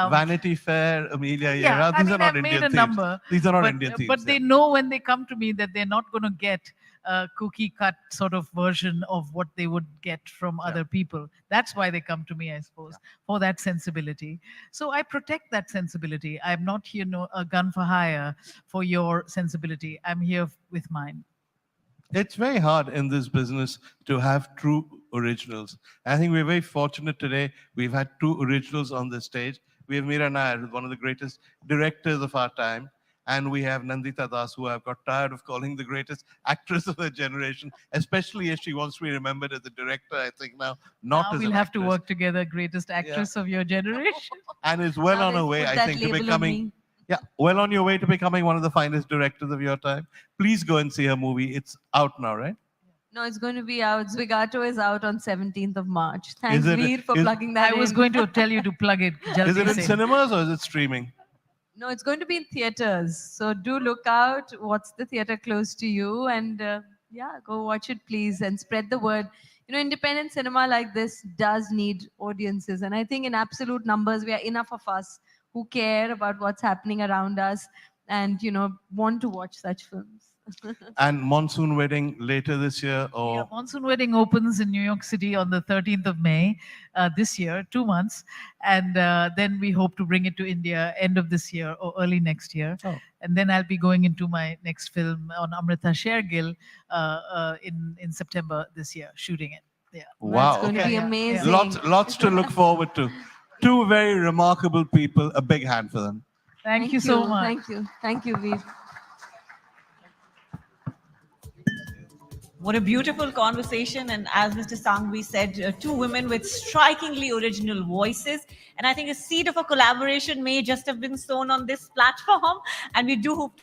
Vanity Fair, Amelia Yeah, Earhart, I these mean, are not I've made Indian a themes. number, These are not but, Indian themes. but they know when they come to me that they're not going to get a cookie cut sort of version of what they would get from other people. That's why they come to me, I suppose, for that sensibility. So I protect that sensibility. I'm not here, a gun for hire for your sensibility. I'm here with mine. It's very hard in this business to have true originals. I think we're very fortunate today. We've had two originals on the stage. We have Meera Nair, who's one of the greatest directors of our time. And we have Nandita Das, who I've got tired of calling the greatest actress of her generation, especially if she wants to be remembered as a director, I think now, not Now as we'll an have to actress. work together, greatest actress of your generation. And is well on her way, I think, to becoming, well on your way to becoming one of the finest directors of your time. Please go and see her movie. It's out now, right? No, it's going to be out. Zwigato is out on 17th of March. Thanks, Veer, for is- plugging that I was in. going to tell you to plug it. Is it in Jaldi se. cinemas or is it streaming? No, it's going to be in theaters. So do look out. What's the theater close to you? And yeah, go watch it, please, and spread the word. You know, independent cinema like this does need audiences. And I think in absolute numbers, we are enough of us who care about what's happening around us and, you know, want to watch such films. And Monsoon Wedding later this year, or Yeah, Monsoon Wedding opens in New York City on the 13th of May this year, 2 months. And then we hope to bring it to India end of this year or early next year. And then I'll be going into my next film on Amrita Shergill in September this year, shooting it. Yeah. wow, That's going to be amazing. Lots to look forward to. Two very remarkable people. A big hand for them. Thank you so much. Thank you. Thank you, Veer. What a beautiful conversation. And as Mr. Sanghvi said, two women with strikingly original voices. And I think a seed of a collaboration may just have been sown on this platform. And we do hope.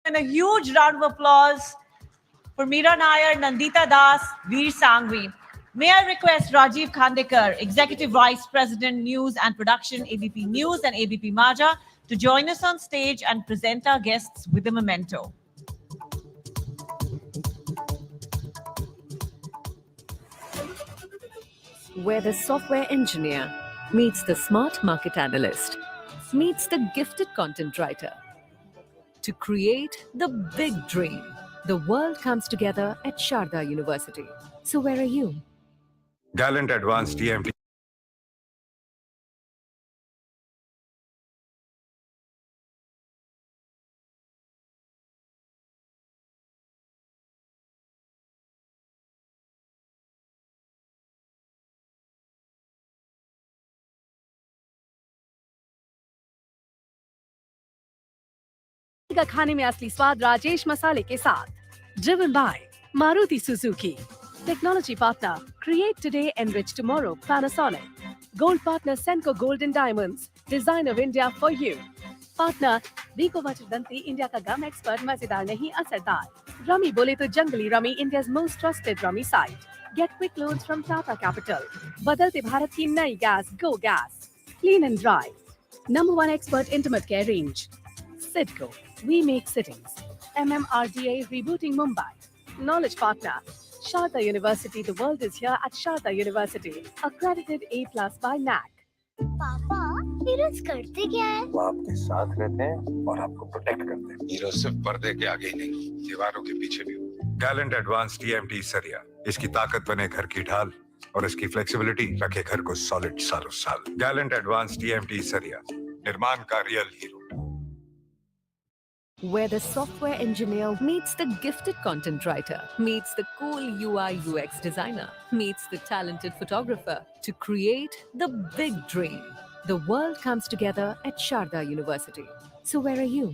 And a huge round of applause for Meera Nair, Nandita Das, Veer Sanghvi. May I request Rajiv Khandekar, Executive Vice President, News and Production, ABP News and ABP Maja, to join us on stage and present our guests with a memento. Where the software engineer meets the smart market analyst, meets the gifted content writer. To create the big dream, the world comes together at Sharda University. So where are you? Gallant Advanced TMT. का खाने में असली स्वाद राजेश मसाले के साथ driven by Maruti Suzuki. Technology partner, create today, enrich tomorrow, Panasonic. Gold partner, Senco Gold and Diamonds, design of India for you. Partner, Rico Vachidanti, India का गम expert, मजेदार नहीं असरदार. Rummy bole to jungly rummy, India's most trusted rummy site. Get quick loans from Tata Capital. Badalte Bharat ki nai gas, go gas. Clean and dry. Number one expert intimate care range. Sidco, we make sittings. MMRDA rebooting Mumbai. Knowledge partner. Sharda University, the world is here at Sharda University. Accredited A+ by NAC. पापा heroes करते क्या है? वो आपके साथ रहते हैं और आपको प्रोटेक्ट करते हैं। हीरो सिर्फ पर्दे के आगे ही नहीं, दीवारों के पीछे भी। गैलेंट एडवांस टीएमटी सरिया, इसकी ताकत बने घर की ढाल और इसकी फ्लेक्सिबिलिटी रखे घर को सॉलिड सालों साल। गैलेंट एडवांस टीएमटी सरिया, निर्माण का real hero. Where the software engineer meets the gifted content writer, meets the cool UI UX designer, meets the talented photographer to create the big dream. The world comes together at Sharda University. So where are you?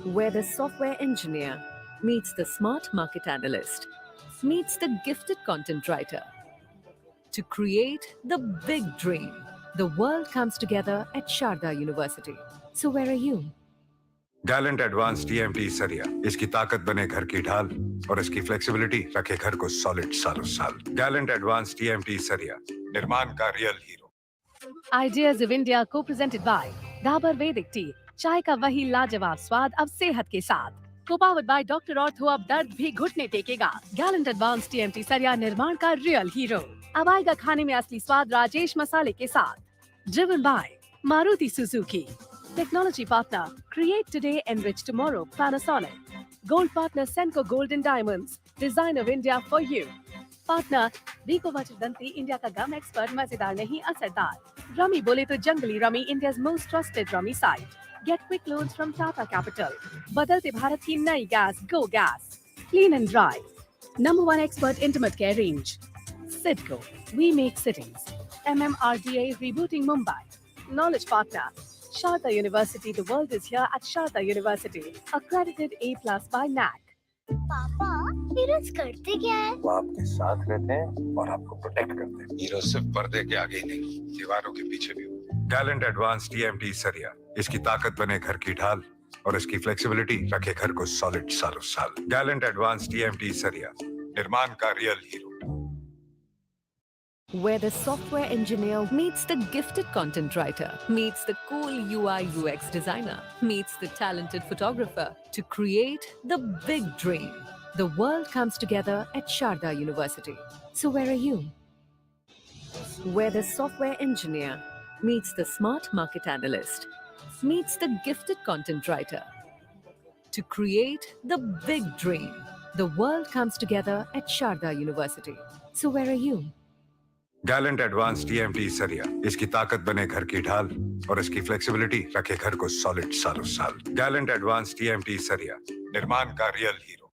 Where the software engineer meets the smart market analyst, meets the gifted content writer to create the big dream. The world comes together at Sharda University. So where are you? Gallant Advance TMT सरिया, इसकी ताकत बने घर की ढाल और इसकी flexibility रखे घर को सॉलिड सालों साल। गैलेंट एडवांस टीएमटी सरिया, निर्माण का real hero. Ideas of India co-presented by Dabur Vedic Tea, चाय का वही लाजवाब स्वाद अब सेहत के साथ। Co-powered by Dr. Ortho, अब दर्द भी घुटने टेकेगा। Gallant Advanced TMT सरिया, निर्माण का रियल हीरो। अब आएगा खाने में असली स्वाद राजेश मसाले के साथ। Driven by Maruti Suzuki. Technology partner, create today, enrich tomorrow, Panasonic. Gold partner, Senco Gold and Diamonds, design of India for you. Partner, Rico Vachidanti, India का गम expert, मजेदार नहीं असरदार। Rummy bole to jungly rummy, India's most trusted rummy site. Get quick loans from Tata Capital. Badalte Bharat ki nai gas, go gas. Clean and dry. Number one expert intimate care range. Sidco, we make sittings. MMRDA rebooting Mumbai. Knowledge partner. Sharda University, the world is here at Sharda University. Accredited A+ by NAC. पापा heroes करते क्या है? वो आपके साथ रहते हैं और आपको प्रोटेक्ट करते हैं। हीरो सिर्फ पर्दे के आगे ही नहीं, दीवारों के पीछे भी। गैलेंट एडवांस टीएमटी सरिया, इसकी ताकत बने घर की ढाल और इसकी फ्लेक्सिबिलिटी रखे घर को सॉलिड सालों साल। गैलेंट एडवांस टीएमटी सरिया, निर्माण का real hero. Where the software engineer meets the gifted content writer, meets the cool UI UX designer, meets the talented photographer to create the big dream. The world comes together at Sharda University. So where are you? Where the software engineer meets the smart market analyst, meets the gifted content writer to create the big dream. The world comes together at Sharda University. So where are you? Gallant Advance TMT सरिया, इसकी ताकत बने घर की ढाल और इसकी flexibility रखे घर को सॉलिड सालों साल। गैलेंट एडवांस टीएमटी सरिया, निर्माण का real hero.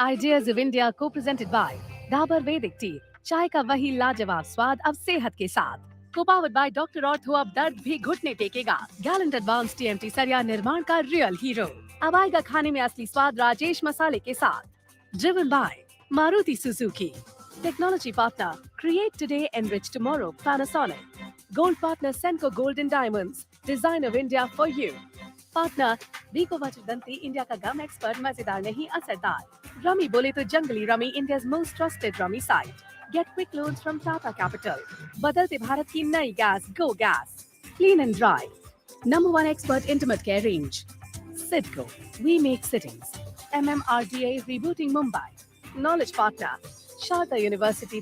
Ideas of India co-presented by Dabur Vedic Tea, चाय का वही लाजवाब स्वाद अब सेहत के साथ। Co-powered by Dr. Ortho, अब दर्द भी घुटने टेकेगा। Gallant Advanced TMT सरिया, निर्माण का रियल हीरो। अब आएगा खाने में असली स्वाद राजेश मसाले के साथ। Driven by Maruti Suzuki. Technology partner, create today, enrich tomorrow, Panasonic. Gold partner, Senco Gold and Diamonds, design of India for you. Partner, Rico Vachidanti, India का गम expert, मजेदार नहीं असरदार। Rummy bole to jungly rummy, India's most trusted rummy site. Get quick loans from Tata Capital. Badalte Bharat ki nai gas, go gas. Clean and dry. Number one expert intimate care range. Sidco, we make sittings. MMRDA rebooting Mumbai. Knowledge partner, Sharda University.